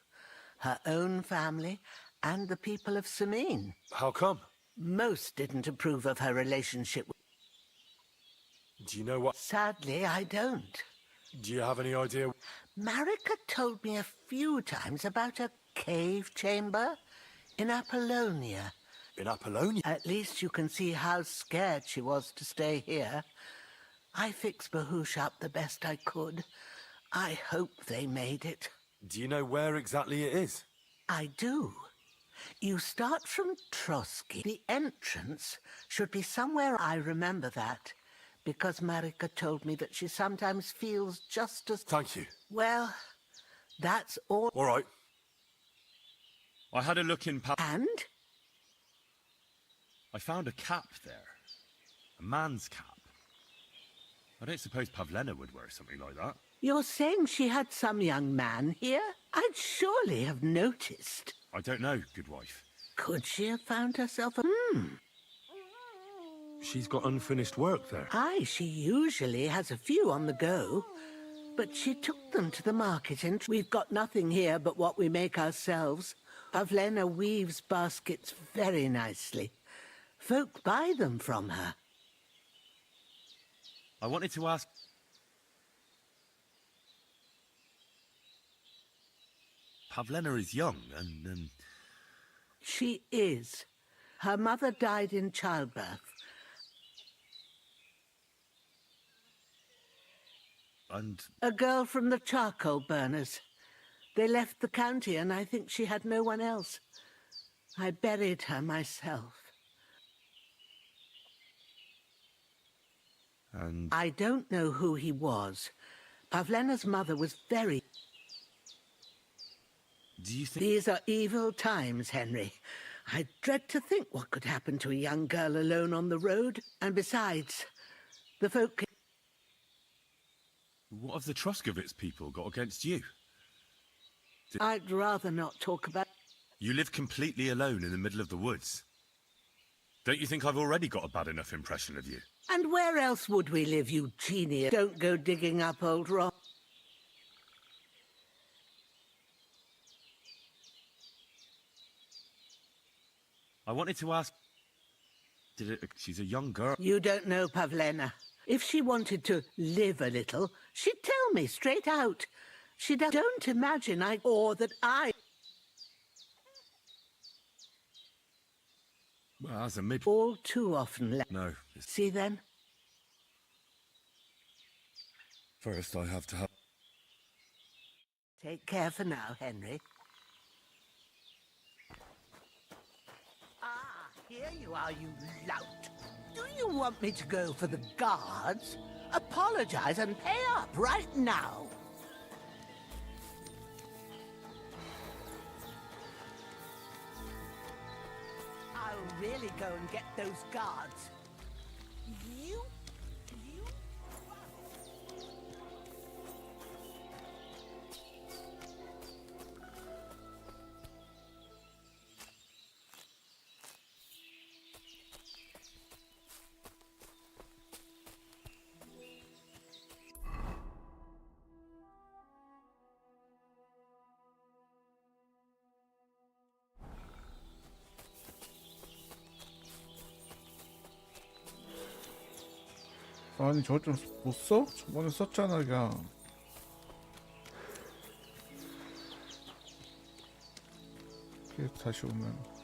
Her own family and the people of Samin. How come? Most didn't approve of her relationship with... Do you know what? Sadly, I don't. Do you have any idea? Marika told me a few times about a cave chamber in Apollonia. In Apollonia? At least you can see how scared she was to stay here. I fixed Bahush up the best I could. I hope they made it. Do you know where exactly it is? I do. You start from Trotsky. The entrance should be somewhere. I remember that, because Marika told me that she sometimes feels just as... Thank you. Well, that's all. All right. I had a look in... And? I found a cap there. A man's cap. I don't suppose Pavlena would wear something like that. You're saying she had some young man here? I'd surely have noticed. I don't know, good wife. Could she have found herself a... She's got unfinished work there. Aye, she usually has a few on the go. But she took them to the market and we've got nothing here but what we make ourselves. Pavlena weaves baskets very nicely. Folk buy them from her. I wanted to ask... Pavlena is young and... She is. Her mother died in childbirth. And... A girl from the charcoal burners. They left the county and I think she had no one else. I buried her myself. And... I don't know who he was. Pavlena's mother was very... Do you think... These are evil times, Henry. I dread to think what could happen to a young girl alone on the road. And besides, the folk... What have the Truskovitz people got against you? I'd rather not talk about... You live completely alone in the middle of the woods. Don't you think I've already got a bad enough impression of you? And where else would we live, you genius? Don't go digging up old rock. I wanted to ask... She's a young girl. You don't know Pavlena. If she wanted to live a little, she'd tell me straight out. Don't imagine or that I... Well, as a mid... All too often... No. See then? First, I have to have... Take care for now, Henry. Ah, here you are, you lout. Do you want me to go for the guards? Apologize and pay up right now. I'll really go and get those guards. You... 아니 저거 좀 못 써? 저번에 썼잖아 그냥. 계속 다시 오면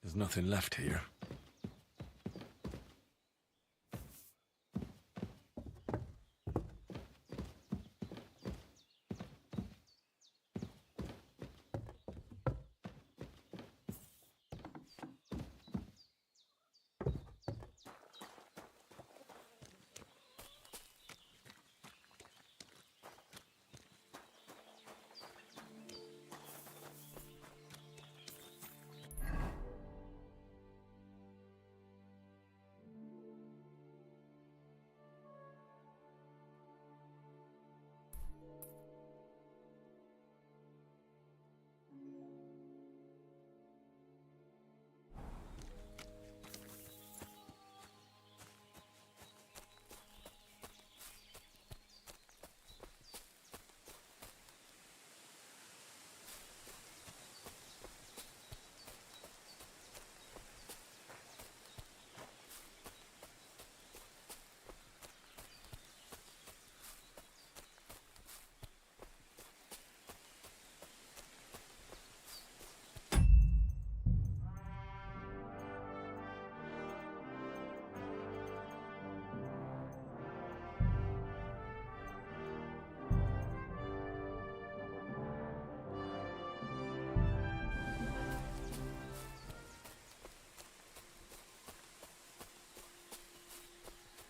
There's nothing left here.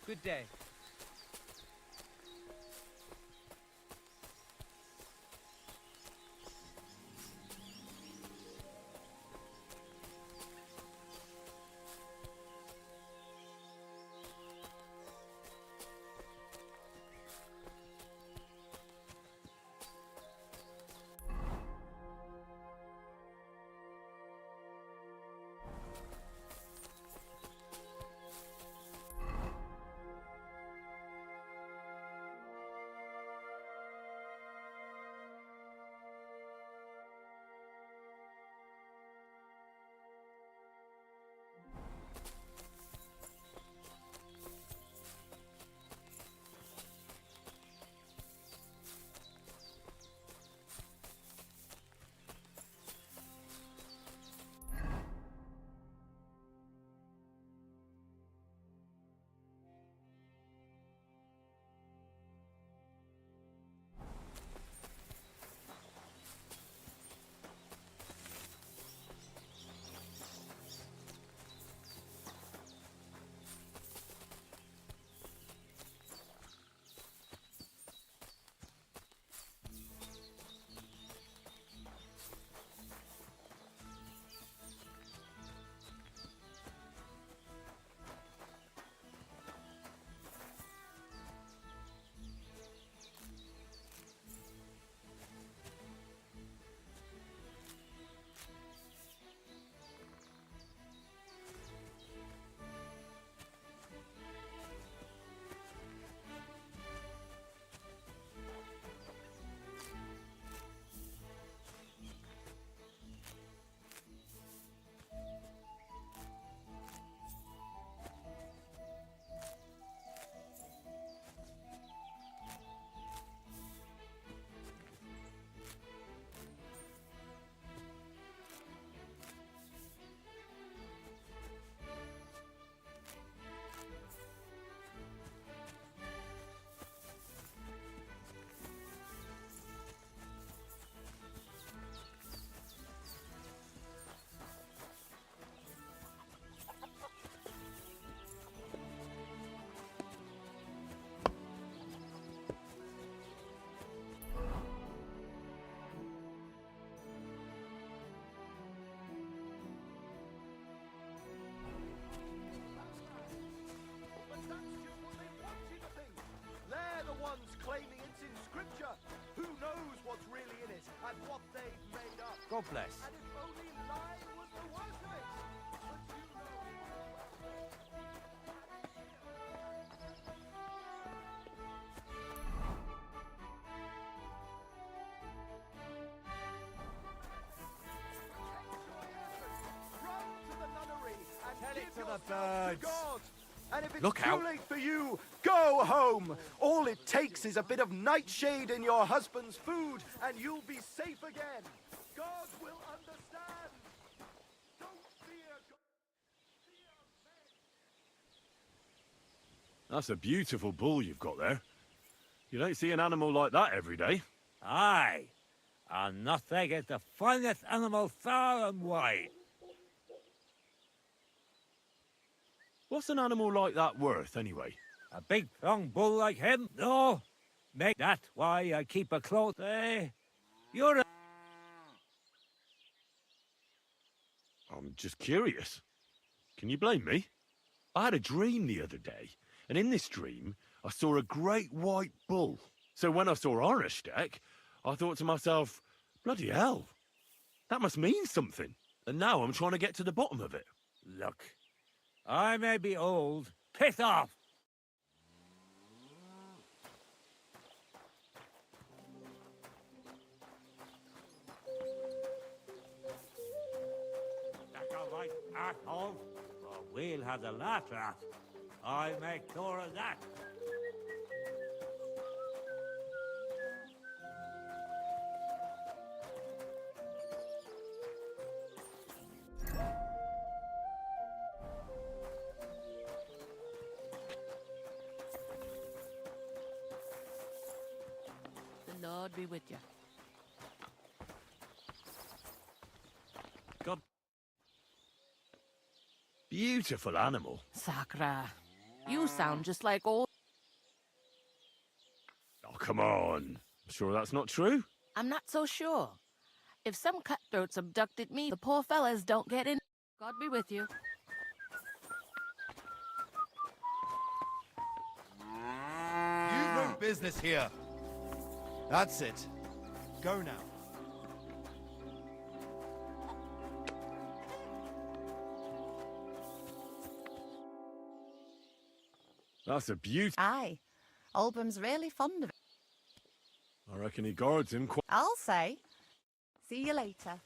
Good day. claiming it's in scripture. Who knows what's really in it and what they've made up. God bless. And if only lying was the worst of it. But you know... Run to the nunnery and Tell give it to the yourself birds. to God. And if it's Look too out. late for you, go home. All it takes is a bit of nightshade in your husband's food, and you'll be safe again. God will understand. Don't fear God. That's a beautiful bull you've got there. You don't see an animal like that every day. Aye. And nothing is the finest animal far and wide. What's an animal like that worth, anyway? A big, strong bull like him? No. Make that why I keep a close, eh? You're a... I'm just curious. Can you blame me? I had a dream the other day, and in this dream, I saw a great white bull. So when I saw Arnesteck, I thought to myself, bloody hell, that must mean something. And now I'm trying to get to the bottom of it. Look, I may be old. Piss off! That's all right, asshole. Well, we'll have the last laugh. I'll make sure of that. The Lord be with you. God. Beautiful animal. Sakra, you sound just like old... Oh, come on. Sure that's not true? I'm not so sure. If some cutthroats abducted me, the poor fellas don't get in. God be with you. You've no business here. That's it. Go now. That's a beauty. Aye. Oldham's really fond of it. I reckon he guards him quite... I'll say. See you later.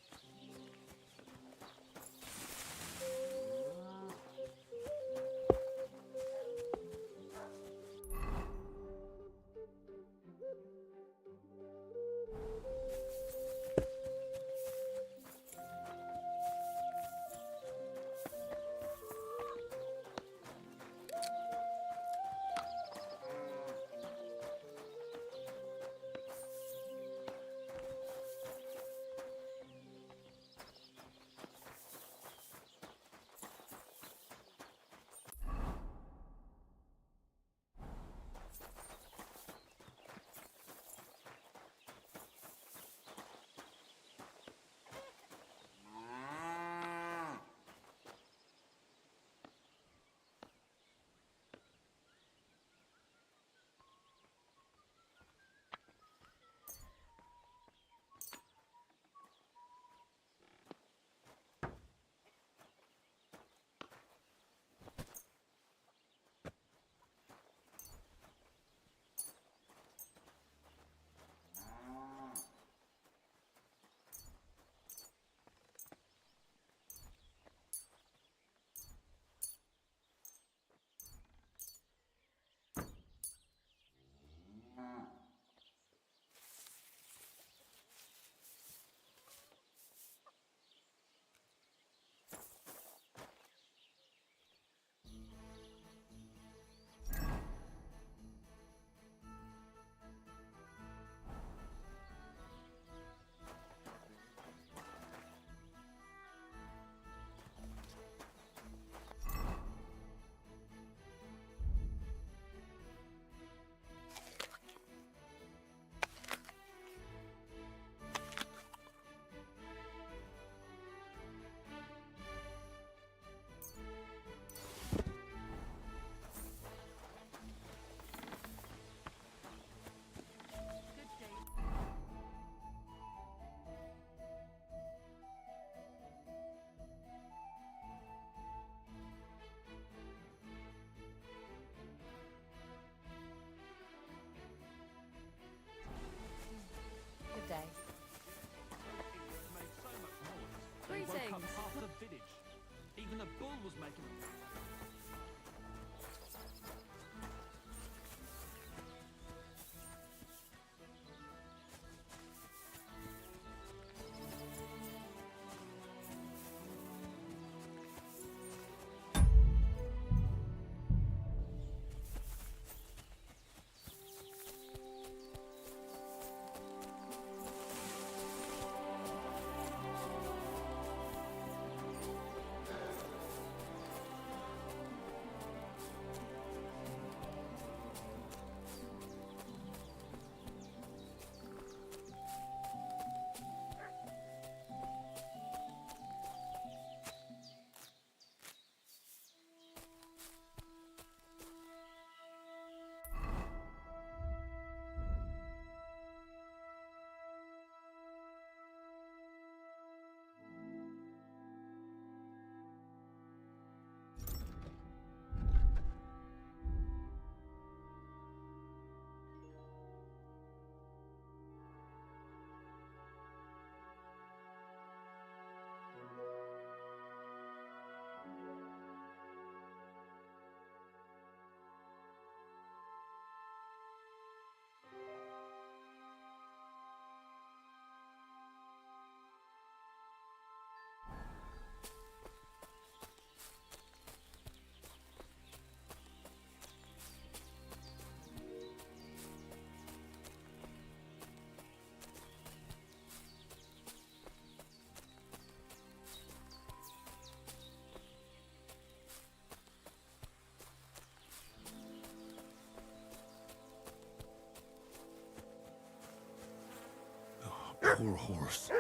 Poor horse.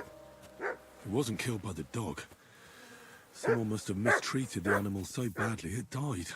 It wasn't killed by the dog. Someone must have mistreated the animal so badly it died.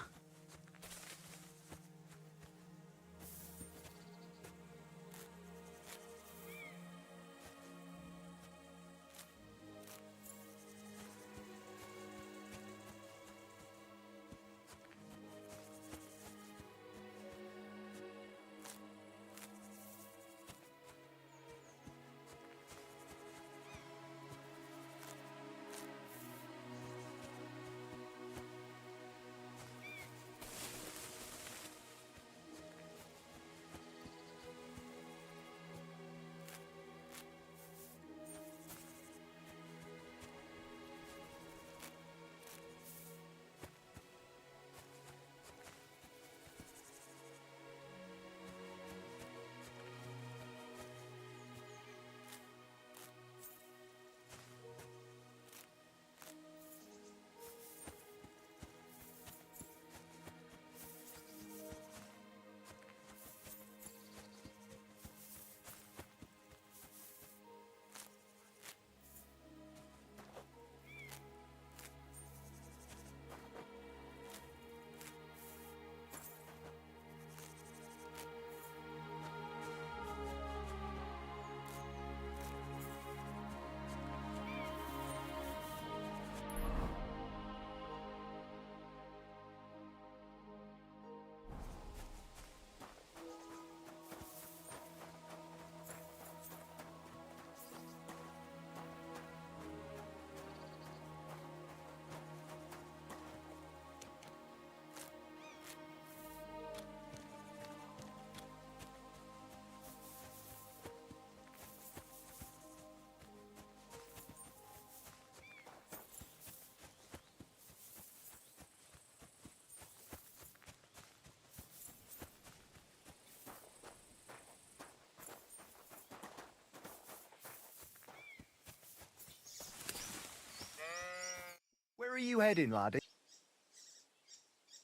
Where are you heading, laddie?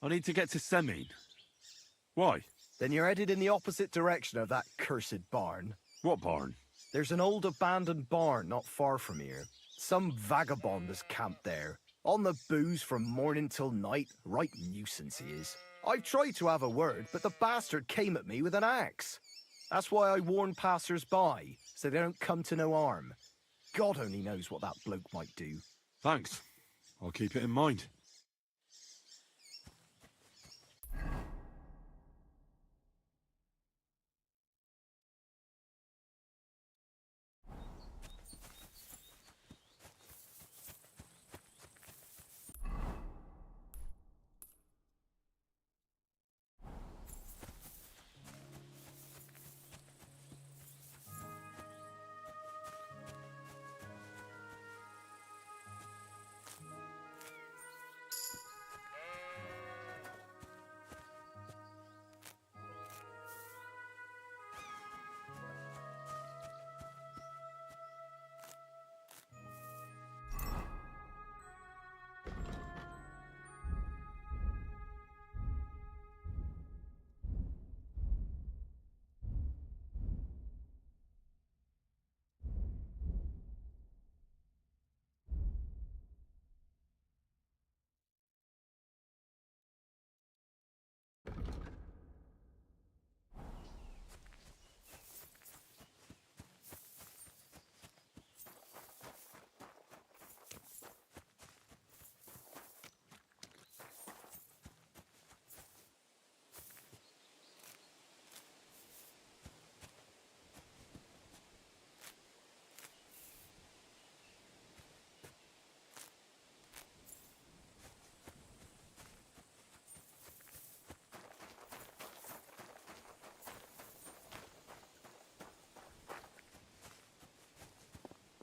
I need to get to Semine. Why? Then you're headed in the opposite direction of that cursed barn. What barn? There's an old abandoned barn not far from here. Some vagabond has camped there. On the booze from morning till night. Right nuisance he is. I've tried to have a word, but the bastard came at me with an axe. That's why I warn passers-by, so they don't come to no harm. God only knows what that bloke might do. Thanks. I'll keep it in mind.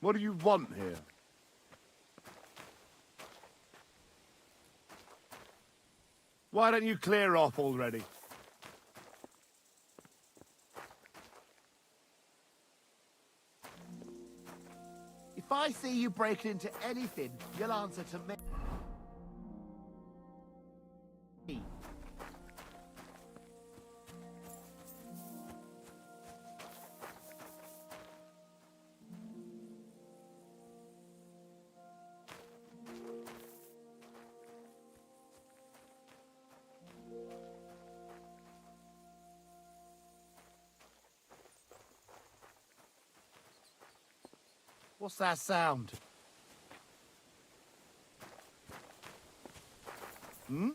What do you want here? Why don't you clear off already? If I see you breaking into anything, you'll answer to me. What's that sound? Hmm?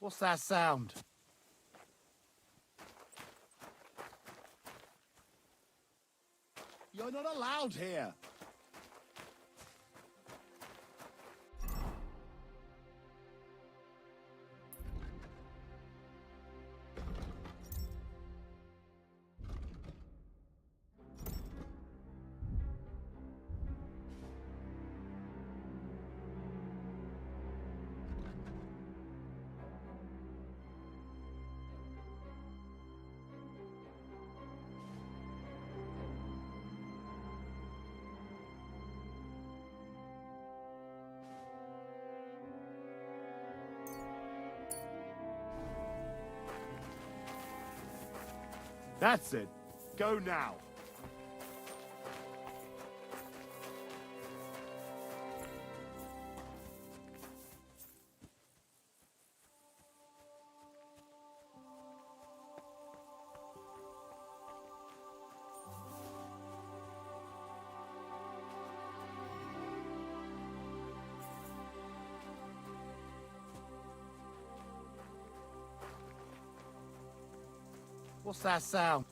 What's that sound? You're not allowed here. That's it. Go now. What's that sound?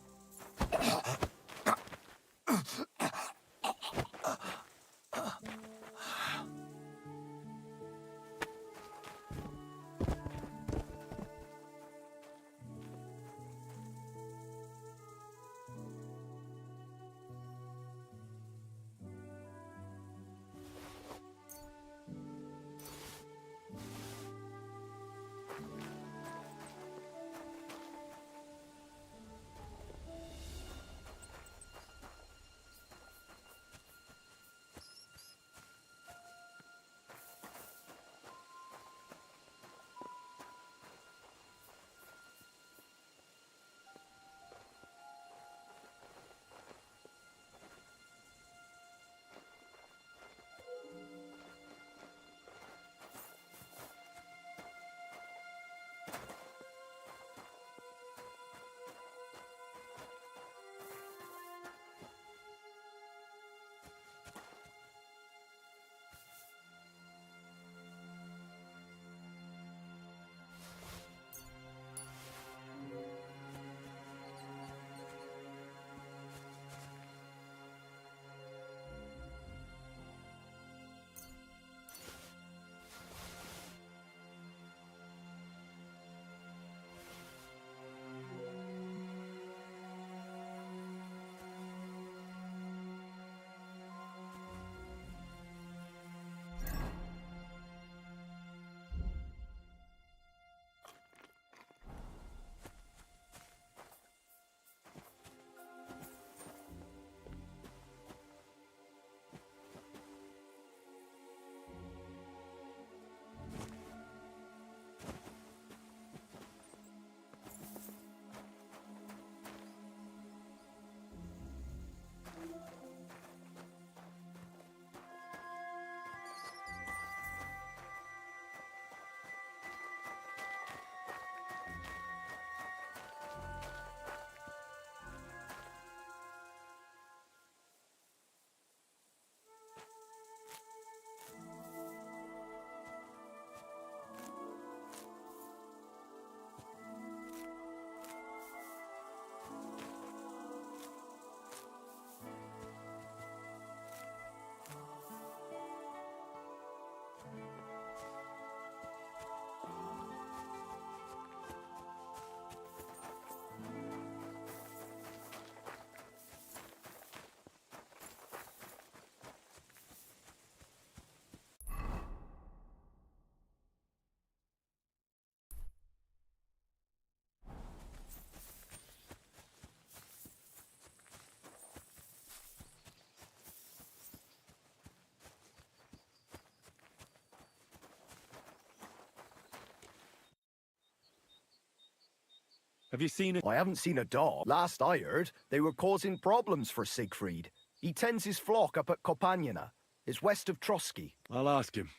Have you seen it? I haven't seen a dog. Last I heard, they were causing problems for Siegfried. He tends his flock up at Kopaniana. It's west of Trotsky. I'll ask him.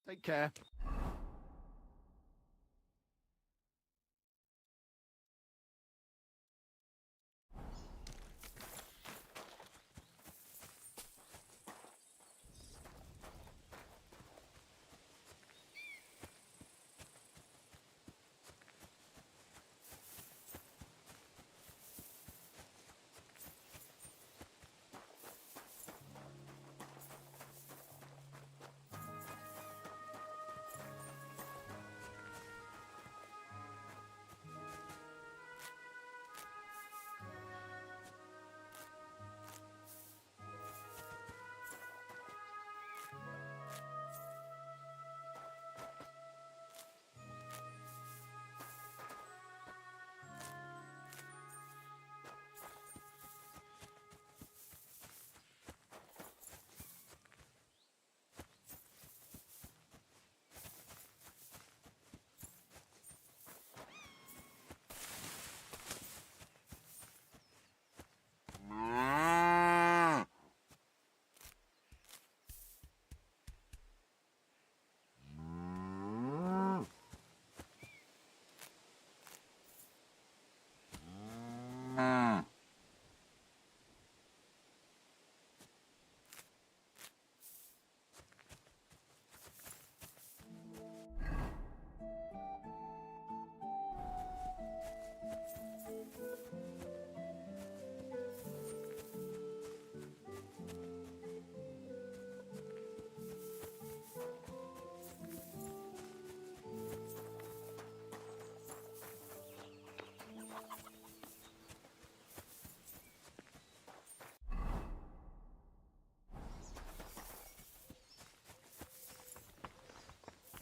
Take care.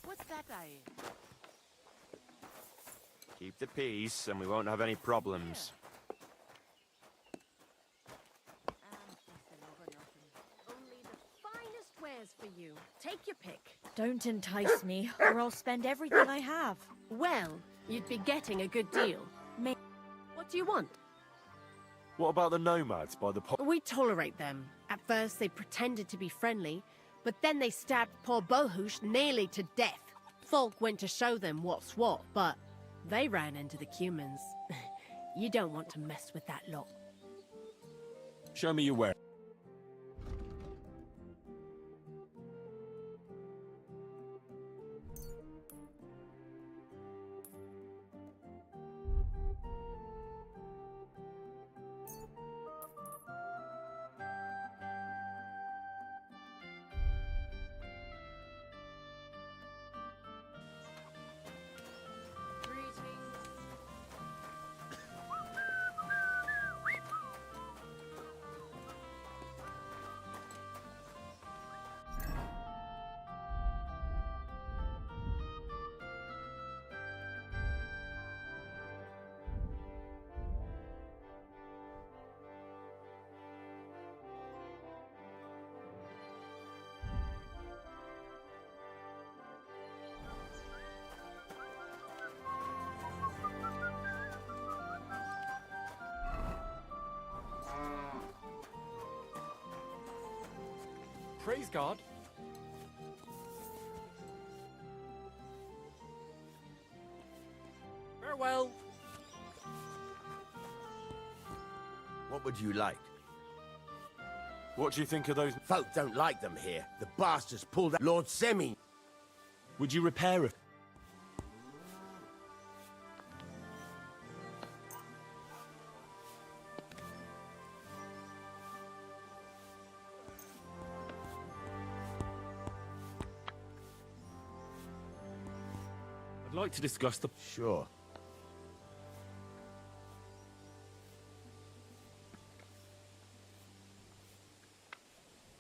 What's that I hear? Keep the peace, and we won't have any problems. Only the finest wares for you. Take your pick. Don't entice me, or I'll spend everything I have. Well, you'd be getting a good deal. What do you want? What about the nomads by the pot? We tolerate them. At first, they pretended to be friendly, but then they stabbed poor Bohush nearly to death. Folk went to show them what's what, but they ran into the Cumans. You don't want to mess with that lot. Show me your ware. Praise God. Farewell. What would you like? What do you think of those? Folk don't like them here. The bastards pulled out Lord Semi. Would you repair it? I'd like to discuss the... Sure.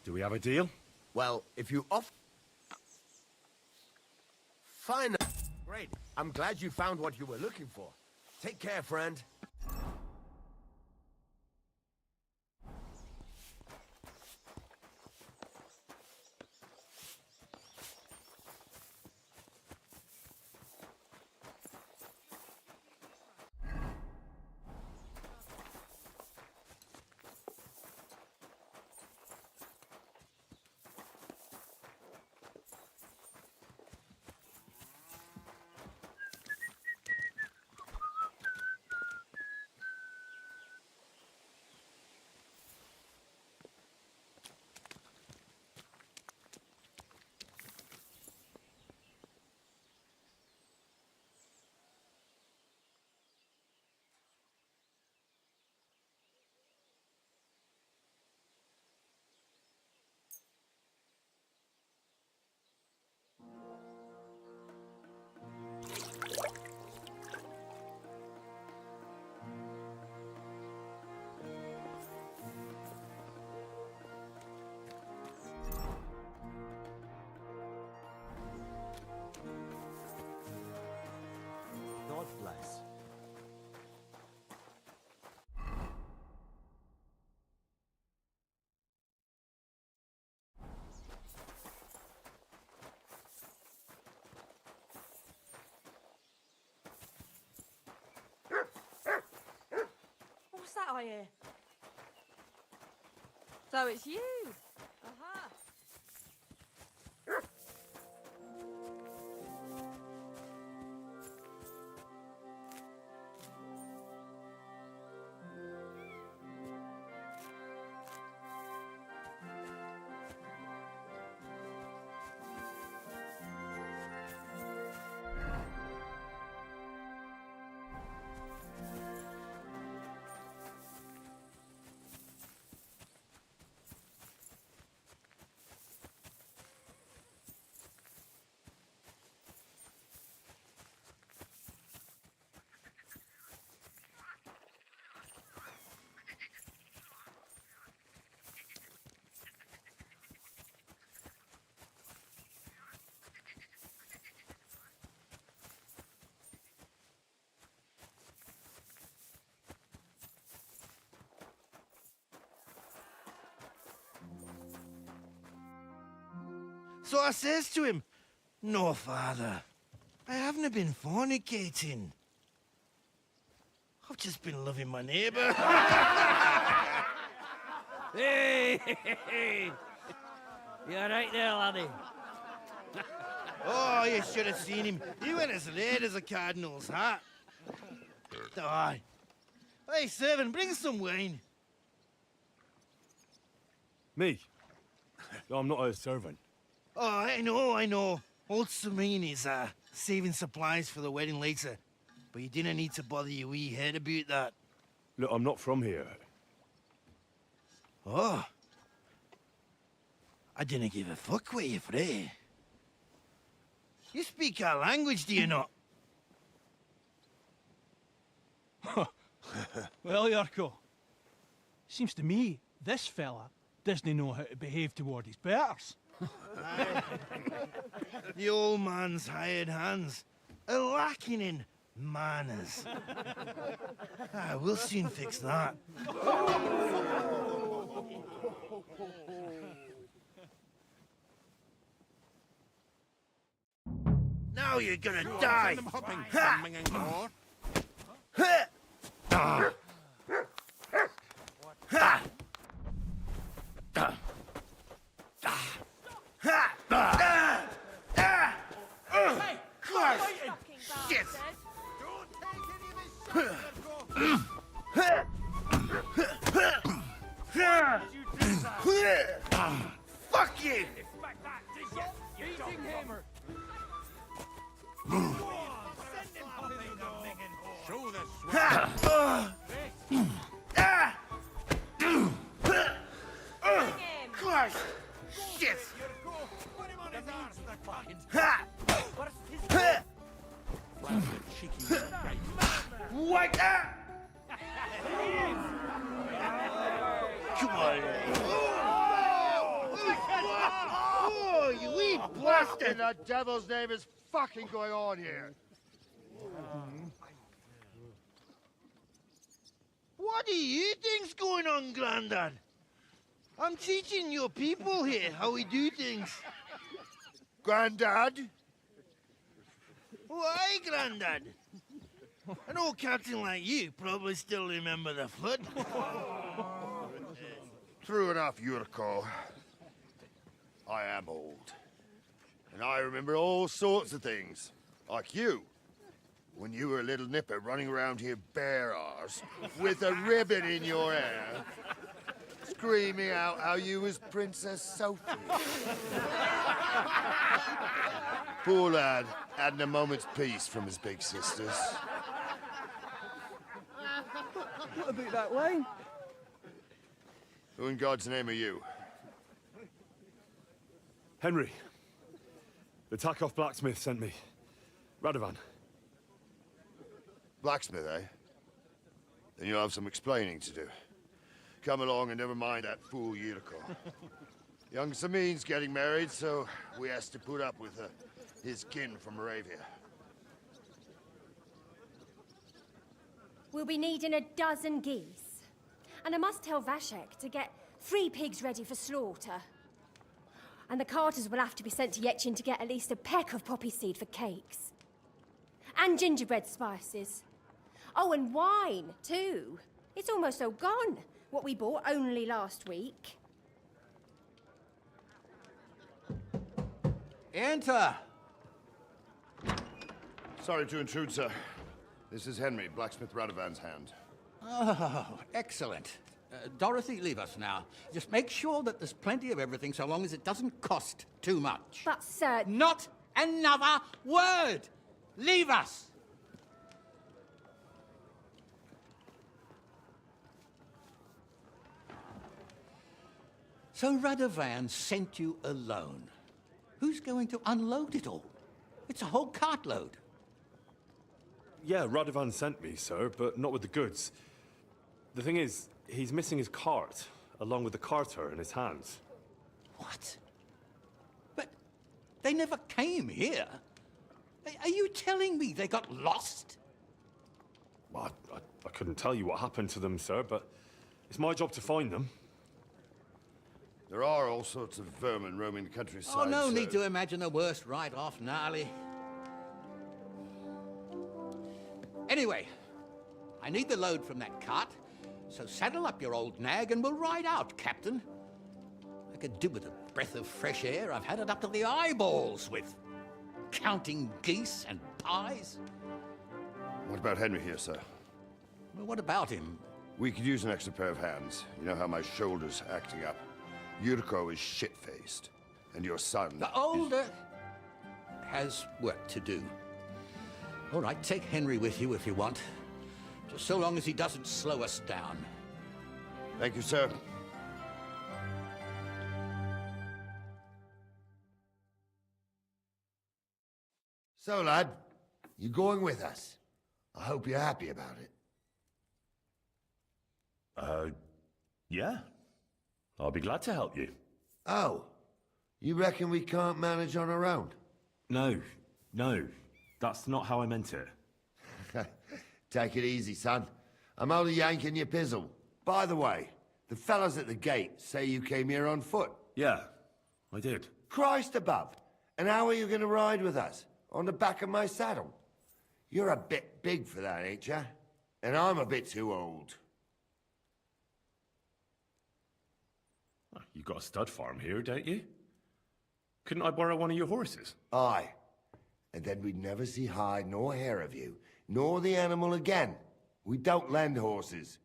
Do we have a deal? Well, if you off... Fine. Great. I'm glad you found what you were looking for. Take care, friend. I hear. So it's you. Aha. So I says to him, "No, father, I haven't been fornicating. I've just been loving my neighbour." Hey! You alright there, laddie? Oh, you should have seen him. He went as red as a cardinal's hat. Aye. Hey, servant, bring some wine. Me? I'm not a servant. Oh, I know. Old Serene is saving supplies for the wedding later. But you didn't need to bother your wee head about that. Look, I'm not from here. Oh. I didn't give a fuck what you frae. You speak our language, do you not? Well, Yurko, seems to me this fella doesn't know how to behave toward his betters. The old man's hired hands are lacking in manners. We'll soon fix that. Now you're gonna die! Ha! Ha! Ha! Ha! Shit! Fuck you! Show the Christ! Shit! What? Come on. Oh, you wee blasted! The devil's name is fucking going on here. What do you think's going on, Grandad? I'm teaching your people here how we do things. Grandad? Why, Grandad? An old captain like you probably still remember the flood. True enough, Yurko. I am old. And I remember all sorts of things. Like you. When you were a little nipper running around here bare arse, with a ribbon in your hair, screaming out how you was Princess Sophie. Poor lad, hadn't a moment's peace from his big sisters. What about that wine? Who in God's name are you? Henry. The Takoff blacksmith sent me. Radovan. Blacksmith, eh? Then you'll have some explaining to do. Come along and never mind that fool Yurko. Young Samin's getting married, so we has to put up with his kin from Moravia. We'll be needing a dozen geese. And I must tell Vashek to get 3 pigs ready for slaughter. And the carters will have to be sent to Yetchin to get at least a peck of poppy seed for cakes. And gingerbread spices. Oh, and wine, too. It's almost all gone. What we bought only last week. Enter! Sorry to intrude, sir. This is Henry, blacksmith Radovan's hand. Oh, excellent. Dorothy, leave us now. Just make sure that there's plenty of everything so long as it doesn't cost too much. But, sir... Not another word! Leave us! So Radovan sent you alone. Who's going to unload it all? It's a whole cartload. Yeah, Radovan sent me, sir, but not with the goods. The thing is, he's missing his cart, along with the carter in his hands. What? But they never came here. Are you telling me they got lost? Well, I couldn't tell you what happened to them, sir, but it's my job to find them. There are all sorts of vermin roaming the countryside. Oh, no sir. need to imagine the worst right off, gnarly. Anyway, I need the load from that cart, so saddle up your old nag and we'll ride out, Captain. I could do with a breath of fresh air. I've had it up to the eyeballs with counting geese and pies. What about Henry here, sir? Well, what about him? We could use an extra pair of hands. You know how my shoulder's acting up. Yuriko is shit-faced, and your son... The older has work to do. All right, take Henry with you if you want. Just so long as he doesn't slow us down. Thank you, sir. So, lad, you going with us? I hope you're happy about it. Yeah. I'll be glad to help you. Oh, you reckon we can't manage on our own? No. That's not how I meant it. Take it easy, son. I'm only yanking your pizzle. By the way, the fellas at the gate say you came here on foot. Yeah, I did. Christ above! And how are you going to ride with us? On the back of my saddle? You're a bit big for that, ain't ya? And I'm a bit too old. You got a stud farm here, don't you? Couldn't I borrow one of your horses? Aye. And then we'd never see hide nor hair of you, nor the animal again. We don't lend horses.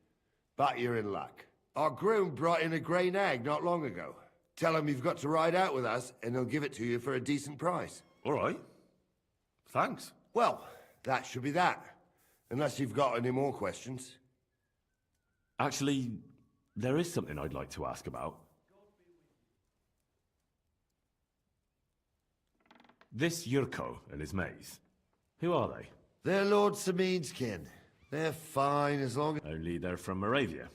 But you're in luck. Our groom brought in a grey nag not long ago. Tell him you've got to ride out with us, and he'll give it to you for a decent price. All right. Thanks. Well, that should be that. Unless you've got any more questions. Actually, there is something I'd like to ask about. This Yurko and his mates, who are they? They're Lord Samin's kin. They're fine as long as... Only they're from Moravia,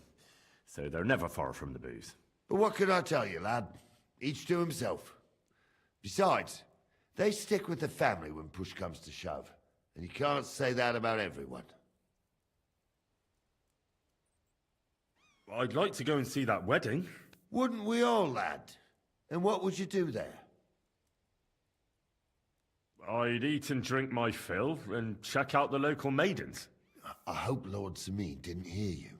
so they're never far from the booze. But what can I tell you, lad? Each to himself. Besides, they stick with the family when push comes to shove. And you can't say that about everyone. I'd like to go and see that wedding. Wouldn't we all, lad? And what would you do there? I'd eat and drink my fill and check out the local maidens. I hope Lord Samin didn't hear you.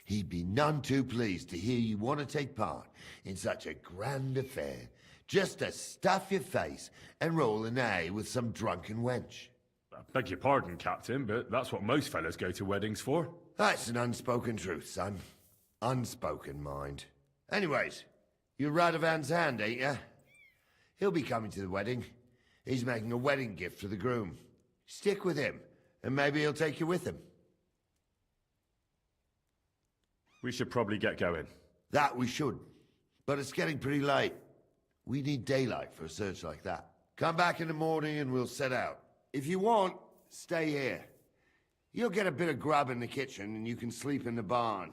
He'd be none too pleased to hear you want to take part in such a grand affair, just to stuff your face and roll an A with some drunken wench. I beg your pardon, Captain, but that's what most fellas go to weddings for. That's an unspoken truth, son. Unspoken, mind. Anyways, you're Radovan's hand, ain't ya? He'll be coming to the wedding. He's making a wedding gift for the groom. Stick with him, and maybe he'll take you with him. We should probably get going. That we should. But it's getting pretty late. We need daylight for a search like that. Come back in the morning and we'll set out. If you want, stay here. You'll get a bit of grub in the kitchen and you can sleep in the barn.